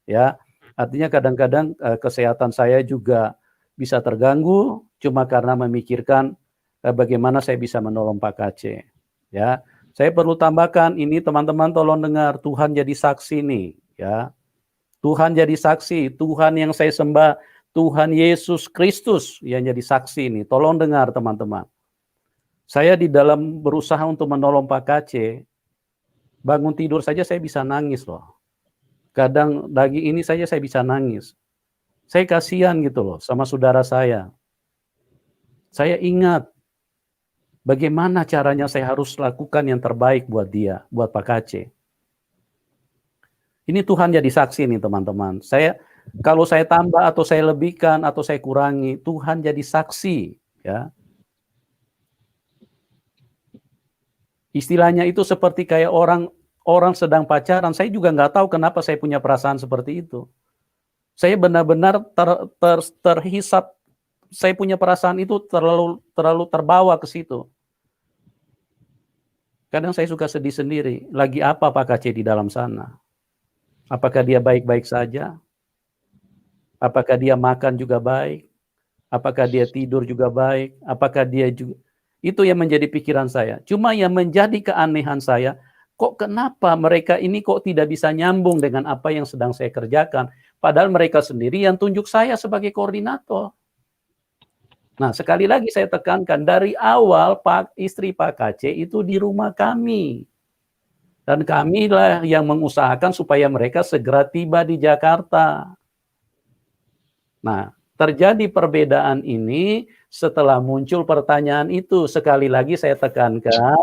Speaker 1: ya. Artinya kadang-kadang kesehatan saya juga bisa terganggu cuma karena memikirkan bagaimana saya bisa menolong Pak KC, ya. Saya perlu tambahkan ini teman-teman tolong dengar, Tuhan jadi saksi nih, ya. Tuhan jadi saksi, Tuhan yang saya sembah, Tuhan Yesus Kristus yang jadi saksi nih. Tolong dengar teman-teman. Saya di dalam berusaha untuk menolong Pak KC, bangun tidur saja saya bisa nangis loh. Kadang lagi ini saja saya bisa nangis. Saya kasihan gitu loh sama saudara saya. Saya ingat bagaimana caranya saya harus lakukan yang terbaik buat dia, buat Pak KC. Ini Tuhan jadi saksi nih teman-teman. Kalau saya tambah atau saya lebihkan atau saya kurangi, Tuhan jadi saksi, ya. Istilahnya itu seperti kayak orang sedang pacaran. Saya juga nggak tahu kenapa saya punya perasaan seperti itu. Saya benar-benar terhisap. Saya punya perasaan itu terlalu terbawa ke situ. Kadang saya suka sedih sendiri. Lagi apa Pak KC di dalam sana? Apakah dia baik-baik saja? Apakah dia makan juga baik? Apakah dia tidur juga baik? Apakah dia juga... Itu yang menjadi pikiran saya. Cuma yang menjadi keanehan saya, kok kenapa mereka ini kok tidak bisa nyambung dengan apa yang sedang saya kerjakan? Padahal mereka sendiri yang tunjuk saya sebagai koordinator. Nah, sekali lagi saya tekankan, dari awal istri Pak KC itu di rumah kami. Dan kamilah yang mengusahakan supaya mereka segera tiba di Jakarta. Nah, terjadi perbedaan ini setelah muncul pertanyaan itu. Sekali lagi saya tekankan,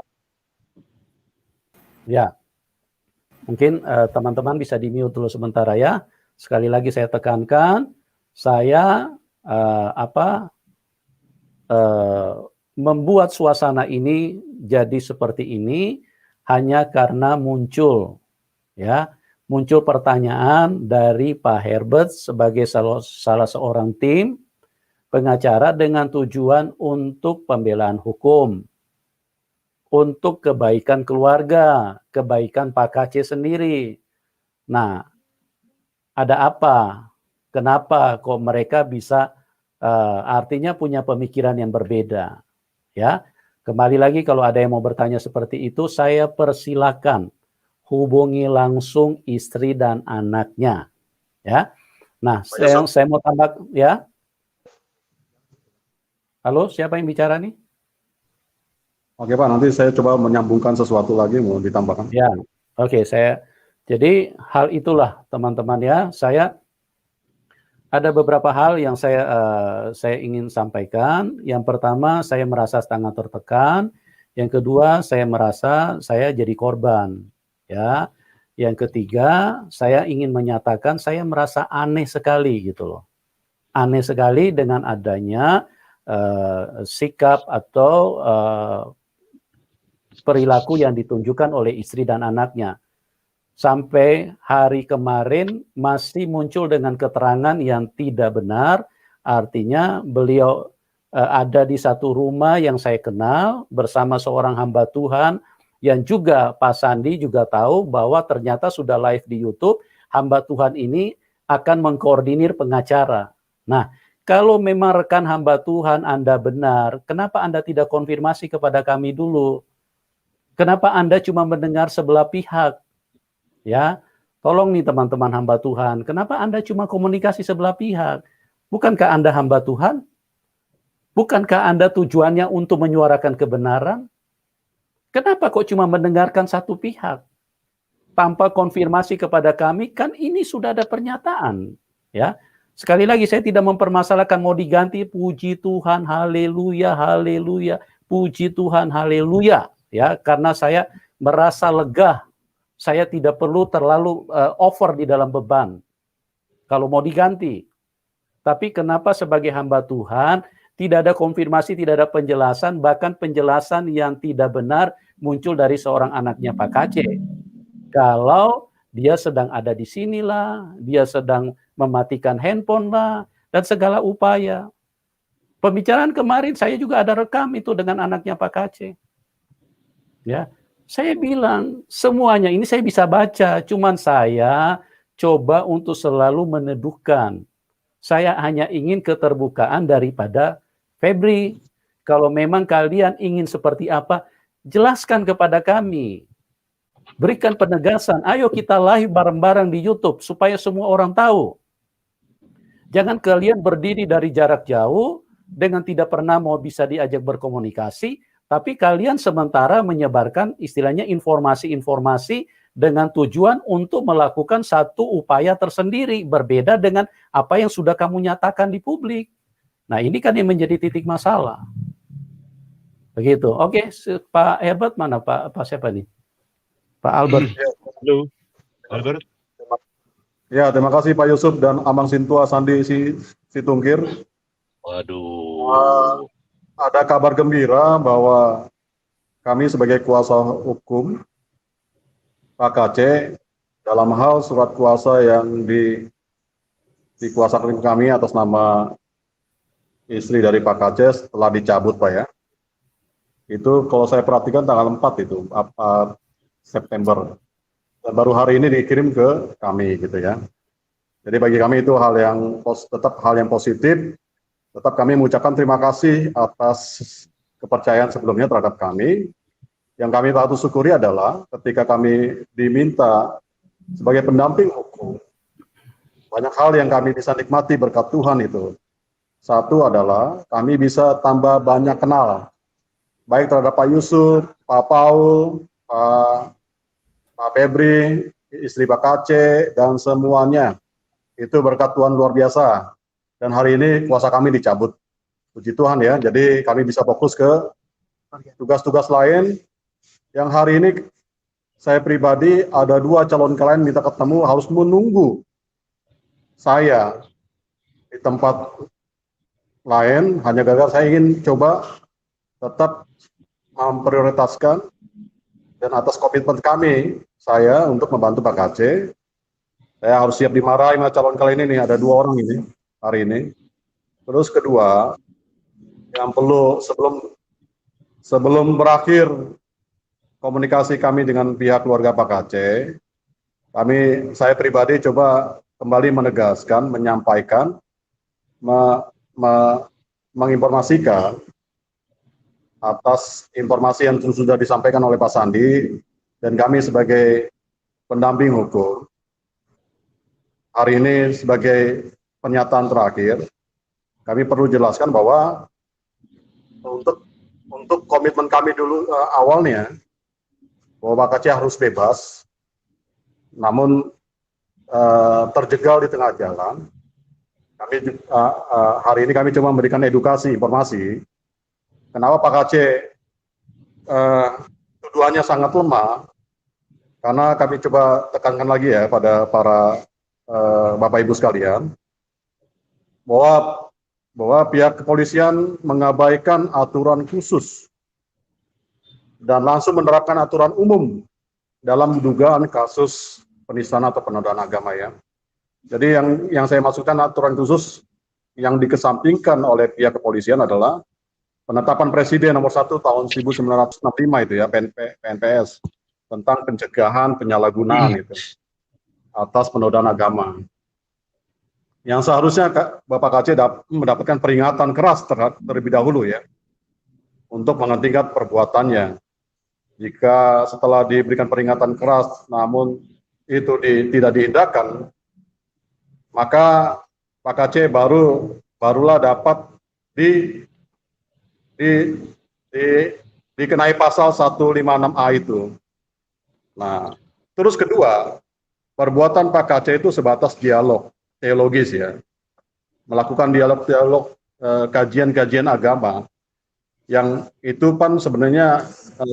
Speaker 1: ya, mungkin teman-teman bisa di-mute dulu sementara ya. Sekali lagi saya tekankan, saya membuat suasana ini jadi seperti ini hanya karena muncul pertanyaan dari Pak Herbert sebagai salah seorang tim pengacara dengan tujuan untuk pembelaan hukum, untuk kebaikan keluarga, kebaikan Pak KC sendiri. Nah, ada apa? Kenapa kok mereka bisa artinya punya pemikiran yang berbeda? Ya, kembali lagi kalau ada yang mau bertanya seperti itu, saya persilakan hubungi langsung istri dan anaknya. Ya, nah saya mau tambah ya. Halo, siapa yang bicara nih?
Speaker 4: Oke Pak, nanti saya coba menyambungkan sesuatu lagi, mau ditambahkan.
Speaker 1: Ya, oke, jadi hal itulah teman-teman ya, saya ada beberapa hal yang saya ingin sampaikan. Yang pertama, saya merasa sangat tertekan. Yang kedua, saya merasa saya jadi korban. Ya, yang ketiga, saya ingin menyatakan saya merasa aneh sekali gitu loh. Aneh sekali dengan adanya sikap atau perilaku yang ditunjukkan oleh istri dan anaknya. Sampai hari kemarin masih muncul dengan keterangan yang tidak benar, artinya beliau ada di satu rumah yang saya kenal bersama seorang hamba Tuhan yang juga Pak Sandi juga tahu bahwa ternyata sudah live di YouTube, hamba Tuhan ini akan mengkoordinir pengacara. Nah, kalau memang rekan hamba Tuhan Anda benar, kenapa Anda tidak konfirmasi kepada kami dulu? Kenapa Anda cuma mendengar sebelah pihak? Ya, tolong nih teman-teman hamba Tuhan, kenapa Anda cuma komunikasi sebelah pihak? Bukankah Anda hamba Tuhan? Bukankah Anda tujuannya untuk menyuarakan kebenaran? Kenapa kok cuma mendengarkan satu pihak? Tanpa konfirmasi kepada kami, kan ini sudah ada pernyataan. Ya, sekali lagi saya tidak mempermasalahkan mau diganti, puji Tuhan, haleluya, haleluya, puji Tuhan, haleluya. Ya, karena saya merasa lega, saya tidak perlu terlalu over di dalam beban. Kalau mau diganti, tapi kenapa sebagai hamba Tuhan tidak ada konfirmasi, tidak ada penjelasan, bahkan penjelasan yang tidak benar muncul dari seorang anaknya Pak Kace. Kalau dia sedang ada di sinilah, dia sedang mematikan handphone lah, dan segala upaya. Pembicaraan kemarin saya juga ada rekam itu dengan anaknya Pak Kace. Ya, saya bilang semuanya ini saya bisa baca, cuman saya coba untuk selalu meneduhkan. Saya hanya ingin keterbukaan daripada Febri. Kalau memang kalian ingin seperti apa, jelaskan kepada kami. Berikan penegasan, ayo kita live bareng-bareng di YouTube supaya semua orang tahu. Jangan kalian berdiri dari jarak jauh dengan tidak pernah mau bisa diajak berkomunikasi, tapi kalian sementara menyebarkan istilahnya informasi-informasi dengan tujuan untuk melakukan satu upaya tersendiri, berbeda dengan apa yang sudah kamu nyatakan di publik. Nah, ini kan yang menjadi titik masalah. Begitu. Oke, Pak Herbert mana Pak siapa nih? Pak Albert.
Speaker 2: Halo, Albert.
Speaker 4: Ya, terima kasih Pak Yusuf dan Amang Sintua Sandi Situngkir.
Speaker 2: Waduh.
Speaker 4: Ada kabar gembira bahwa kami sebagai kuasa hukum Pak Kace dalam hal surat kuasa yang dikuasakan kami atas nama istri dari Pak Kace telah dicabut, Pak ya. Itu kalau saya perhatikan tanggal 4 itu, September. Dan baru hari ini dikirim ke kami gitu ya. Jadi bagi kami itu tetap hal yang positif. Tetap kami mengucapkan terima kasih atas kepercayaan sebelumnya terhadap kami. Yang kami patut syukuri adalah ketika kami diminta sebagai pendamping hukum, banyak hal yang kami bisa nikmati berkat Tuhan itu. Satu adalah kami bisa tambah banyak kenal, baik terhadap Pak Yusuf, Pak Paul, Pak Febri, istri Pak Kace, dan semuanya. Itu berkat Tuhan luar biasa. Dan hari ini kuasa kami dicabut. Puji Tuhan ya, jadi kami bisa fokus ke tugas-tugas lain. Yang hari ini saya pribadi ada 2 calon klien minta ketemu, harus menunggu saya di tempat lain, hanya gara-gara saya ingin coba tetap memprioritaskan dan atas komitmen kami, saya untuk membantu Pak Kace. Saya harus siap dimarahi sama calon klien ini, ada 2 orang ini hari ini. Terus kedua, yang perlu sebelum berakhir komunikasi kami dengan pihak keluarga Pak Kace, saya pribadi coba kembali menegaskan, menyampaikan, menginformasikan atas informasi yang sudah disampaikan oleh Pak Sandi dan kami sebagai pendamping hukum. Hari ini sebagai pernyataan terakhir, kami perlu jelaskan bahwa untuk komitmen kami dulu awalnya bahwa Pak Kace harus bebas, namun terjegal di tengah jalan. Hari ini kami cuma memberikan edukasi, informasi. Kenapa Pak Kace tuduhannya sangat lemah? Karena kami coba tekankan lagi ya pada para Bapak Ibu sekalian, bahwa pihak kepolisian mengabaikan aturan khusus dan langsung menerapkan aturan umum dalam dugaan kasus penistaan atau penodaan agama ya. Jadi yang saya maksudkan aturan khusus yang dikesampingkan oleh pihak kepolisian adalah penetapan Presiden nomor 1 tahun 1965 itu ya, PNPS, tentang pencegahan penyalahgunaan itu atas penodaan agama. Yang seharusnya Bapak KC mendapatkan peringatan keras terlebih dahulu ya, untuk menghentikan perbuatannya. Jika setelah diberikan peringatan keras, namun itu tidak diindahkan, maka Pak KC barulah dapat dikenai pasal 156A itu. Nah, terus kedua, perbuatan Pak KC itu sebatas dialog teologis ya, melakukan dialog-dialog kajian-kajian agama yang itu kan sebenarnya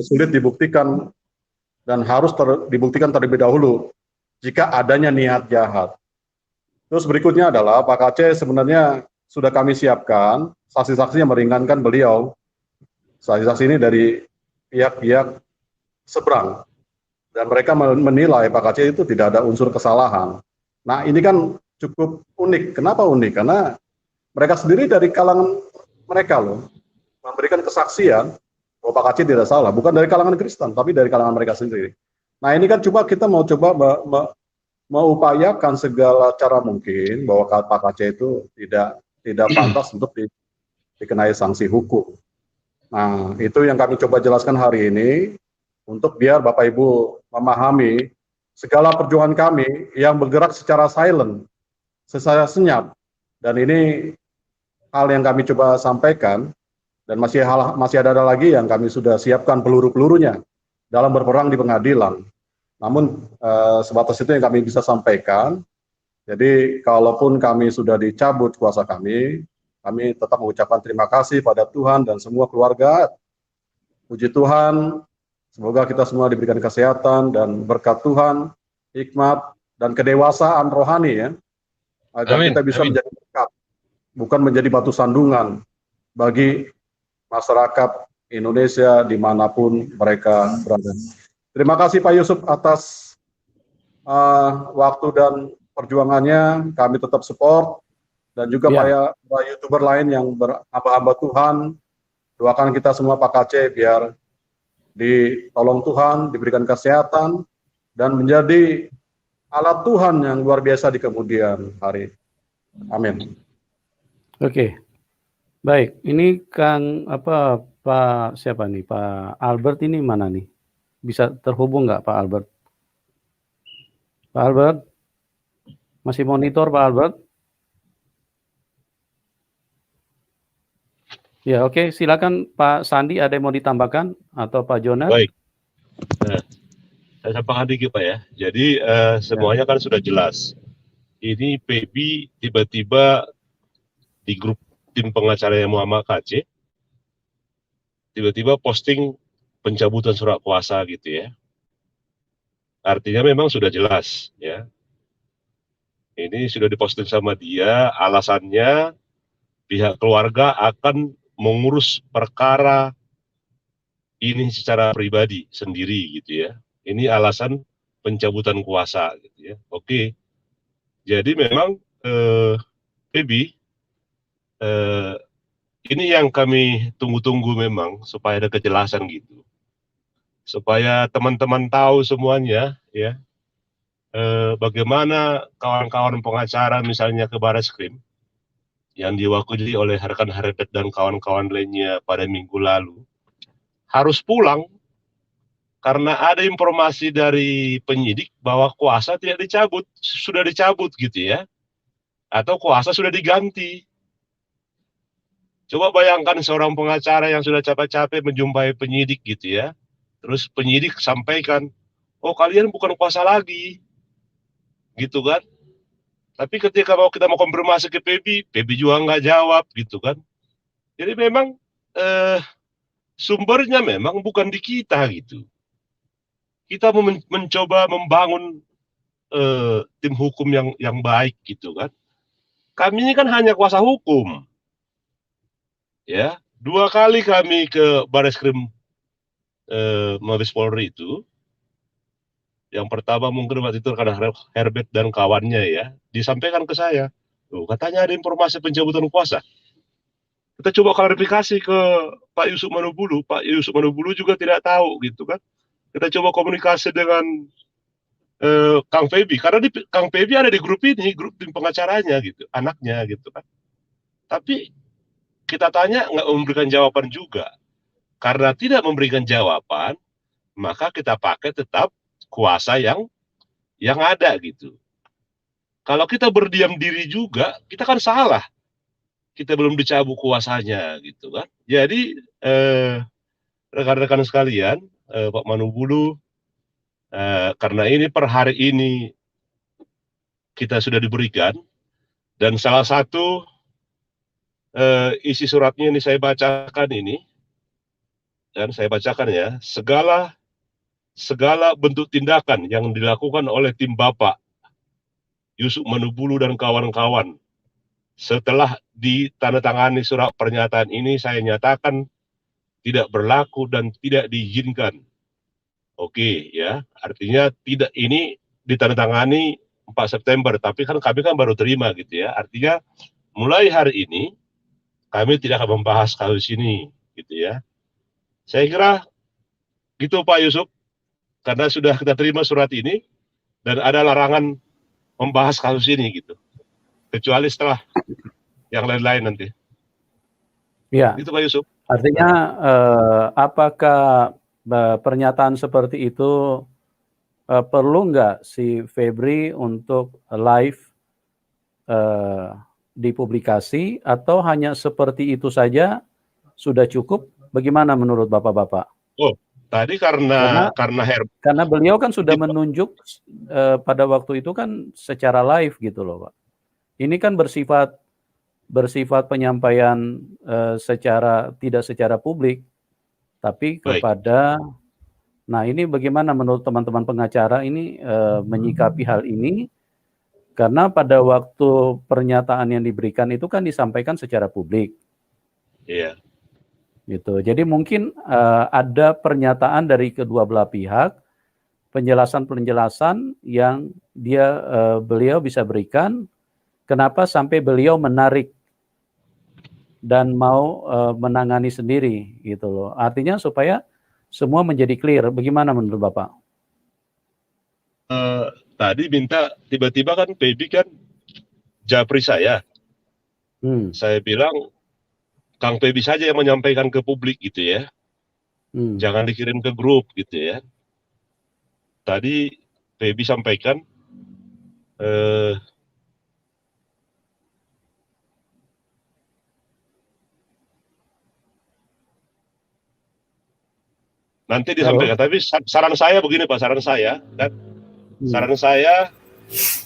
Speaker 4: sulit dibuktikan dan harus dibuktikan terlebih dahulu jika adanya niat jahat. Terus berikutnya adalah Pak KC sebenarnya sudah kami siapkan saksi-saksi yang meringankan beliau. Saksi-saksi ini dari pihak-pihak seberang dan mereka menilai Pak KC itu tidak ada unsur kesalahan. Nah, ini kan cukup unik. Kenapa unik? Karena mereka sendiri dari kalangan mereka loh memberikan kesaksian bahwa Pak KC tidak salah, bukan dari kalangan Kristen, tapi dari kalangan mereka sendiri. Nah, ini kan kita mau coba mengupayakan segala cara mungkin bahwa Pak KC itu tidak pantas untuk dikenai sanksi hukum. Nah, itu yang kami coba jelaskan hari ini untuk biar Bapak Ibu memahami segala perjuangan kami yang bergerak secara silent, secara senyap. Dan ini hal yang kami coba sampaikan, dan masih ada lagi yang kami sudah siapkan peluru-pelurunya dalam berperang di pengadilan. Namun sebatas itu yang kami bisa sampaikan. Jadi kalaupun kami sudah dicabut kuasa kami tetap mengucapkan terima kasih pada Tuhan dan semua keluarga. Puji Tuhan, semoga kita semua diberikan kesehatan dan berkat Tuhan, hikmat dan kedewasaan rohani ya, agar kita bisa menjadi berkat, bukan menjadi batu sandungan bagi masyarakat Indonesia dimanapun mereka berada. Terima kasih Pak Yusuf atas waktu dan perjuangannya. Kami tetap support, dan juga para YouTuber lain yang berhamba-hamba Tuhan. Doakan kita semua Pak KC biar ditolong Tuhan, diberikan kesehatan, dan menjadi alat Tuhan yang luar biasa di kemudian hari. Amin.
Speaker 1: Oke. Baik, ini Pak siapa nih? Pak Albert ini mana nih? Bisa terhubung nggak Pak Albert? Pak Albert? Masih monitor Pak Albert? Ya, oke. Silakan Pak Sandi, ada yang mau ditambahkan? Atau Pak Jonas?
Speaker 2: Baik. Saya sampaikan dikit Pak ya. Jadi semuanya kan sudah jelas. Ini PB tiba-tiba di grup tim pengacara Muhammad KC, tiba-tiba posting pencabutan surat kuasa gitu ya. Artinya memang sudah jelas ya. Ini sudah diposting sama dia, alasannya pihak keluarga akan mengurus perkara ini secara pribadi sendiri gitu ya. Ini alasan pencabutan kuasa gitu ya. Oke. Jadi memang PB ini yang kami tunggu-tunggu memang supaya ada kejelasan gitu. Supaya teman-teman tahu semuanya ya. Bagaimana kawan-kawan pengacara misalnya ke Barreskrim yang diwakili oleh rekan Harepet dan kawan-kawan lainnya pada minggu lalu harus pulang karena ada informasi dari penyidik bahwa kuasa tidak dicabut, sudah dicabut gitu ya, atau kuasa sudah diganti. Coba bayangkan seorang pengacara yang sudah capek-capek menjumpai penyidik gitu ya, terus penyidik sampaikan, oh kalian bukan kuasa lagi, gitu kan? Tapi ketika kita mau konfirmasi ke PB juga nggak jawab gitu kan. Jadi memang sumbernya memang bukan di kita gitu. Kita mencoba membangun tim hukum yang baik gitu kan. Kami ini kan hanya kuasa hukum. Ya, 2 kali kami ke Barreskrim Mabes Polri itu, yang pertama mungkin waktu itu karena Herbert dan kawannya ya, disampaikan ke saya, "Loh, katanya ada informasi pencabutan kuasa." Kita coba klarifikasi ke Pak Yusuf Manubulu. Pak Yusuf Manubulu juga tidak tahu gitu kan. Kita coba komunikasi dengan Kang Febi, karena Kang Febi ada di grup ini, grup tim pengacaranya gitu, anaknya gitu kan. Tapi kita tanya nggak memberikan jawaban juga. Karena tidak memberikan jawaban, maka kita pakai tetap kuasa yang ada gitu. Kalau kita berdiam diri juga, kita kan salah. Kita belum dicabut kuasanya gitu kan. Jadi rekan-rekan sekalian, Pak Manubulu, karena ini per hari ini kita sudah diberikan, dan salah satu isi suratnya ini saya bacakan ini, dan saya bacakan ya, segala bentuk tindakan yang dilakukan oleh tim Bapak Yusuf Manubulu dan kawan-kawan setelah ditandatangani surat pernyataan ini, saya nyatakan tidak berlaku dan tidak diizinkan. Oke ya, artinya tidak, ini ditandatangani 4 September, tapi kan kami kan baru terima gitu ya. Artinya mulai hari ini kami tidak akan membahas kasus ini gitu ya. Saya kira gitu Pak Yusuf, karena sudah kita terima surat ini dan ada larangan membahas kasus ini gitu. Kecuali setelah yang lain-lain nanti.
Speaker 1: Ya.
Speaker 2: Itu Pak Yusuf.
Speaker 1: Artinya apakah pernyataan seperti itu perlu nggak si Febri untuk live dipublikasi, atau hanya seperti itu saja sudah cukup? Bagaimana menurut Bapak-Bapak?
Speaker 2: Oh, tadi karena
Speaker 1: beliau kan sudah menunjuk pada waktu itu kan secara live gitu loh, Pak. Ini kan bersifat penyampaian tidak secara publik, tapi kepada. Nah, ini bagaimana menurut teman-teman pengacara ini menyikapi hal ini? Karena pada waktu pernyataan yang diberikan itu kan disampaikan secara publik.
Speaker 2: Iya.
Speaker 1: Gitu. Jadi mungkin ada pernyataan dari kedua belah pihak, penjelasan yang beliau bisa berikan, kenapa sampai beliau menarik dan mau menangani sendiri gitu loh. Artinya supaya semua menjadi clear. Bagaimana menurut Bapak?
Speaker 2: Tadi minta, tiba-tiba kan Febi kan japri saya. Saya bilang Kang Febi saja yang menyampaikan ke publik gitu ya. Jangan dikirim ke grup gitu ya. Tadi Febi sampaikan nanti disampaikan. Tapi saran saya begini Pak, saran saya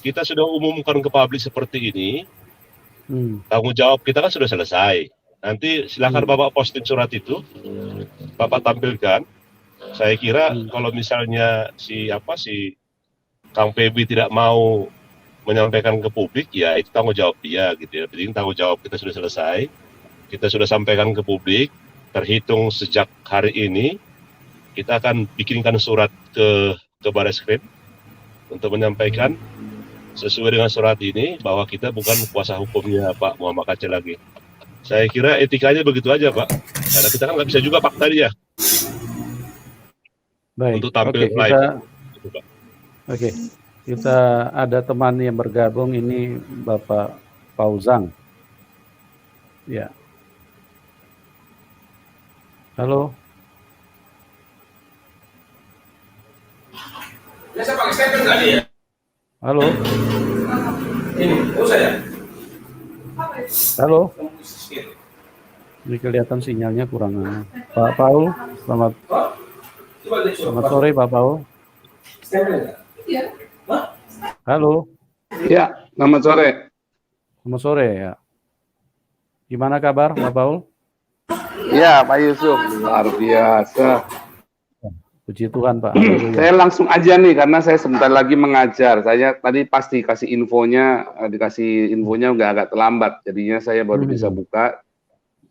Speaker 2: kita sudah umumkan ke publik seperti ini. Tanggung jawab kita kan sudah selesai. Nanti silakan Bapak posting surat itu, Bapak tampilkan. Saya kira kalau misalnya si Kang Febi tidak mau menyampaikan ke publik, ya itu tanggung jawab dia gitu ya. Jadi tanggung jawab kita sudah selesai. Kita sudah sampaikan ke publik, terhitung sejak hari ini kita akan bikinkan surat ke Barreskrim untuk menyampaikan sesuai dengan surat ini bahwa kita bukan kuasa hukumnya Pak Muhammad Kacil lagi. Saya kira etikanya begitu aja Pak, karena kita kan nggak bisa juga Pak tadi ya.
Speaker 1: Baik.
Speaker 2: Untuk tampil live.
Speaker 1: Oke, kita ada teman yang bergabung ini, Bapak Fauzan. Ya. Halo.
Speaker 7: Saya pakai stepper tadi ya.
Speaker 1: Halo.
Speaker 7: Ini, saya.
Speaker 1: Halo. Ini kelihatan sinyalnya kurang. Pak Paul, selamat sore Pak Paul. Halo.
Speaker 8: Ya, selamat sore.
Speaker 1: Selamat sore ya. Gimana kabar Pak Paul?
Speaker 8: Ya, Pak Yusuf, luar biasa.
Speaker 1: Puji Tuhan Pak.
Speaker 8: Saya langsung aja nih, karena saya sebentar lagi mengajar. Saya tadi pasti dikasih infonya nggak agak terlambat. Jadinya saya baru bisa buka.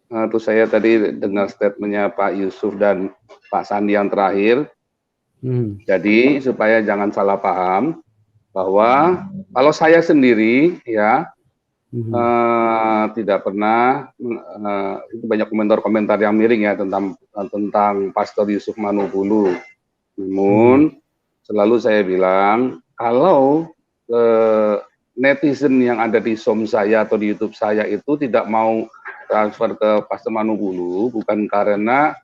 Speaker 8: terus saya tadi dengar statementnya Pak Yusuf dan Pak Sandi yang terakhir. Jadi supaya jangan salah paham bahwa kalau saya sendiri ya tidak pernah itu banyak komentar-komentar yang miring ya tentang Pastor Yusuf Manubulu. Namun selalu saya bilang kalau netizen yang ada di SOM saya atau di YouTube saya itu tidak mau transfer ke Pastor Manubulu bukan karena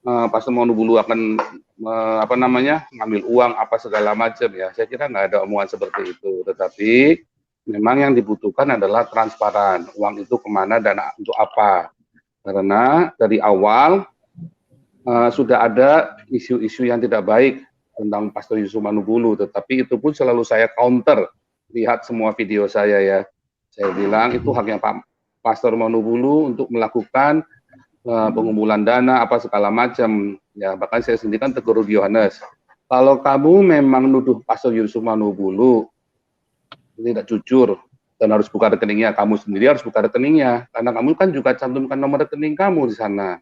Speaker 8: Pastor Manubulu akan ngambil uang apa segala macam ya. Saya kira nggak ada omongan seperti itu. Tetapi memang yang dibutuhkan adalah transparan. Uang itu kemana dan untuk apa? Karena dari awal sudah ada isu-isu yang tidak baik tentang Pastor Yusuf Manubulu. Tetapi itu pun selalu saya counter. Lihat semua video saya ya. Saya bilang itu haknya Pak Pastor Manubulu untuk melakukan pengumpulan dana apa segala macam ya, bahkan saya sendiri kan tegur Yohanes, kalau kamu memang nuduh Pastor Yusuf Manubulu tidak jujur dan harus buka rekeningnya, kamu sendiri harus buka rekeningnya karena kamu kan juga cantumkan nomor rekening kamu di sana.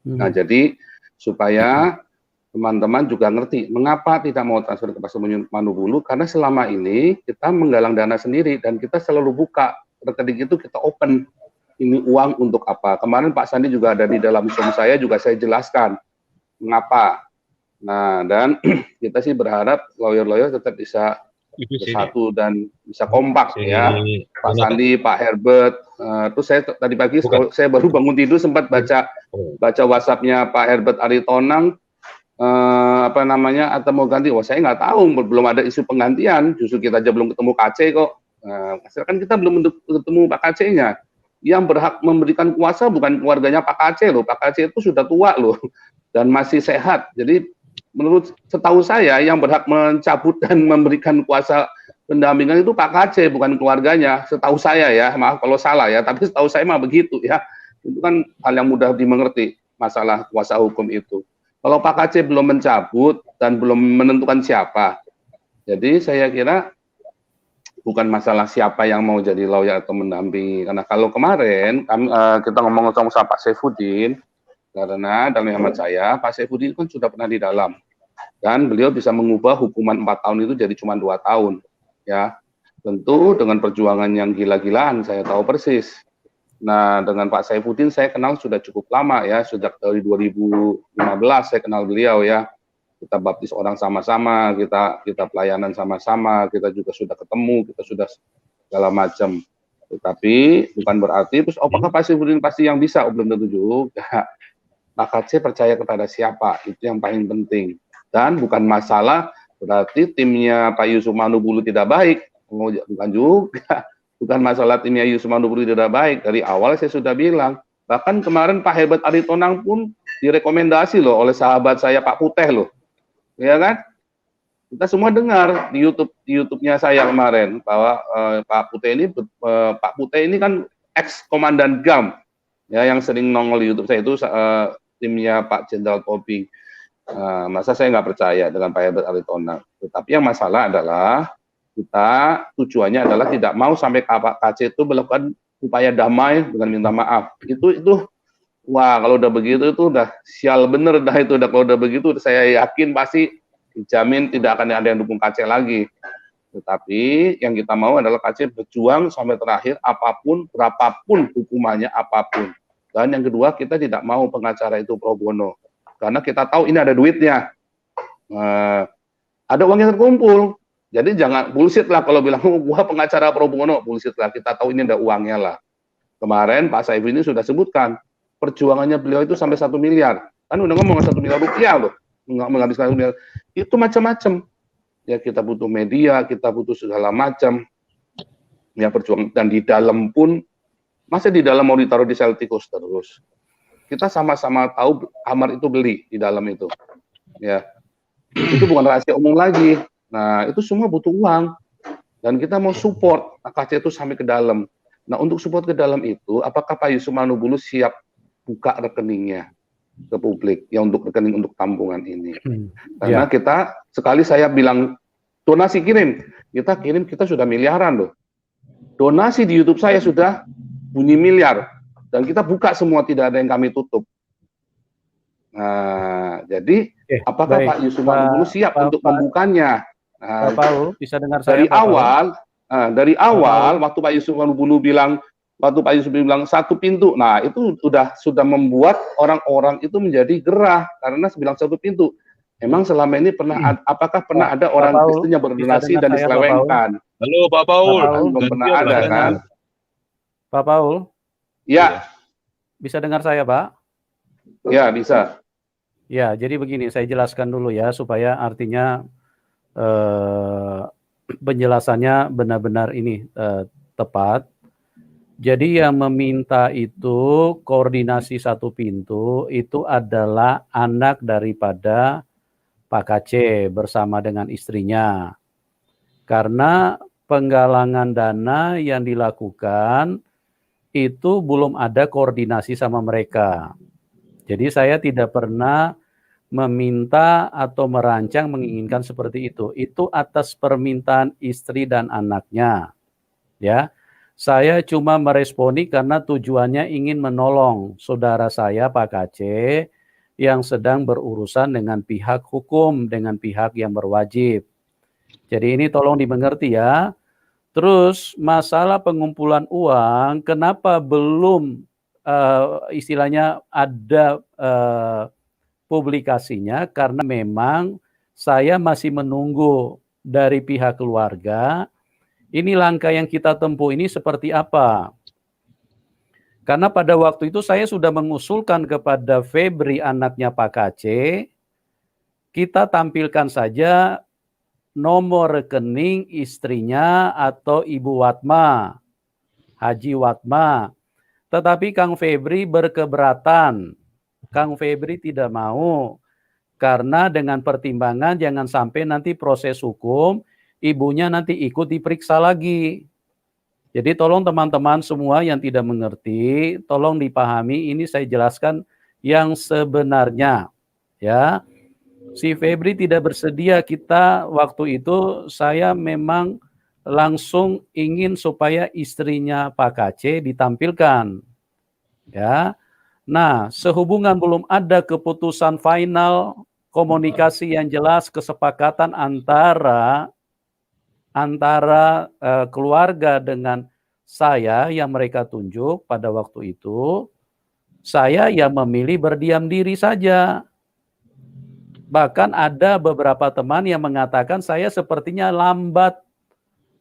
Speaker 8: Nah jadi supaya teman-teman juga ngerti mengapa tidak mau transfer ke Pastor Manubulu, karena selama ini kita menggalang dana sendiri dan kita selalu buka rekening itu, kita open. Ini uang untuk apa? Kemarin Pak Sandi juga ada di dalam Zoom saya, juga saya jelaskan mengapa. Nah, dan kita sih berharap lawyer-lawyer tetap bisa bersatu dan bisa kompak ya. Pak Sandi, Pak Herbert. Terus saya tadi pagi saya baru bangun tidur sempat baca WhatsApp-nya Pak Herbert Aritonang. Atau mau ganti? Wah, saya nggak tahu, belum ada isu penggantian. Justru kita aja belum ketemu KC kok. Kan kita belum ketemu Pak KC-nya. Yang berhak memberikan kuasa bukan keluarganya Pak KC loh. Pak KC itu sudah tua loh dan masih sehat. Jadi menurut setahu saya yang berhak mencabut dan memberikan kuasa pendampingan itu Pak KC, bukan keluarganya. Setahu saya ya, maaf kalau salah ya, tapi setahu saya mah begitu ya. Itu kan hal yang mudah dimengerti masalah kuasa hukum itu. Kalau Pak KC belum mencabut dan belum menentukan siapa, jadi saya kira bukan masalah siapa yang mau jadi lawyer atau mendampingi. Karena kalau kemarin kita ngomong sama Pak Saifuddin, karena dalam hemat saya, Pak Saifuddin kan sudah pernah di dalam. Dan beliau bisa mengubah hukuman 4 tahun itu jadi cuma 2 tahun. Ya, tentu dengan perjuangan yang gila-gilaan, saya tahu persis. Nah, dengan Pak Saifuddin saya kenal sudah cukup lama ya, sejak dari 2015 saya kenal beliau ya. Kita baptis orang sama-sama, kita pelayanan sama-sama, kita juga sudah ketemu, kita sudah segala macam. Tetapi bukan berarti terus apakah Pak Saifuddin pasti yang bisa? Belum tentu juga. Pak KC percaya kepada siapa? Itu yang paling penting. Dan bukan masalah berarti timnya Pak Yusuf Manubulu tidak baik. Bukan juga. Bukan masalah timnya Yusuf Manubulu tidak baik. Dari awal saya sudah bilang. Bahkan kemarin Pak Herbert Aritonang pun direkomendasi loh oleh sahabat saya Pak Puteh loh. Ya kan? Kita semua dengar di YouTube-nya saya kemarin bahwa Pak Puteh ini kan ex komandan GAM ya, yang sering nongol di YouTube saya itu timnya Pak Jenderal Tobing. Masa saya nggak percaya dengan Pak Herbert Aritonang. Tetapi yang masalah adalah kita tujuannya adalah tidak mau sampai Pak KC itu melakukan upaya damai dengan minta maaf. Itu wah, kalau udah begitu itu udah sial bener dah itu. Udah kalau udah begitu saya yakin pasti dijamin tidak akan ada yang dukung KC lagi. Tetapi yang kita mau adalah KC berjuang sampai terakhir apapun, berapapun hukumannya apapun. Dan yang kedua, kita tidak mau pengacara itu pro bono. Karena kita tahu ini ada duitnya. Ada uang yang terkumpul. Jadi jangan bullshit lah kalau bilang, gua pengacara pro bono, bullshit lah. Kita tahu ini ada uangnya lah. Kemarin Pak Saifuddin sudah sebutkan, perjuangannya beliau itu sampai 1 miliar. Kan udah ngomong 1 miliar rupiah loh. Menghabiskan 1 miliar. Itu macam-macam. Ya kita butuh media, kita butuh segala macam. Ya perjuangan. Dan di dalam pun, masa di dalam mau ditaruh di sel tikus terus. Kita sama-sama tahu kamar itu beli di dalam itu. Ya. Itu bukan rahasia umum lagi. Nah, itu semua butuh uang. Dan kita mau support KC itu sampai ke dalam. Nah, untuk support ke dalam itu, apakah Pak Yusuf Manubulu siap buka rekeningnya ke publik, ya untuk rekening untuk tampungan ini. Karena kita, sekali saya bilang, donasi kirim, kita sudah miliaran loh. Donasi di YouTube saya sudah bunyi miliar. dan kita buka semua, tidak ada yang kami tutup. Nah, jadi apakah
Speaker 1: baik.
Speaker 8: Pak Yusuf Manubulu siap untuk membukanya?
Speaker 1: Pak Paul, bisa dengar saya?
Speaker 8: Dari
Speaker 1: Pak Paul?
Speaker 8: awal, waktu Pak Yusuf Manubulu bilang, satu pintu, nah itu sudah membuat orang-orang itu menjadi gerah karena bilang satu pintu. Emang selama ini apakah pernah ada orang Kristen yang berdonasi dan diselewengkan?
Speaker 2: Halo Pak Paul.
Speaker 8: Belum pernah ada kan?
Speaker 1: Pak Paul?
Speaker 8: Ya.
Speaker 1: Bisa dengar saya, Pak?
Speaker 8: Ya, bisa.
Speaker 1: Ya, jadi begini, saya jelaskan dulu ya, supaya artinya penjelasannya benar-benar ini tepat. Jadi yang meminta itu koordinasi satu pintu itu adalah anak daripada Pak KC bersama dengan istrinya. Karena penggalangan dana yang dilakukan itu belum ada koordinasi sama mereka. Jadi saya tidak pernah meminta atau merancang menginginkan seperti itu. Itu atas permintaan istri dan anaknya. Ya. Saya cuma meresponi karena tujuannya ingin menolong saudara saya Pak KC yang sedang berurusan dengan pihak hukum, dengan pihak yang berwajib. Jadi ini tolong dimengerti ya. Terus masalah pengumpulan uang, kenapa belum istilahnya ada publikasinya? Karena memang saya masih menunggu dari pihak keluarga. Ini langkah yang kita tempuh ini seperti apa? Karena pada waktu itu saya sudah mengusulkan kepada Febri anaknya Pak KC, kita tampilkan saja nomor rekening istrinya atau Ibu Watma, Haji Watma. Tetapi Kang Febri berkeberatan. Kang Febri tidak mau. Karena dengan pertimbangan jangan sampai nanti proses hukum, ibunya nanti ikut diperiksa lagi. Jadi tolong teman-teman semua yang tidak mengerti, tolong dipahami, ini saya jelaskan yang sebenarnya. Ya, si Febri tidak bersedia, kita waktu itu saya memang langsung ingin supaya istrinya Pak KC ditampilkan. Ya, nah sehubungan belum ada keputusan final, komunikasi yang jelas, kesepakatan antara keluarga dengan saya yang mereka tunjuk pada waktu itu, saya yang memilih berdiam diri saja. Bahkan ada beberapa teman yang mengatakan saya sepertinya lambat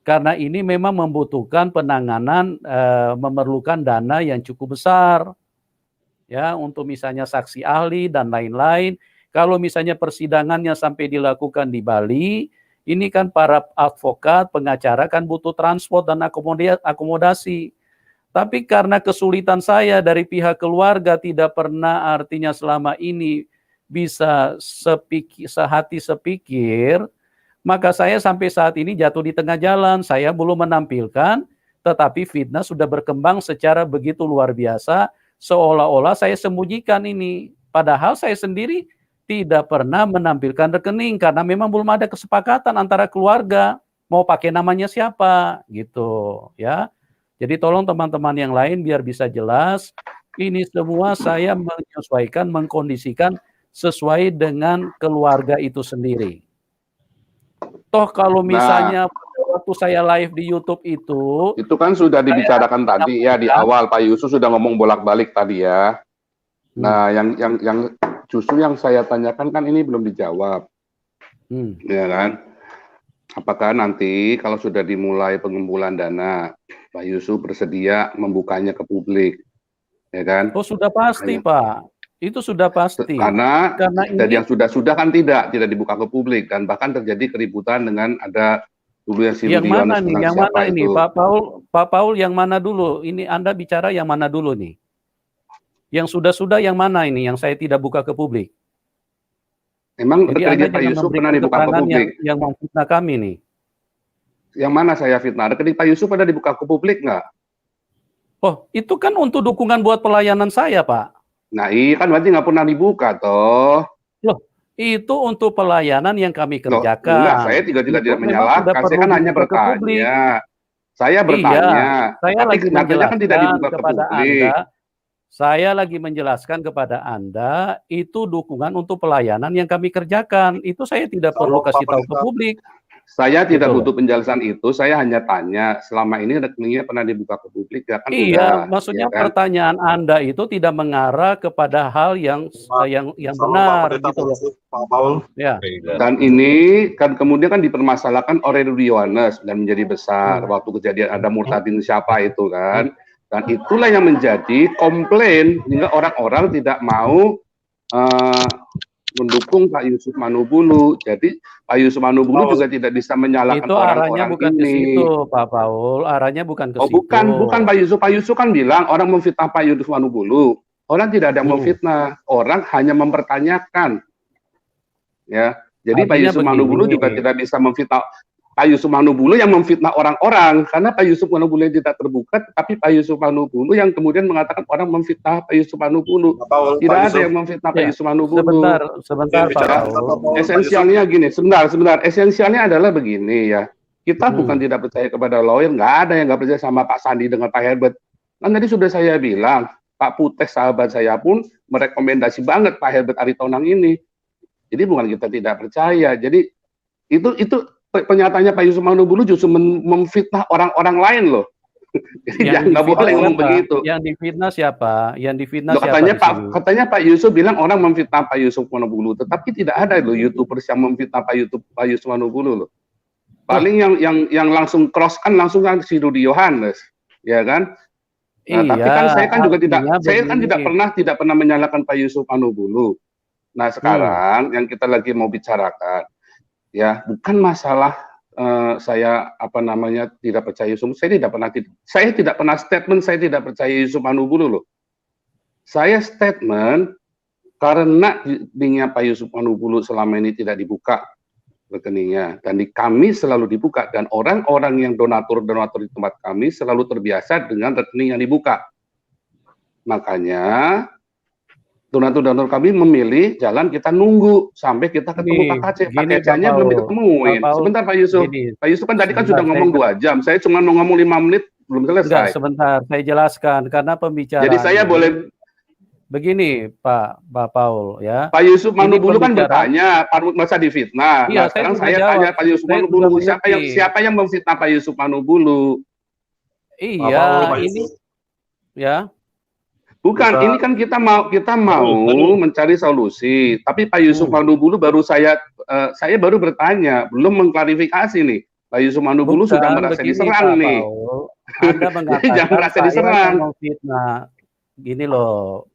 Speaker 1: karena ini memang membutuhkan penanganan, memerlukan dana yang cukup besar. Ya, untuk misalnya saksi ahli dan lain-lain. Kalau misalnya persidangannya sampai dilakukan di Bali, ini kan para advokat, pengacara kan butuh transport dan akomodasi. Tapi karena kesulitan saya dari pihak keluarga tidak pernah artinya selama ini bisa sehati sepikir, maka saya sampai saat ini jatuh di tengah jalan. Saya belum menampilkan, tetapi fitnah sudah berkembang secara begitu luar biasa, seolah-olah saya sembunyikan ini. Padahal saya sendiri tidak pernah menampilkan rekening karena memang belum ada kesepakatan antara keluarga mau pakai namanya siapa gitu ya. Jadi tolong teman-teman yang lain biar bisa jelas, ini semua saya menyesuaikan, mengkondisikan sesuai dengan keluarga itu sendiri. Toh kalau misalnya waktu saya live di YouTube itu
Speaker 8: kan sudah dibicarakan tadi ya di awal, Pak Yusuf sudah ngomong bolak-balik tadi ya. Nah, yang justru yang saya tanyakan kan ini belum dijawab, ya kan? Apakah nanti kalau sudah dimulai pengumpulan dana, Pak Yusuf bersedia membukanya ke publik, ya kan?
Speaker 1: Oh sudah pasti Pak, itu sudah pasti.
Speaker 8: Karena
Speaker 1: ini...
Speaker 8: yang sudah kan tidak dibuka ke publik dan bahkan terjadi keributan dengan ada dulu yang
Speaker 1: yang mana nih? Yang mana ini? Pak Paul yang mana dulu? Ini Anda bicara yang mana dulu nih? Yang sudah-sudah yang mana ini yang saya tidak buka ke publik?
Speaker 8: Emang rekening Pak Yusuf pernah dibuka ke publik?
Speaker 1: Yang memfitnah kami nih.
Speaker 8: Yang mana saya fitnah? Rekening Pak Yusuf pernah dibuka ke publik nggak?
Speaker 1: Oh, itu kan untuk dukungan buat pelayanan saya, Pak.
Speaker 8: Nah, iya kan berarti nggak pernah dibuka, toh.
Speaker 1: Loh, itu untuk pelayanan yang kami kerjakan.
Speaker 8: Enggak, saya tidak menyalahkan. Saya kan hanya bertanya. Saya bertanya.
Speaker 1: Iya, saya lagi
Speaker 8: nyatanya kan tidak dibuka ke
Speaker 1: kepada
Speaker 8: publik.
Speaker 1: Anda. Saya lagi menjelaskan kepada Anda, itu dukungan untuk pelayanan yang kami kerjakan. Itu saya tidak perlu
Speaker 4: Kalau
Speaker 1: kasih
Speaker 4: Pak
Speaker 1: tahu ke
Speaker 4: Pendeta,
Speaker 1: publik,
Speaker 8: Saya tidak
Speaker 1: gitu loh.
Speaker 8: butuh penjelasan itu, saya hanya tanya, selama ini rekeningnya pernah dibuka ke publik ya kan
Speaker 1: Iya,
Speaker 8: enggak,
Speaker 1: maksudnya
Speaker 8: ya kan?
Speaker 1: pertanyaan Anda itu tidak mengarah kepada hal yang
Speaker 4: Salam Pak
Speaker 1: benar,
Speaker 4: Pendeta,
Speaker 1: gitu loh.
Speaker 4: Pak Paul.
Speaker 1: Ya.
Speaker 8: Dan ini kan kemudian kan dipermasalahkan oleh Rudi Yohanes dan menjadi besar waktu kejadian ada murtadin siapa itu kan. Dan itulah yang menjadi komplain sehingga orang-orang tidak mau mendukung Pak Yusuf Manubulu. Jadi Pak Yusuf Manubulu juga tidak bisa menyalahkan
Speaker 1: Itu arahnya
Speaker 8: orang-orang
Speaker 1: bukan ke
Speaker 8: ini.
Speaker 1: situ, Pak Paul. Arahnya bukan ke
Speaker 8: Oh
Speaker 1: situ.
Speaker 8: bukan Pak Yusuf. Pak Yusuf kan bilang orang memfitnah Pak Yusuf Manubulu. Orang tidak ada yang memfitnah, orang hanya mempertanyakan. Ya, jadi Pak
Speaker 1: Artinya
Speaker 8: Yusuf Manubulu
Speaker 1: begini.
Speaker 8: juga tidak bisa memfitnah. Pak Yusuf Manubulu yang memfitnah orang-orang, karena Pak Yusuf Manubulu yang tidak terbuka, tapi Pak Yusuf Manubulu yang kemudian mengatakan orang memfitnah Pak Yusuf Manubulu. Tidak ada yang memfitnah Pak
Speaker 1: Ya,
Speaker 8: Yusuf Manubulu.
Speaker 1: sebentar Pak Paul.
Speaker 8: Esensialnya gini, sebentar. Esensialnya adalah begini ya. Kita bukan tidak percaya kepada lawyer, nggak ada yang nggak percaya sama Pak Sandi dengan Pak Herbert. Kan tadi sudah saya bilang, Pak Putes sahabat saya pun merekomendasi banget Pak Herbert Aritonang ini. Jadi bukan kita tidak percaya. Jadi itu pernyataannya Pak Yusuf Manubulu justru memfitnah orang-orang lain loh. Jadi jangan nggak boleh ngomong begitu.
Speaker 1: Yang difitnah siapa? Yang difitnah siapa?
Speaker 8: Katanya Pak Yusuf bilang orang memfitnah Pak Yusuf Manubulu, tetapi tidak ada loh YouTubers yang memfitnah Pak Yusuf Manubulu loh. Paling yang langsung cross kan langsung kan si Rudi Yohanes, ya kan? Nah,
Speaker 1: iya,
Speaker 8: tapi kan saya kan tidak pernah menyalahkan Pak Yusuf Manubulu. Nah sekarang yang kita lagi mau bicarakan, ya bukan masalah saya tidak percaya Yusuf. Saya tidak pernah statement saya tidak percaya Yusuf Manubulu loh. Saya statement karena rekeningnya Pak Yusuf Manubulu selama ini tidak dibuka rekeningnya, dan di kami selalu dibuka, dan orang-orang yang donatur di tempat kami selalu terbiasa dengan rekening yang dibuka. Makanya donatur kami memilih jalan kita nunggu sampai kita ketemu Pak Kacek. Pak Kaceknya belum diketemuin. Sebentar Pak Yusuf. Pak Yusuf kan tadi kan sudah ngomong 2 jam. Saya cuma mau ngomong 5 menit belum selesai.
Speaker 1: Enggak, sebentar. Saya jelaskan karena pembicaraan.
Speaker 8: Jadi saya boleh
Speaker 1: begini, Pak Paul ya.
Speaker 8: Pak Yusuf Manubulu kan bertanya, Pak masa difitnah.
Speaker 1: Iya,
Speaker 8: nah, sekarang saya tanya Pak Yusuf Manubulu, siapa yang memfitnah Pak Yusuf Manubulu?
Speaker 1: Iya, ini ya.
Speaker 8: Bukan, ini kan kita mau mencari solusi. Tapi Pak Yusuf Manubulu saya baru bertanya, belum mengklarifikasi nih. Pak Yusuf Manubulu sudah merasa diserang
Speaker 1: Pak
Speaker 8: nih.
Speaker 1: Anda mengatakan
Speaker 8: jangan merasa diserang.
Speaker 1: Gini loh.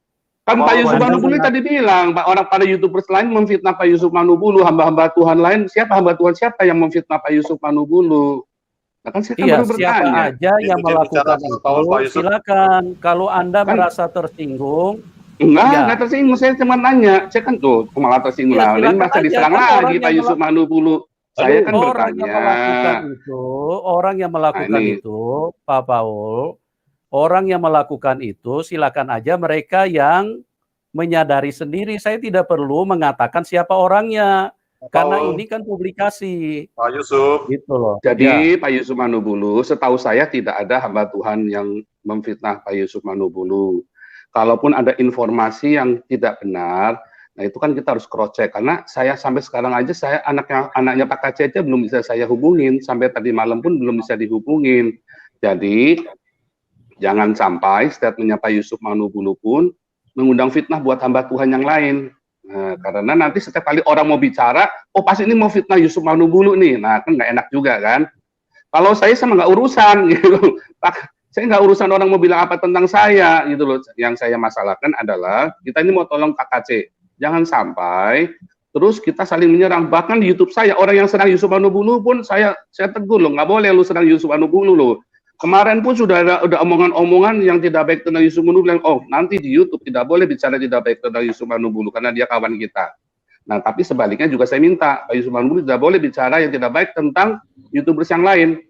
Speaker 8: Kan Pak Yusuf Manubulu tadi bilang, para YouTubers lain memfitnah Pak Yusuf Manubulu, hamba-hamba Tuhan lain, siapa hamba Tuhan siapa yang memfitnah Pak Yusuf Manubulu? Nah, kan saya baru bertanya.
Speaker 1: Siapa aja yang melakukan itu, silakan. Kalau Anda merasa tersinggung,
Speaker 8: enggak tersinggung, saya cuma nanya. Saya kan tuh malah tersinggung lah. Ini masa diserang lagi Pak Yusuf Manubulu. Saya kan bertanya.
Speaker 1: Orang yang melakukan itu, Pak Paul, orang yang melakukan itu, silakan aja mereka yang menyadari sendiri. Saya tidak perlu mengatakan siapa orangnya. Karena ini kan publikasi.
Speaker 4: Pak Yusuf.
Speaker 1: Gitu loh.
Speaker 8: Jadi Pak Yusuf Manubulu, setahu saya tidak ada hamba Tuhan yang memfitnah Pak Yusuf Manubulu. Kalaupun ada informasi yang tidak benar, nah itu kan kita harus cross check. Karena saya sampai sekarang aja anaknya Pak Kacece belum bisa saya hubungin, sampai tadi malam pun belum bisa dihubungin. Jadi jangan sampai statementnya Pak Yusuf Manubulu pun mengundang fitnah buat hamba Tuhan yang lain. Nah, karena nanti setiap kali orang mau bicara, oh pasti ini mau fitnah Yusuf Manubulu nih. Nah, kan nggak enak juga kan. Kalau saya sama nggak urusan gitu. Saya nggak urusan orang mau bilang apa tentang saya gitu loh. Yang saya masalahkan adalah kita ini mau tolong KKC. Jangan sampai terus kita saling menyerang. Bahkan di YouTube saya orang yang serang Yusuf Manubulu pun saya tegur loh. Nggak boleh lu serang Yusuf Manubulu loh. Kemarin pun sudah ada omongan-omongan yang tidak baik tentang Yusuf Manubulu. Oh, nanti di YouTube tidak boleh bicara tidak baik tentang Yusuf Manubulu karena dia kawan kita. Nah, tapi sebaliknya juga saya minta Pak Yusuf Manubulu tidak boleh bicara yang tidak baik tentang YouTubers yang lain.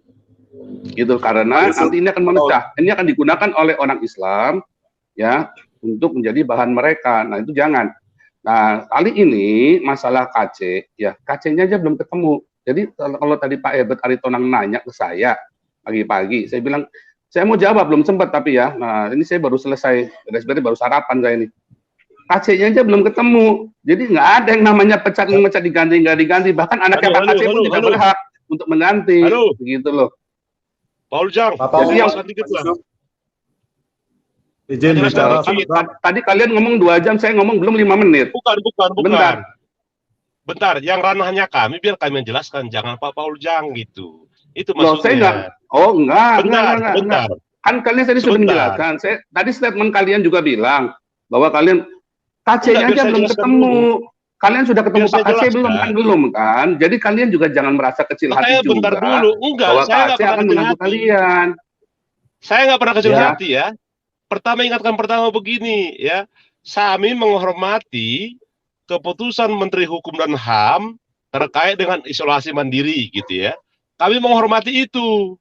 Speaker 8: Gitu, karena nanti ini akan memecah. Ini akan digunakan oleh orang Islam ya untuk menjadi bahan mereka. Nah, itu jangan. Nah, kali ini masalah KC, ya KC-nya aja belum ketemu. Jadi kalau tadi Pak Herbert Aritonang nanya ke saya pagi-pagi, saya bilang Saya mau jawab, belum sempat tapi ya. Nah, ini saya baru selesai, sebenarnya baru sarapan saya ini. KC-nya aja belum ketemu. Jadi nggak ada yang namanya pecat diganti, nggak diganti. Bahkan anaknya Pak KC pun tidak berhak untuk mengganti. Begitu loh.
Speaker 2: Paul Jang,
Speaker 8: jadi yang izin bicara. Tadi kalian ngomong 2 jam, saya ngomong belum 5 menit.
Speaker 2: Bukan. Bentar, yang ranahnya kami biar kami menjelaskan, jangan Pak Paul Jang gitu. Itu maksudnya.
Speaker 8: Saya enggak. Kan kalian tadi sudah menjelaskan. Tadi statement kalian juga bilang bahwa kalian KC-nya aja belum ketemu. Kalian sudah ketemu Pak KC belum kan? Jadi kalian juga jangan merasa kecil hati juga.
Speaker 2: Bentar dulu,
Speaker 8: bahwa KC akan mengganggu kalian.
Speaker 2: Saya nggak pernah kecil hati ya. Ingatkan begini ya. Kami menghormati keputusan Menteri Hukum dan HAM terkait dengan isolasi mandiri gitu ya. Kami menghormati itu.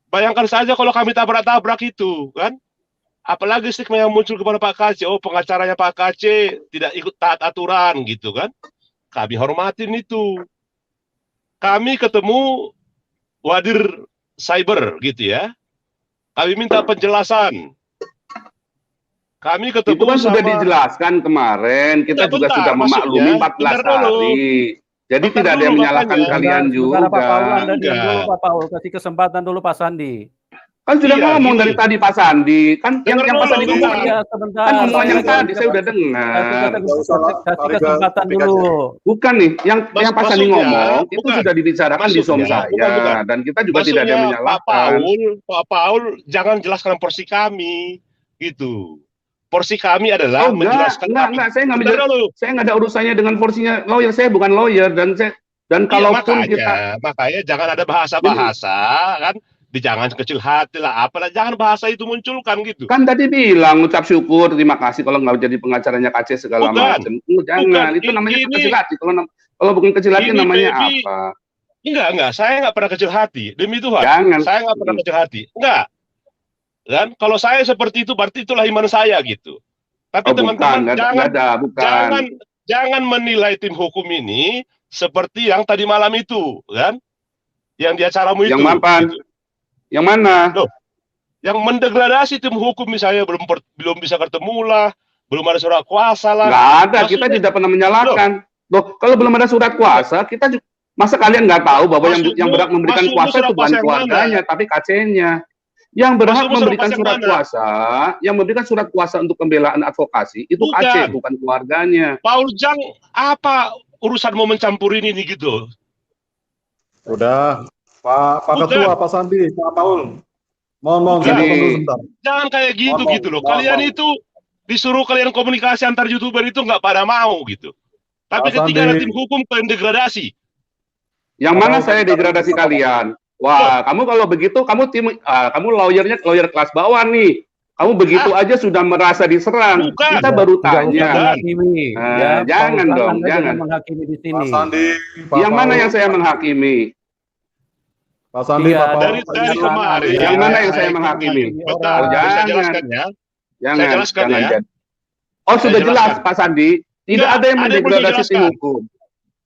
Speaker 2: Bayangkan saja kalau kami tabrak-tabrak itu, kan? Apalagi stigma yang muncul kepada Pak KC, pengacaranya Pak KC tidak ikut taat aturan gitu kan? Kami hormatin itu. Kami ketemu Wadir Cyber gitu ya. Kami minta penjelasan. Kami ketemu
Speaker 8: itu kan sudah dijelaskan kemarin, kita juga sudah memaklumi 14 hari. Jadi tidak ada yang menyalahkan kalian juga.
Speaker 1: Pak Paul, kasih kesempatan dulu Pak Sandi.
Speaker 8: Kan sudah ngomong dari tadi Pak Sandi, kan yang Pak Sandi ngomong. Kan ngomong yang tadi saya udah dengar.
Speaker 1: Kasih kesempatan dulu.
Speaker 8: Bukan nih, yang Pak Sandi ngomong itu sudah dibicarakan di Zoom saya, dan kita juga tidak ada yang menyalahkan.
Speaker 2: Pak Paul, jangan jelaskan porsi kami, gitu. Porsi kami adalah menjelaskan.
Speaker 8: Enggak, saya nggak ada urusannya dengan porsinya lawyer. Saya bukan lawyer dan kalaupun
Speaker 2: makanya jangan ada bahasa-bahasa kan. Jangan kecil hati lah, apalah jangan bahasa itu munculkan gitu.
Speaker 8: Kan tadi bilang ucap syukur, terima kasih kalau nggak jadi pengacaranya KC segala macam. Jangan, itu namanya kecil hati. Kalau bukan kecil hati namanya apa?
Speaker 2: Enggak, saya nggak pernah kecil hati. Demi Tuhan, saya nggak pernah kecil hati. Enggak. Dan kalau saya seperti itu berarti itulah iman saya gitu. Tapi teman-teman jangan menilai tim hukum ini seperti yang tadi malam itu, kan? Yang di acaramu itu.
Speaker 8: Yang mapan? Gitu. Yang mana?
Speaker 2: Loh, yang mendegradasi tim hukum misalnya belum bisa ketemu lah, belum ada surat kuasa lah.
Speaker 8: Nggak ada, kita tidak pernah menyalahkan. Loh, kalau belum ada surat kuasa, kita juga, masa kalian nggak tahu bahwa yang berhak memberikan kuasa itu bukan keluarganya, tapi KC-nya. Yang berhak memberikan surat kuasa, yang memberikan surat kuasa untuk pembelaan advokasi itu KC, bukan keluarganya.
Speaker 2: Paul Jang, apa urusan mau mencampuri ini gitu?
Speaker 4: Udah, Pak Ketua, Pak Sandi, Pak Paul. Mohon
Speaker 2: jangan kayak gitu loh. Kalian itu disuruh kalian komunikasi antar YouTuber itu nggak pada mau gitu. Tapi ketika ada tim hukum kalian degradasi.
Speaker 8: Yang mana saya degradasi kalian? Wah, kamu kalau begitu, kamu lawyer kelas bawah nih. Kamu begitu aja sudah merasa diserang. Kita baru tanya. Jangan dong, jangan.
Speaker 1: Menghakimi di sini.
Speaker 4: Pak Sandi,
Speaker 8: yang mana yang saya menghakimi?
Speaker 4: Pak Sandi, Pak Paul.
Speaker 2: Dari kemarin.
Speaker 8: Yang mana yang saya menghakimi?
Speaker 2: Betul. Jangan.
Speaker 8: Oh, sudah jelas Pak Sandi. Tidak ada yang mendegradasi tim hukum.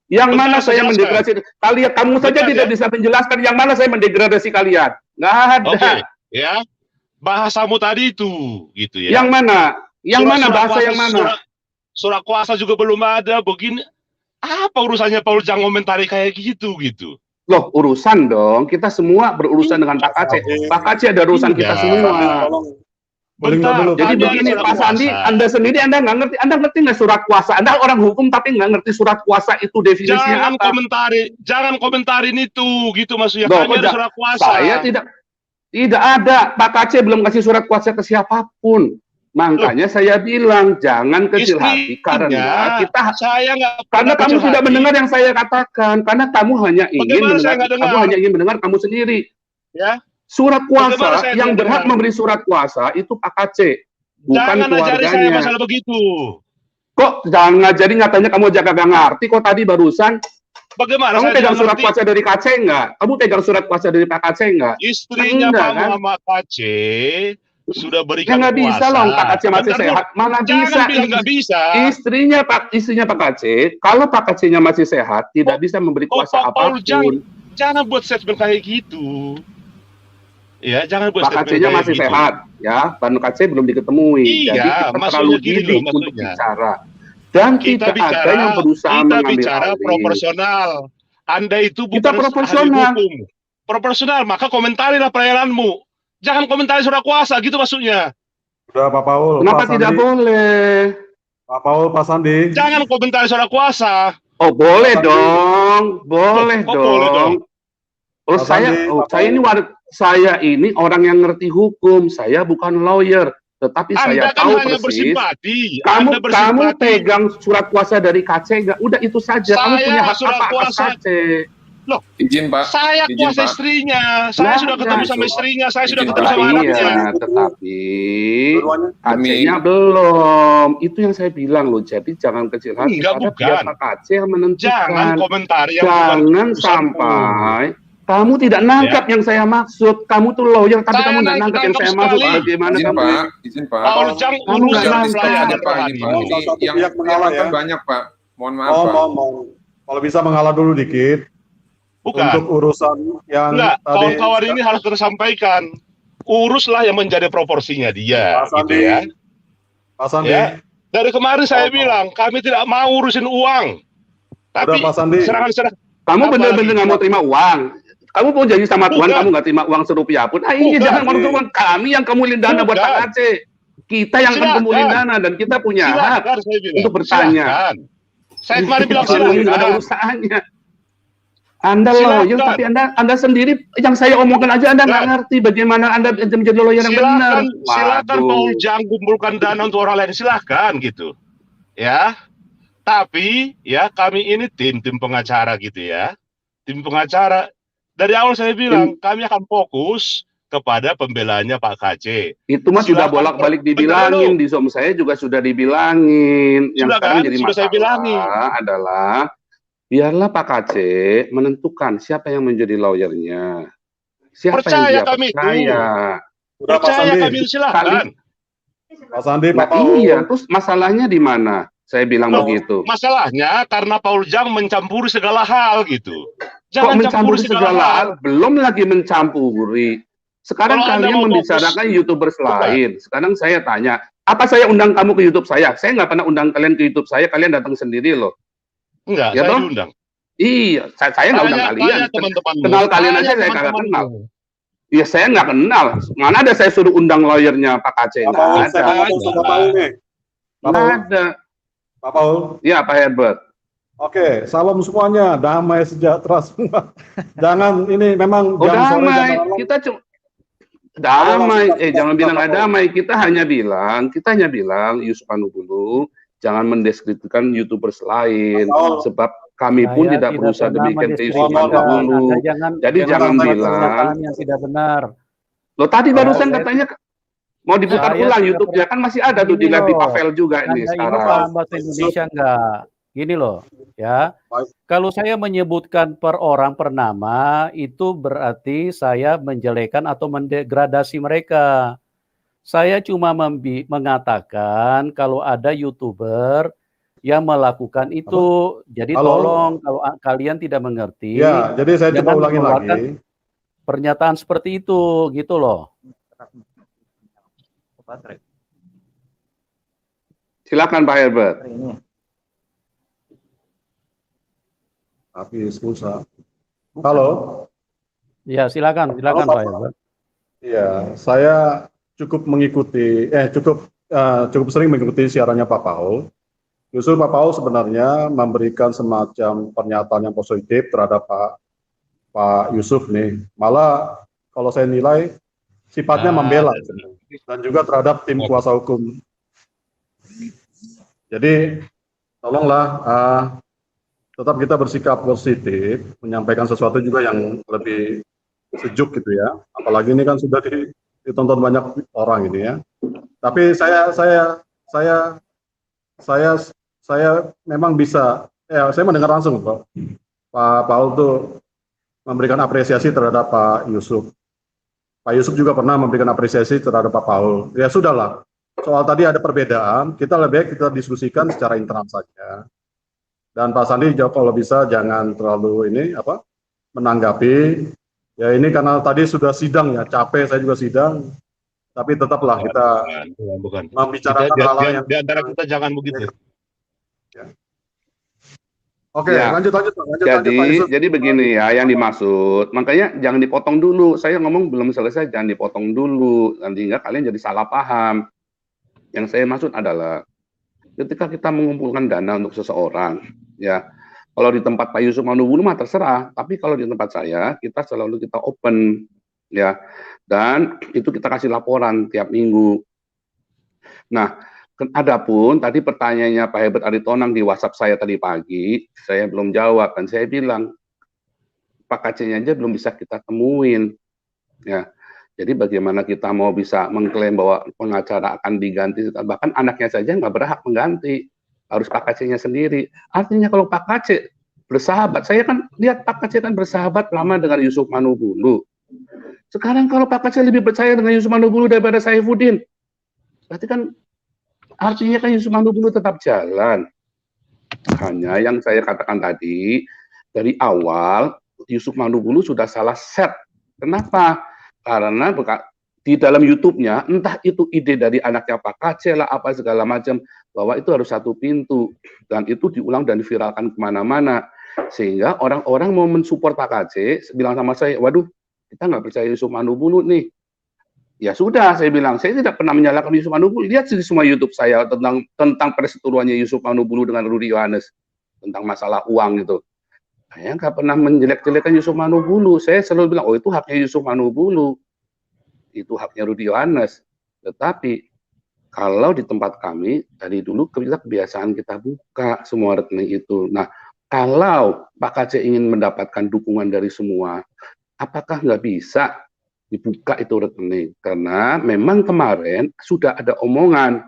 Speaker 8: Yang mana saya mendegradasi kalian? Kamu saja tidak bisa menjelaskan yang mana saya mendegradasi kalian. Nggak ada.
Speaker 2: Oke, ya. Bahasamu tadi itu, gitu ya.
Speaker 8: Yang mana? Yang mana bahasa yang mana?
Speaker 2: Surat kuasa juga belum ada. Begini, apa urusannya Paul Jang komentari kayak gitu?
Speaker 8: Loh, urusan dong. Kita semua berurusan dengan Pak KC. Pak KC ada urusan kita semua.
Speaker 2: Bentar,
Speaker 8: jadi begini Pak Sandi, Anda sendiri Anda ngerti nggak surat kuasa? Anda orang hukum tapi nggak ngerti surat kuasa itu definisinya apa?
Speaker 2: Jangan komentarin itu, gitu maksudnya.
Speaker 8: Kami ada surat kuasa. Saya tidak ada. Pak KC belum kasih surat kuasa ke siapapun. Makanya saya bilang jangan kecil hati karena kamu tidak mendengar yang saya katakan, karena kamu hanya ingin mendengar kamu sendiri.
Speaker 2: Ya.
Speaker 8: Surat kuasa yang berhak memberi surat kuasa itu Pak KC, bukan keluarganya.
Speaker 2: Saya masalah begitu.
Speaker 8: Kok jangan ngajari, nyatanya kamu aja kagak ngerti kok tadi barusan.
Speaker 2: Bagaimana?
Speaker 8: Kamu pegang surat kuasa dari KC enggak? Kamu pegang surat kuasa dari Pak KC enggak?
Speaker 2: Istrinya Pak Muhammad KC sudah berikan kuasa.
Speaker 8: Nggak bisa loh, Pak KC masih sehat. Mana bisa?
Speaker 2: Nggak bisa.
Speaker 8: Istrinya Pak KC, kalau Pak KC-nya masih sehat, tidak bisa memberi kuasa apapun.
Speaker 2: Jangan buat statement kayak gitu. Ya, jangan buat
Speaker 8: Pak
Speaker 2: statement
Speaker 8: KC-nya
Speaker 2: kayak
Speaker 8: masih
Speaker 2: gitu.
Speaker 8: sehat, ya. Pak KC belum diketemui.
Speaker 2: Iya,
Speaker 8: Jadi kita
Speaker 2: maksudnya
Speaker 8: terlalu
Speaker 2: gini
Speaker 8: dini
Speaker 2: loh,
Speaker 8: untuk
Speaker 2: maksudnya.
Speaker 8: bicara. Dan
Speaker 2: Kita
Speaker 8: tidak ada yang berusaha mengambil
Speaker 2: bicara
Speaker 8: alih.
Speaker 2: proporsional. Anda itu
Speaker 8: Kita
Speaker 2: bukan ahli
Speaker 8: proporsional.
Speaker 2: hukum. Proporsional, maka komentarilah pelayananmu. Jangan komentari surat kuasa, gitu maksudnya.
Speaker 4: Sudah Pak Paul.
Speaker 8: Kenapa
Speaker 4: Pak
Speaker 8: tidak
Speaker 4: Sandi.
Speaker 8: boleh?
Speaker 4: Pak Paul, Pak Sandi.
Speaker 2: Jangan komentari surat kuasa.
Speaker 8: Oh, boleh
Speaker 4: Pak Sandi.
Speaker 8: dong. Boleh
Speaker 2: Kok
Speaker 8: dong.
Speaker 2: boleh dong?
Speaker 8: Oh,
Speaker 4: Pak Sandi, Pak
Speaker 8: saya ini orang yang ngerti hukum. Saya bukan lawyer, tetapi
Speaker 2: Anda
Speaker 8: saya
Speaker 2: kan
Speaker 8: tahu
Speaker 2: hanya
Speaker 8: persis.
Speaker 2: bersimpati.
Speaker 8: Kamu
Speaker 2: Anda bersimpati.
Speaker 8: pegang surat kuasa dari KC, nggak? Udah itu saja. Kamu
Speaker 2: Saya
Speaker 8: punya hak
Speaker 2: surat
Speaker 8: apa atas
Speaker 2: kuasa.
Speaker 8: KC?
Speaker 3: Izin Pak.
Speaker 2: Saya
Speaker 3: Izin,
Speaker 2: kuasa
Speaker 3: Pak.
Speaker 2: istrinya. Saya
Speaker 8: Nah,
Speaker 2: sudah ketemu
Speaker 8: nah,
Speaker 2: sama istrinya. Saya sudah
Speaker 3: Izin,
Speaker 2: ketemu
Speaker 3: Pak.
Speaker 2: sama anaknya.
Speaker 8: Iya, tetapi
Speaker 4: Dua-duanya.
Speaker 8: KC-nya belum. Itu yang saya bilang loh. Jadi jangan kecil hati.
Speaker 2: Enggak,
Speaker 8: Karena
Speaker 2: bukan.
Speaker 8: biar Pak KC yang menentukan.
Speaker 2: Jangan komentari yang bukan
Speaker 8: Jangan
Speaker 2: urusanmu.
Speaker 8: sampai kamu tidak nangkap yang saya maksud. Kamu tuh lawyer, tapi
Speaker 2: Saya
Speaker 8: kamu tidak nangkap yang saya maksud.
Speaker 2: sekali.
Speaker 8: Bagaimana
Speaker 3: Izin
Speaker 8: kamu?
Speaker 3: Pak. Izin Pak.
Speaker 2: Paul Jang
Speaker 8: Kamu nggak
Speaker 2: urusan
Speaker 8: nangkap.
Speaker 2: pelayanan
Speaker 3: Pak,
Speaker 2: rohani.
Speaker 3: ini Pak.
Speaker 4: Mau
Speaker 3: Ini
Speaker 4: salah satu
Speaker 3: yang
Speaker 4: pihak mengalah ya.
Speaker 3: nonton banyak Pak. Mohon maaf
Speaker 4: Oh,
Speaker 3: Pak.
Speaker 4: mau. Kalau bisa mengalah dulu dikit.
Speaker 2: Bukan.
Speaker 4: Untuk urusan yang
Speaker 2: Enggak,
Speaker 4: tadi.
Speaker 2: kawan-kawan ini harus tersampaikan. Uruslah yang menjadi proporsinya dia,
Speaker 4: Pak
Speaker 2: gitu
Speaker 4: Sandi.
Speaker 2: ya.
Speaker 4: Pak Sandi.
Speaker 2: Ya. Dari kemarin saya
Speaker 4: Oh,
Speaker 2: bilang, kami tidak mau urusin uang. Tapi
Speaker 4: Pak Sandi.
Speaker 2: serangan-serangan.
Speaker 8: Kamu
Speaker 2: Apalagi-
Speaker 8: benar-benar nggak mau terima uang. Kamu mau janji sama Tuhan,
Speaker 2: Bukan.
Speaker 8: kamu nggak terima uang serupiah pun. Ah iya,
Speaker 2: Bukan.
Speaker 8: jangan mau uang. Kami yang kumpulin dana buat
Speaker 2: Bukan.
Speaker 8: Pak Aceh. Kita yang akan
Speaker 2: Silakan.
Speaker 8: kumpulin dana dan kita punya hak
Speaker 2: Silakan, saya bilang.
Speaker 8: untuk bertanya.
Speaker 2: Silakan. Saya kemarin bilang
Speaker 8: Ini nggak ada
Speaker 2: silakan.
Speaker 8: urusannya. Anda
Speaker 2: Silakan.
Speaker 8: lawyer, tapi Anda sendiri yang saya omongkan aja Anda nggak
Speaker 2: Nah.
Speaker 8: ngerti bagaimana Anda menjadi lawyer yang benar.
Speaker 2: Silakan
Speaker 8: Waduh.
Speaker 2: Paul Jang kumpulkan dana untuk orang lain, silakan gitu. Ya. Tapi ya kami ini tim pengacara gitu ya. Tim pengacara. Dari awal saya bilang kami akan fokus kepada pembelaannya Pak KC.
Speaker 8: Itu mah sudah
Speaker 2: Silakan,
Speaker 8: bolak-balik
Speaker 2: bentar
Speaker 8: dibilangin
Speaker 2: dulu.
Speaker 8: di Zoom saya juga sudah dibilangin. Yang
Speaker 2: Sudah
Speaker 8: sekarang
Speaker 2: kan?
Speaker 8: jadi
Speaker 2: Sudah saya
Speaker 8: masalah
Speaker 2: bilangin.
Speaker 8: adalah biarlah Pak KC menentukan siapa yang menjadi lawyernya. Siapa
Speaker 2: Percaya
Speaker 8: yang dia
Speaker 2: kami itu.
Speaker 8: percaya.
Speaker 4: Sudah Pak
Speaker 2: Percaya
Speaker 4: Sandi.
Speaker 2: kami silakan.
Speaker 4: Pak Sandi,
Speaker 8: Nah,
Speaker 4: Pak Paul.
Speaker 8: iya, terus masalahnya di mana? Saya bilang
Speaker 2: Loh,
Speaker 8: begitu.
Speaker 2: Masalahnya karena Paul Jang mencampuri segala hal gitu.
Speaker 8: Kok
Speaker 2: Jangan
Speaker 8: mencampuri
Speaker 2: campuri
Speaker 8: segala hal? Belum lagi mencampuri. Sekarang
Speaker 2: Kalau Anda
Speaker 8: kalian
Speaker 2: mau
Speaker 8: membicarakan
Speaker 2: fokus-
Speaker 8: YouTubers lain. Sekarang saya tanya, apa saya undang kamu ke YouTube saya? Saya nggak pernah undang kalian ke YouTube saya. Kalian datang sendiri loh.
Speaker 2: Enggak,
Speaker 8: Ya
Speaker 2: saya
Speaker 8: toh?
Speaker 2: diundang.
Speaker 8: Iya, saya nggak undang kalian.
Speaker 2: teman-temanmu.
Speaker 8: Kenal kalian aja saya kagak kenal. Iya, saya nggak kenal. Mana ada saya suruh undang lawyernya Pak Aceh?
Speaker 4: Pak Paul,
Speaker 8: Nggak
Speaker 4: saya
Speaker 8: ada.
Speaker 4: mau ngomong sama Pak Paul nih. Pak
Speaker 8: Nggak
Speaker 4: Paul.
Speaker 8: ada.
Speaker 4: Pak Paul.
Speaker 8: Ya, Pak Herbert.
Speaker 4: Oke, salam semuanya, damai sejahtera semua. Jangan ini memang
Speaker 8: Oh,
Speaker 4: jam sore
Speaker 8: damai.
Speaker 4: jam malam.
Speaker 8: Kita cuma damai.
Speaker 4: Langsung,
Speaker 8: Jangan bilang
Speaker 4: Pak
Speaker 8: nggak
Speaker 4: Paul.
Speaker 8: damai. Kita hanya bilang Yusuf Anubulu jangan mendeskripsikan YouTubers lain.
Speaker 4: Pak Paul.
Speaker 8: Sebab kami pun
Speaker 1: Saya
Speaker 8: tidak berusaha
Speaker 1: pernah
Speaker 8: demikian ke Yusuf
Speaker 1: mendeskripsikan.
Speaker 8: Anubulu.
Speaker 1: Anda jangan
Speaker 8: Jadi jangan
Speaker 1: membuat
Speaker 8: bilang.
Speaker 1: pernyataan yang tidak benar.
Speaker 8: Loh tadi barusan
Speaker 1: Saya-
Speaker 8: katanya mau diputar
Speaker 1: Saya
Speaker 8: ulang
Speaker 1: tidak
Speaker 8: YouTube-nya kan masih ada tuh
Speaker 1: Gini
Speaker 8: di live di
Speaker 1: loh,
Speaker 8: Pavel juga ini
Speaker 1: Anda ini
Speaker 8: sekarang.
Speaker 1: paham bahasa Indonesia enggak? Gini loh, ya. Kalau saya menyebutkan per orang per nama, itu berarti saya menjelekan atau mendegradasi mereka. Saya cuma mengatakan kalau ada YouTuber yang melakukan itu. Jadi
Speaker 4: Halo?
Speaker 1: tolong kalau kalian tidak mengerti,
Speaker 4: Ya, jadi saya coba
Speaker 1: jangan
Speaker 4: ulangin
Speaker 1: mengeluarkan
Speaker 4: lagi.
Speaker 1: pernyataan seperti itu, gitu loh.
Speaker 8: Silakan Pak Herbert.
Speaker 4: Tapi pulsa. Halo?
Speaker 1: Ya, silakan
Speaker 4: Halo,
Speaker 1: Pak
Speaker 4: Pak.
Speaker 1: Herbert.
Speaker 4: Iya, saya cukup cukup sering mengikuti siarannya Pak Paul. Justru Pak Paul sebenarnya memberikan semacam pernyataan yang positif terhadap Pak Yusuf nih. Malah kalau saya nilai sifatnya membela dan juga terhadap tim kuasa hukum. Jadi tolonglah tetap kita bersikap positif, menyampaikan sesuatu juga yang lebih sejuk gitu ya. Apalagi ini kan sudah ditonton banyak orang ini ya. Tapi saya memang bisa, saya mendengar langsung Pak Paul tuh memberikan apresiasi terhadap Pak Yusuf. Pak Yusuf juga pernah memberikan apresiasi terhadap Pak Paul. Ya sudahlah. Soal tadi ada perbedaan, kita lebih baik kita diskusikan secara internal saja. Dan Pak Sandi kalau bisa jangan terlalu menanggapi Ya ini karena tadi sudah sidang ya, capek saya juga sidang, tapi tetaplah kita
Speaker 2: bukan.
Speaker 4: membicarakan hal-hal yang
Speaker 2: Di antara kita jangan begitu.
Speaker 4: Oke,
Speaker 8: Ya.
Speaker 4: lanjut Pak Yusuf.
Speaker 8: Jadi begini ya yang dimaksud. Makanya jangan dipotong dulu. Saya ngomong belum selesai, jangan dipotong dulu. Nanti enggak kalian jadi salah paham. Yang saya maksud adalah ketika kita mengumpulkan dana untuk seseorang, ya kalau di tempat Pak Yusuf Manubulu mah terserah. Tapi kalau di tempat saya, kita selalu kita open, ya. Dan itu kita kasih laporan tiap minggu. Nah, adapun tadi pertanyaannya Pak Herbert Aritonang di WhatsApp saya tadi pagi, saya belum jawab dan saya bilang Pak KC-nya aja belum bisa kita temuin, ya. Jadi bagaimana kita mau bisa mengklaim bahwa pengacara akan diganti, bahkan anaknya saja nggak berhak mengganti, harus Pak KC-nya sendiri. Artinya kalau Pak KC bersahabat, saya kan lihat Pak KC kan bersahabat lama dengan Yusuf Manubulu. Sekarang kalau Pak KC lebih percaya dengan Yusuf Manubulu daripada Saifuddin, berarti kan artinya kan Yusuf Manubulu tetap jalan. Hanya yang saya katakan tadi, dari awal Yusuf Manubulu sudah salah set. Kenapa? Karena di dalam YouTube-nya, entah itu ide dari anaknya Pak KC lah, apa segala macam, bahwa itu harus satu pintu. Dan itu diulang dan diviralkan kemana-mana. Sehingga orang-orang mau mensupport Pak KC, bilang sama saya, waduh, kita nggak percaya Yusuf Manubulu nih. Ya sudah, saya bilang, saya tidak pernah menyalahkan Yusuf Manubulu. Lihat di semua YouTube saya tentang perseteruannya Yusuf Manubulu dengan Rudy Yohanes tentang masalah uang itu. Saya nggak pernah menjelek-jelekan Yusuf Manubulu. Saya selalu bilang, oh itu haknya Yusuf Manubulu, itu haknya Rudy Yohanes. Tetapi kalau di tempat kami dari dulu kita kebiasaan kita buka semua rekening itu. Nah, kalau Pak KC ingin mendapatkan dukungan dari semua, apakah nggak bisa dibuka itu rekening? Karena memang kemarin sudah ada omongan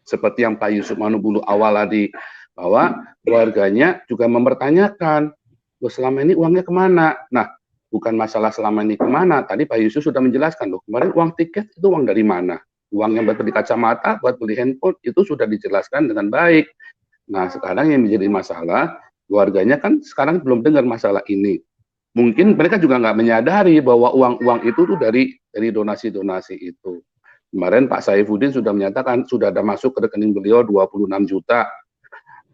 Speaker 8: seperti yang Pak Yusuf Manubulu awal tadi, bahwa keluarganya juga mempertanyakan, loh selama ini uangnya kemana? Nah, bukan masalah selama ini kemana, tadi Pak Yusuf sudah menjelaskan, loh kemarin uang tiket itu uang dari mana? Uang yang buat beli kacamata, buat beli handphone, itu sudah dijelaskan dengan baik. Nah, sekarang yang menjadi masalah, keluarganya kan sekarang belum dengar masalah ini. Mungkin mereka juga nggak menyadari bahwa uang-uang itu tuh dari donasi-donasi itu. Kemarin Pak Saifuddin sudah menyatakan sudah ada masuk ke rekening beliau 26 juta,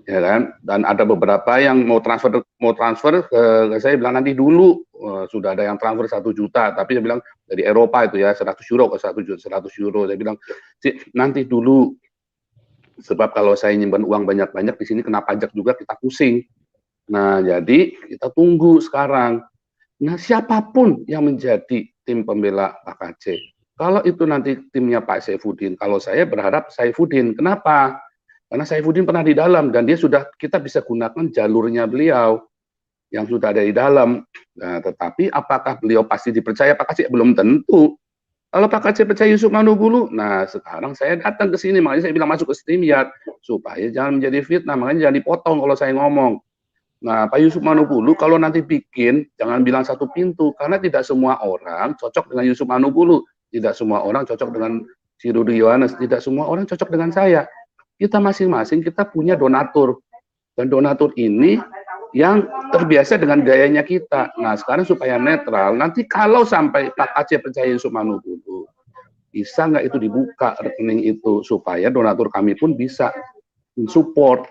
Speaker 8: ya kan? Dan ada beberapa yang mau transfer ke saya bilang nanti dulu, sudah ada yang transfer 1 juta, tapi dia bilang dari Eropa itu ya 100 euro ke 100 euro. Saya bilang nanti dulu, sebab kalau saya nyimpan uang banyak-banyak di sini kena pajak juga kita pusing. Nah, jadi kita tunggu sekarang. Nah, siapapun yang menjadi tim pembela Pak KC, kalau itu nanti timnya Pak Saifuddin, kalau saya berharap Saifuddin. Kenapa? Karena Saifuddin pernah di dalam dan dia sudah, kita bisa gunakan jalurnya beliau yang sudah ada di dalam. Nah, tetapi apakah beliau pasti dipercaya Pak KC? Belum tentu. Kalau Pak KC percaya Yusuf Manubulu, nah sekarang saya datang ke sini, makanya saya bilang masuk ke StreamYard supaya jangan menjadi fitnah, makanya jangan dipotong kalau saya ngomong. Nah, Pak Yusuf Manubulu kalau nanti bikin, jangan bilang satu pintu, karena tidak semua orang cocok dengan Yusuf Manubulu, tidak semua orang cocok dengan si Rudy Yohanes, tidak semua orang cocok dengan saya. Kita masing-masing kita punya donatur, dan donatur ini yang terbiasa dengan gayanya kita. Nah, sekarang supaya netral, nanti kalau sampai Pak KC percaya Yusuf Manubulu, bisa nggak itu dibuka rekening itu, supaya donatur kami pun bisa support.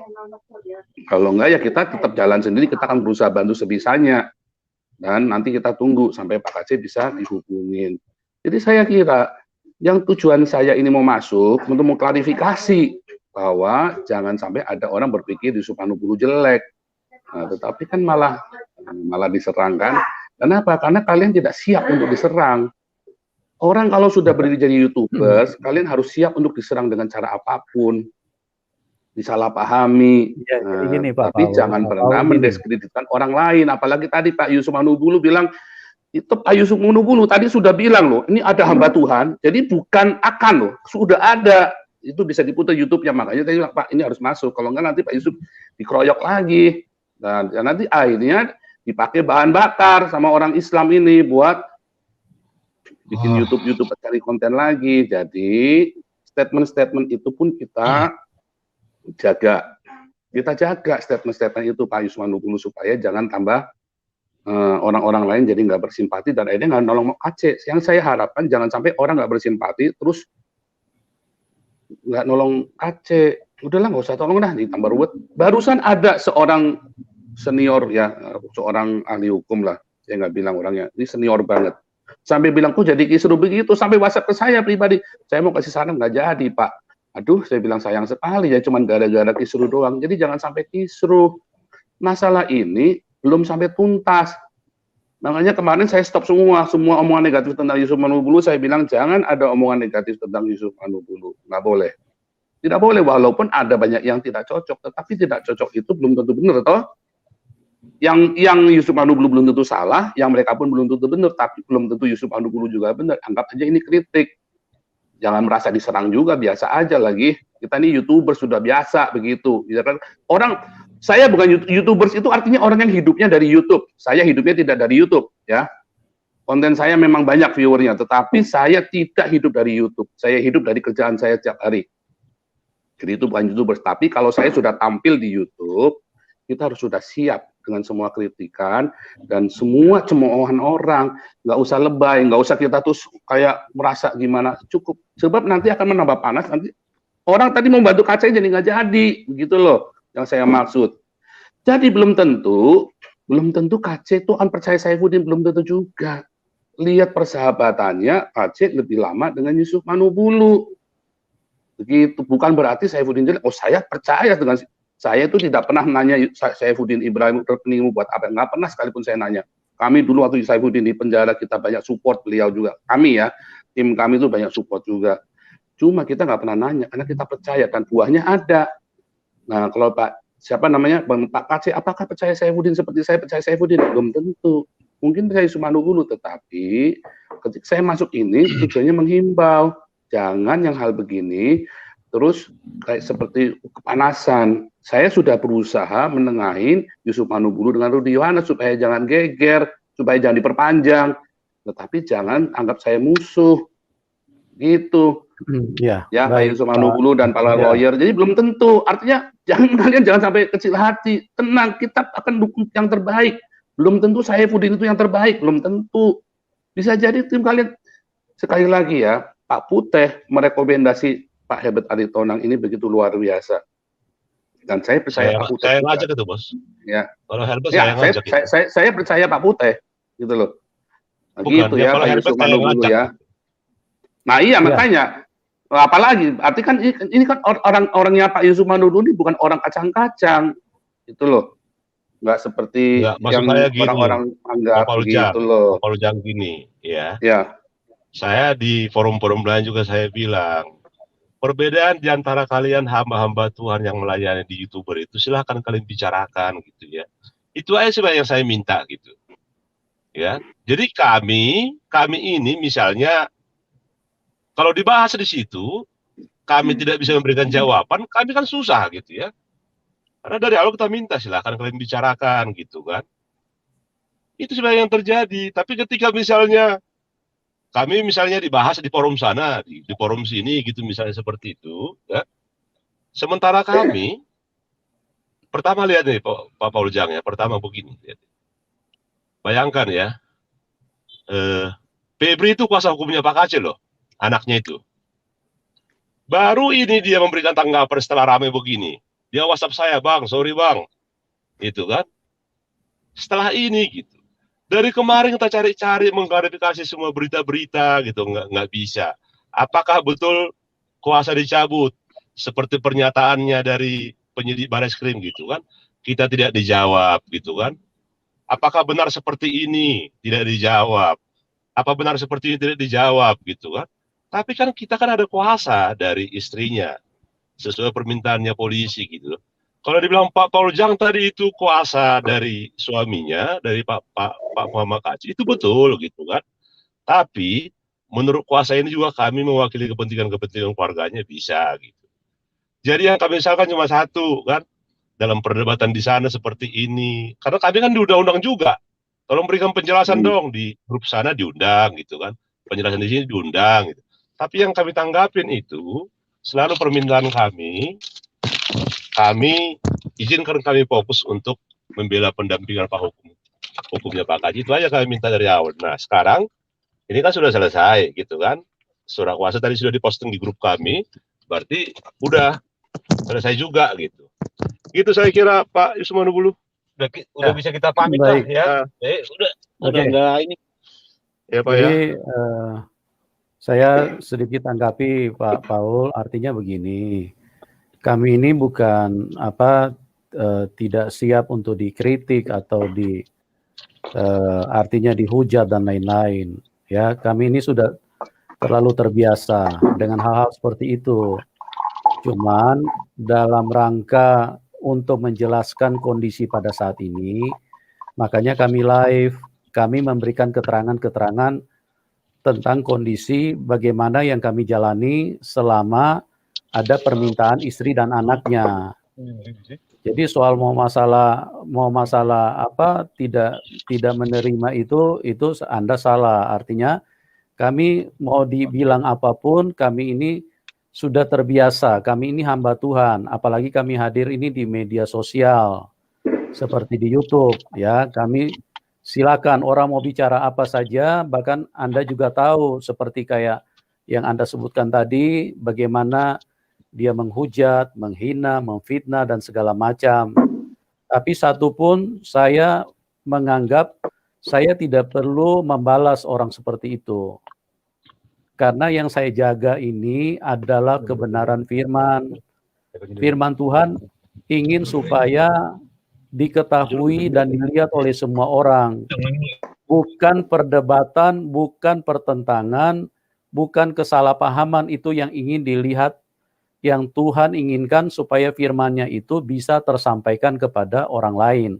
Speaker 8: Kalau enggak ya kita tetap jalan sendiri, kita akan berusaha bantu sebisanya. Dan nanti kita tunggu sampai Pak KC bisa dihubungin. Jadi saya kira yang tujuan saya ini mau masuk untuk mengklarifikasi bahwa jangan sampai ada orang berpikir Yusuf Manubulu jelek. Nah, tetapi kan malah diserang kan. Kenapa? Karena kalian tidak siap untuk diserang. Orang kalau sudah berdiri jadi YouTubers, kalian harus siap untuk diserang dengan cara apapun. Disalahpahami,
Speaker 1: Ya, jadi gini, Pak
Speaker 8: tapi
Speaker 1: Paul,
Speaker 8: jangan
Speaker 1: Pak
Speaker 8: pernah
Speaker 1: Paul gini.
Speaker 8: mendiskreditkan orang lain. Apalagi tadi Pak Yusuf Manubulu bilang, itu Pak Yusuf Manubulu tadi sudah bilang loh, ini ada hamba Tuhan, jadi bukan akan loh, sudah ada. Itu bisa diputar YouTube-nya, makanya tadi bilang, Pak ini harus masuk, kalau enggak nanti Pak Yusuf dikeroyok lagi. Dan nanti akhirnya dipakai bahan bakar sama orang Islam ini buat bikin YouTube cari konten lagi. Jadi statement-statement itu pun kita jaga statement-statement itu Pak Yusuf Manubulu supaya jangan tambah orang-orang lain jadi nggak bersimpati dan akhirnya nggak nolong Aceh. Yang saya harapkan jangan sampai orang nggak bersimpati terus nggak nolong Aceh. Udahlah nggak usah tolong dah, ditambah ruwet. Barusan ada seorang senior ya, seorang ahli hukum lah, saya nggak bilang orangnya, ini senior banget. Sampai bilang kok jadi kisruh begitu, sampai WhatsApp ke saya pribadi. Saya mau kasih saran nggak jadi Pak. Aduh, saya bilang sayang sekali ya, cuman gara-gara kisruh doang. Jadi jangan sampai kisruh. Masalah ini belum sampai tuntas. Makanya kemarin saya stop semua omongan negatif tentang Yusuf Manubulu. Saya bilang jangan ada omongan negatif tentang Yusuf Manubulu, nggak boleh. Tidak boleh, walaupun ada banyak yang tidak cocok, tetapi tidak cocok itu belum tentu benar, toh. Yang Yusuf Manubulu belum tentu salah, yang mereka pun belum tentu benar, tapi belum tentu Yusuf Manubulu juga benar. Anggap aja ini kritik. Jangan merasa diserang juga, biasa aja lagi. Kita ini YouTuber sudah biasa begitu. Orang, saya bukan YouTubers itu artinya orang yang hidupnya dari YouTube. Saya hidupnya tidak dari YouTube, ya. Konten saya memang banyak viewernya, tetapi saya tidak hidup dari YouTube. Saya hidup dari kerjaan saya setiap hari. Jadi itu bukan YouTubers. Tapi kalau saya sudah tampil di YouTube, kita harus sudah siap dengan semua kritikan dan semua cemoohan orang. Nggak usah lebay, nggak usah kita tuh kayak merasa gimana, cukup. Sebab nanti akan menambah panas, nanti orang tadi mau bantu KC jadi nggak jadi, begitu loh yang saya maksud. Jadi belum tentu KC itu percaya Saifuddin, belum tentu juga. Lihat persahabatannya, KC lebih lama dengan Yusuf Manubulu. Begitu, bukan berarti Saifuddin jelek. Oh, saya percaya dengan saya itu tidak pernah nanya Saifuddin Ibrahim rekeningmu buat apa, nggak pernah sekalipun saya nanya. Kami dulu waktu Saifuddin di penjara kita banyak support beliau juga. Kami ya, tim kami itu banyak support juga. Cuma kita nggak pernah nanya karena kita percaya dan buahnya ada. Nah kalau Pak Pak KC, apakah percaya Saifuddin seperti saya percaya Saifuddin? Belum tentu. Mungkin percaya Manubulu, tetapi ketika saya masuk ini tujuannya menghimbau. Jangan yang hal begini terus kayak seperti kepanasan. Saya sudah berusaha menengahin Yusuf Manubulu dengan Rudi Yohanes supaya jangan geger, supaya jangan diperpanjang. Tetapi jangan anggap saya musuh. Gitu.
Speaker 1: Ya,
Speaker 8: Kayak Yusuf Manubulu dan para lawyer. Jadi belum tentu. Artinya kalian jangan sampai kecil hati. Tenang, kita akan dukung yang terbaik. Belum tentu Saifuddin itu yang terbaik, belum tentu. Bisa jadi tim kalian sekali lagi ya, Pak Putih merekomendasi Pak Herbert Aritonang ini begitu luar biasa. Dan saya percaya Pak Putih.
Speaker 2: Saya ngajak itu, Bos.
Speaker 8: Ya.
Speaker 2: Kalau Herbert saya ngajak.
Speaker 8: Saya percaya Pak Putih, gitu loh. Nah,
Speaker 2: bukan,
Speaker 8: gitu ya, Pak Yusuf Manubulu ya. Nah iya makanya, apalagi, arti kan ini kan orang-orangnya Pak Yusuf Manubulu ini bukan orang kacang-kacang, gitu loh. Nggak seperti yang orang-orang anggap gitu loh.
Speaker 2: Pak Ujang gini, ya.
Speaker 8: Ya.
Speaker 2: Saya di forum-forum lain juga saya bilang, perbedaan di antara kalian hamba-hamba Tuhan yang melayani di YouTuber itu silahkan kalian bicarakan gitu ya. Itu aja sebenarnya yang saya minta gitu. Ya. Jadi kami ini misalnya kalau dibahas di situ, kami tidak bisa memberikan jawaban, kami kan susah gitu ya. Karena dari awal kita minta silahkan kalian bicarakan gitu kan. Itu sebenarnya yang terjadi. Tapi ketika misalnya kami misalnya dibahas di forum sana, di forum sini gitu misalnya seperti itu, ya. Sementara kami, pertama lihat nih Pak Paul Jang ya, pertama begini. Lihat. Bayangkan ya, Febri itu kuasa hukumnya Pak Aceh loh, anaknya itu. Baru ini dia memberikan tanggapan setelah ramai begini. Dia WhatsApp saya, Bang, sorry Bang. Itu kan. Setelah ini gitu. Dari kemarin kita cari-cari mengklarifikasi semua berita-berita gitu, nggak bisa. Apakah betul kuasa dicabut seperti pernyataannya dari penyidik Barreskrim gitu kan? Kita tidak dijawab gitu kan? Apakah benar seperti ini? Tidak dijawab. Apa benar seperti ini? Tidak dijawab gitu kan? Tapi kan kita kan ada kuasa dari istrinya sesuai permintaannya polisi gitu. Kalau dibilang Pak Paul Jang tadi itu kuasa dari suaminya, dari Pak Muhammad Kaci, itu betul gitu kan. Tapi menurut kuasa ini juga kami mewakili kepentingan keluarganya bisa gitu. Jadi yang kami misalkan cuma satu kan, dalam perdebatan di sana seperti ini. Karena kami kan diundang-undang juga. Tolong berikan penjelasan dong, di grup sana diundang gitu kan. Penjelasan di sini diundang gitu. Tapi yang kami tanggapin itu selalu permintaan kami izinkan kami fokus untuk membela pendampingan Pak Hukum hukumnya Pak Kaji, itu aja kami minta dari awal. Nah sekarang ini kan sudah selesai gitu kan, surat kuasa tadi sudah diposting di grup kami, berarti udah selesai juga gitu. Gitu saya kira Pak Yusuf Manubulu.
Speaker 6: Udah bisa kita pamit lah
Speaker 1: Baik.
Speaker 6: ya. Udah
Speaker 1: Oke.
Speaker 6: enggak ini.
Speaker 2: Ya Pak ya.
Speaker 1: Jadi saya sedikit tanggapi Pak Paul, artinya begini, kami ini bukan tidak siap untuk dikritik atau artinya dihujat dan lain-lain. Ya, kami ini sudah terlalu terbiasa dengan hal-hal seperti itu. Cuman dalam rangka untuk menjelaskan kondisi pada saat ini, makanya kami live, kami memberikan keterangan-keterangan tentang kondisi bagaimana yang kami jalani selama ada permintaan istri dan anaknya. Jadi soal mau masalah apa tidak menerima itu Anda salah. Artinya kami mau dibilang apapun, kami ini sudah terbiasa, kami ini hamba Tuhan, apalagi kami hadir ini di media sosial seperti di YouTube ya. Kami silakan orang mau bicara apa saja, bahkan Anda juga tahu seperti kayak yang Anda sebutkan tadi, bagaimana dia menghujat, menghina, memfitnah dan segala macam. Tapi satu pun saya menganggap saya tidak perlu membalas orang seperti itu. Karena yang saya jaga ini adalah kebenaran firman. Firman Tuhan ingin supaya diketahui dan dilihat oleh semua orang. Bukan perdebatan, bukan pertentangan, bukan kesalahpahaman itu yang ingin dilihat. Yang Tuhan inginkan supaya firman-Nya itu bisa tersampaikan kepada orang lain.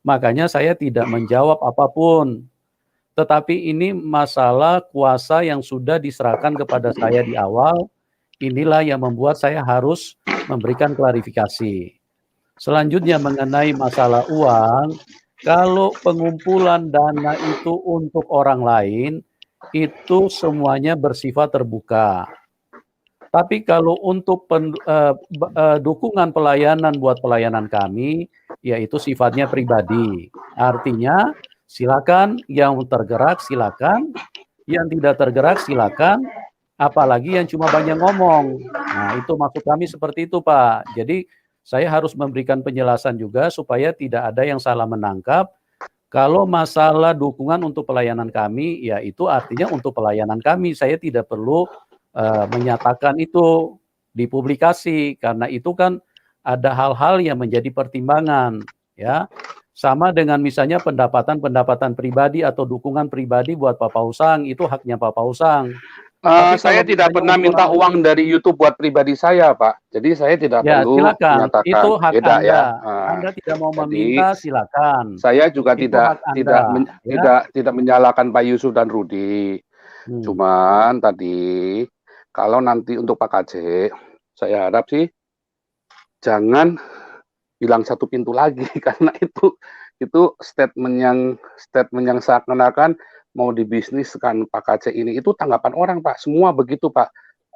Speaker 1: Makanya saya tidak menjawab apapun. Tetapi ini masalah kuasa yang sudah diserahkan kepada saya di awal, inilah yang membuat saya harus memberikan klarifikasi. Selanjutnya mengenai masalah uang, kalau pengumpulan dana itu untuk orang lain, itu semuanya bersifat terbuka. Tapi kalau untuk dukungan pelayanan buat pelayanan kami, yaitu sifatnya pribadi. Artinya, silakan yang tergerak silakan, yang tidak tergerak silakan, apalagi yang cuma banyak ngomong. Nah, itu maksud kami seperti itu, Pak. Jadi saya harus memberikan penjelasan juga supaya tidak ada yang salah menangkap. Kalau masalah dukungan untuk pelayanan kami, ya itu artinya untuk pelayanan kami. Saya tidak perlu menyatakan itu di publikasi karena itu kan ada hal-hal yang menjadi pertimbangan, ya. Sama dengan misalnya pendapatan pribadi atau dukungan pribadi buat Pak Pausang, itu haknya Pak Pausang.
Speaker 8: Saya tidak pernah minta uang dari YouTube buat pribadi saya, Pak. Jadi saya tidak perlu
Speaker 1: silakan.
Speaker 8: menyatakan.
Speaker 1: Itu hak
Speaker 8: beda,
Speaker 1: Anda.
Speaker 8: Ya.
Speaker 1: Anda tidak mau meminta, silakan.
Speaker 8: Saya juga
Speaker 1: itu
Speaker 8: tidak menyalahkan Pak Yusuf dan Rudi. Cuman tadi kalau nanti untuk Pak KC, saya harap sih jangan bilang satu pintu lagi karena itu statement yang seakan-akan mau dibisniskan Pak KC ini. Itu tanggapan orang, Pak. Semua begitu, Pak.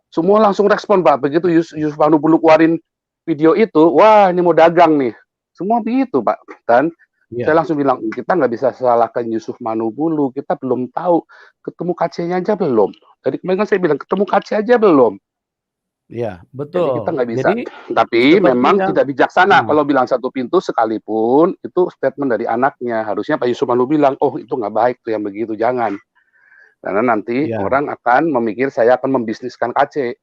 Speaker 8: Semua langsung respon, Pak. Begitu Yusuf Manubulu keluarin video itu, wah ini mau dagang nih. Semua begitu, Pak. Dan saya langsung bilang, kita nggak bisa salahkan Yusuf Manubulu. Kita belum tahu, ketemu KC-nya aja belum. Dari kemarin kan saya bilang, ketemu KC aja belum.
Speaker 1: Iya, betul.
Speaker 8: Jadi kita nggak bisa. Tapi memang tidak bijaksana kalau bilang satu pintu sekalipun itu statement dari anaknya. Harusnya Pak Yusuf Manubulu bilang, oh itu nggak baik tuh yang begitu, jangan. Karena nanti orang akan memikir saya akan membisniskan KC.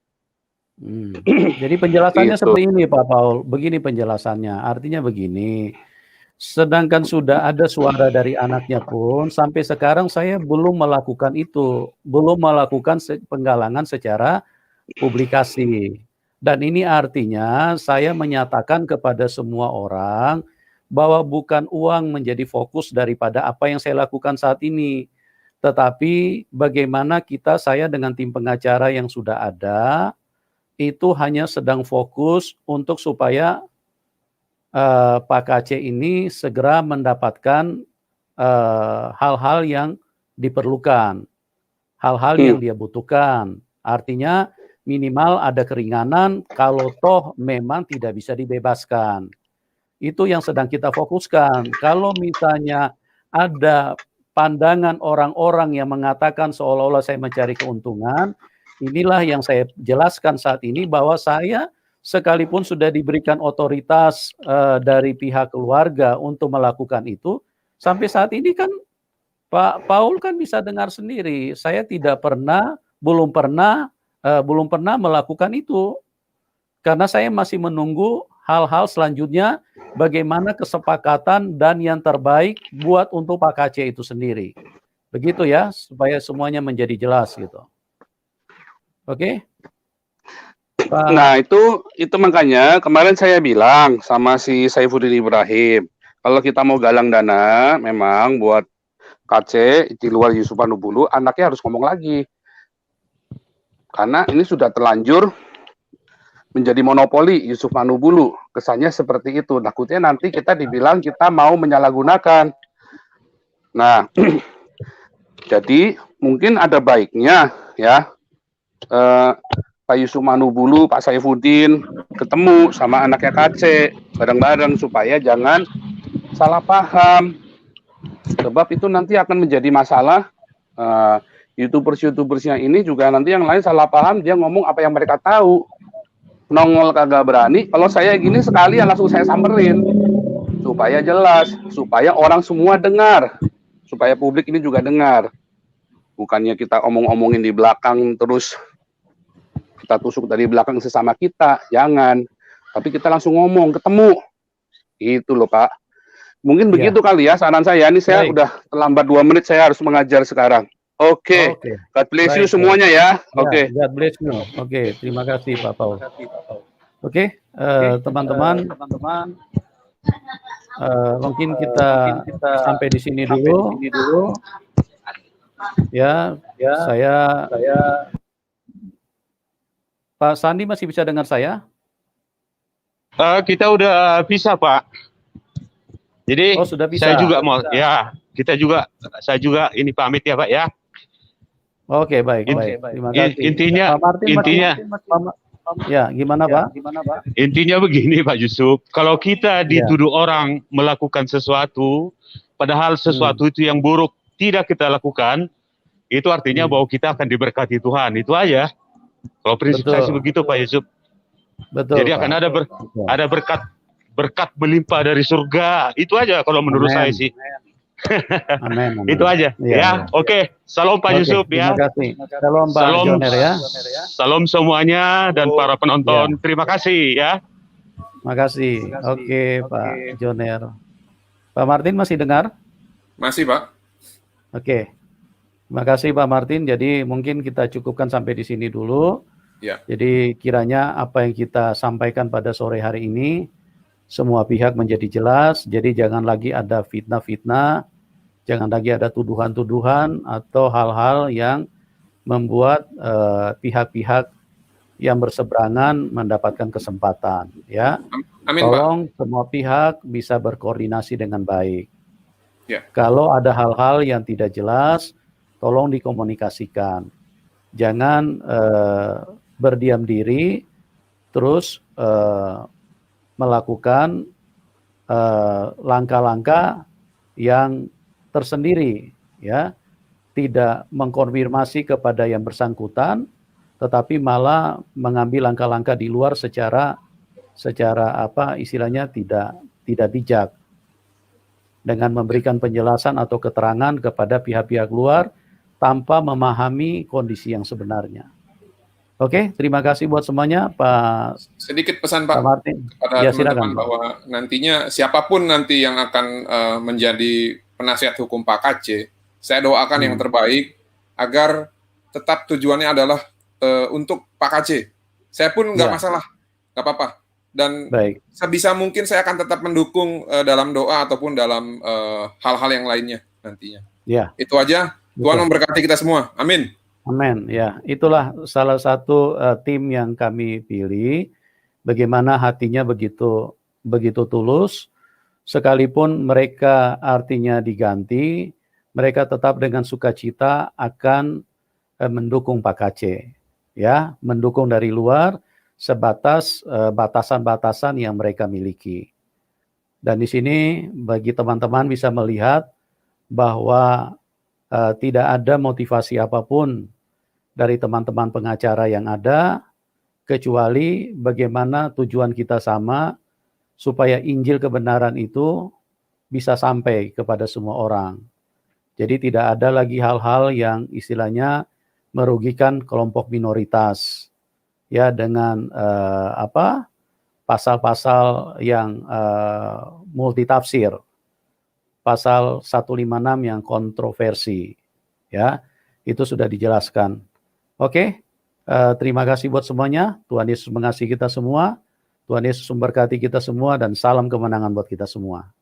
Speaker 1: Jadi penjelasannya seperti ini Pak Paul. Begini penjelasannya. Artinya begini. Sedangkan sudah ada suara dari anaknya pun sampai sekarang saya belum melakukan itu, belum melakukan penggalangan secara publikasi. Dan ini artinya saya menyatakan kepada semua orang bahwa bukan uang menjadi fokus daripada apa yang saya lakukan saat ini, tetapi bagaimana saya dengan tim pengacara yang sudah ada itu hanya sedang fokus untuk supaya Pak KC ini segera mendapatkan hal-hal yang diperlukan, hal-hal yang dia butuhkan. Artinya minimal ada keringanan kalau toh memang tidak bisa dibebaskan. Itu yang sedang kita fokuskan. Kalau misalnya ada pandangan orang-orang yang mengatakan seolah-olah saya mencari keuntungan, inilah yang saya jelaskan saat ini bahwa saya sekalipun sudah diberikan otoritas dari pihak keluarga untuk melakukan itu, sampai saat ini kan Pak Paul kan bisa dengar sendiri, saya belum pernah melakukan itu. Karena saya masih menunggu hal-hal selanjutnya, bagaimana kesepakatan dan yang terbaik buat untuk Pak KC itu sendiri. Begitu ya, supaya semuanya menjadi jelas gitu. Oke? Pak.
Speaker 8: Nah, itu makanya kemarin saya bilang sama si Saifuddin Ibrahim, kalau kita mau galang dana, memang buat KC di luar Yusuf Manubulu, anaknya harus ngomong lagi. Karena ini sudah terlanjur menjadi monopoli Yusuf Manubulu. Kesannya seperti itu. Takutnya nanti kita dibilang kita mau menyalahgunakan. Nah, jadi mungkin ada baiknya ya Pak Yusuf Manubulu, Pak Saifuddin ketemu sama anaknya KC bareng-bareng supaya jangan salah paham. Sebab itu nanti akan menjadi masalah. YouTubers-YouTubersnya ini juga nanti yang lain salah paham, dia ngomong apa yang mereka tahu. Nongol kagak berani, kalau saya gini sekali ya langsung saya samperin. Supaya jelas, supaya orang semua dengar. Supaya publik ini juga dengar. Bukannya kita omong-omongin di belakang terus kita tusuk dari belakang sesama kita, jangan. Tapi kita langsung ngomong, ketemu. Itu loh Pak. Mungkin begitu kali ya saran saya. Ini saya udah terlambat 2 menit, saya harus mengajar sekarang. Oke. God bless you semuanya ya. Oke.
Speaker 1: God bless you. Oke, terima kasih Pak Paul. Oke, teman-teman, mungkin kita sampai di sini dulu. Ya, saya Pak Sandi masih bisa dengar saya?
Speaker 6: Kita udah bisa Pak. Jadi
Speaker 1: sudah bisa.
Speaker 6: saya juga mau saya juga ini pamit ya Pak ya.
Speaker 1: Oke, baik. Terima kasih.
Speaker 6: Intinya
Speaker 1: ya, gimana Pak?
Speaker 6: Intinya begini Pak Yusuf, kalau kita dituduh orang melakukan sesuatu, padahal sesuatu itu yang buruk tidak kita lakukan, itu artinya bahwa kita akan diberkati Tuhan, itu aja. Kalau prinsip saya begitu Pak Yusuf.
Speaker 1: Betul.
Speaker 6: Jadi akan ada berkat melimpah dari surga, itu aja kalau menurut saya sih.
Speaker 1: Amin.
Speaker 6: Itu aja ya. Oke. Salam Pak Yusuf ya.
Speaker 1: Terima kasih. Salam Pak Joner ya.
Speaker 6: Salam semuanya dan para penonton. Terima kasih ya.
Speaker 1: Terima kasih. Oke Pak Joner. Pak Martin masih dengar?
Speaker 3: Masih Pak.
Speaker 1: Oke. Terima kasih Pak Martin. Jadi mungkin kita cukupkan sampai di sini dulu.
Speaker 3: Ya.
Speaker 1: Jadi kiranya apa yang kita sampaikan pada sore hari ini semua pihak menjadi jelas, jadi jangan lagi ada fitnah-fitnah, jangan lagi ada tuduhan-tuduhan atau hal-hal yang membuat pihak-pihak yang berseberangan mendapatkan kesempatan. Ya,
Speaker 3: Amin,
Speaker 1: tolong
Speaker 3: Pak.
Speaker 1: semua pihak bisa berkoordinasi dengan baik.
Speaker 3: Ya.
Speaker 1: Kalau ada hal-hal yang tidak jelas, tolong dikomunikasikan. Jangan berdiam diri, terus melakukan langkah-langkah yang tersendiri, ya, tidak mengkonfirmasi kepada yang bersangkutan, tetapi malah mengambil langkah-langkah di luar secara apa istilahnya tidak bijak, dengan memberikan penjelasan atau keterangan kepada pihak-pihak luar tanpa memahami kondisi yang sebenarnya. Oke, terima kasih buat semuanya, Pak.
Speaker 3: Sedikit pesan Pak
Speaker 1: Martin
Speaker 3: kepada
Speaker 1: ya,
Speaker 3: teman-teman
Speaker 1: silakan,
Speaker 3: bahwa nantinya siapapun nanti yang akan menjadi penasihat hukum Pak KC, saya doakan yang terbaik agar tetap tujuannya adalah untuk Pak KC. Saya pun nggak masalah, nggak apa-apa. Dan sebisa mungkin saya akan tetap mendukung dalam doa ataupun dalam hal-hal yang lainnya nantinya.
Speaker 1: Ya.
Speaker 3: Itu aja. Tuhan memberkati kita semua. Amin.
Speaker 1: Amin. Ya, itulah salah satu tim yang kami pilih. Bagaimana hatinya begitu tulus, sekalipun mereka artinya diganti, mereka tetap dengan sukacita akan mendukung Pak KC. Ya, mendukung dari luar sebatas batasan-batasan yang mereka miliki. Dan di sini bagi teman-teman bisa melihat bahwa tidak ada motivasi apapun dari teman-teman pengacara yang ada, kecuali bagaimana tujuan kita sama, supaya Injil kebenaran itu bisa sampai kepada semua orang. Jadi tidak ada lagi hal-hal yang istilahnya merugikan kelompok minoritas, ya, dengan pasal-pasal yang multitafsir, pasal 156 yang kontroversi, ya, itu sudah dijelaskan. Oke, terima kasih buat semuanya. Tuhan Yesus mengasihi kita semua. Tuhan Yesus memberkati kita semua dan salam kemenangan buat kita semua.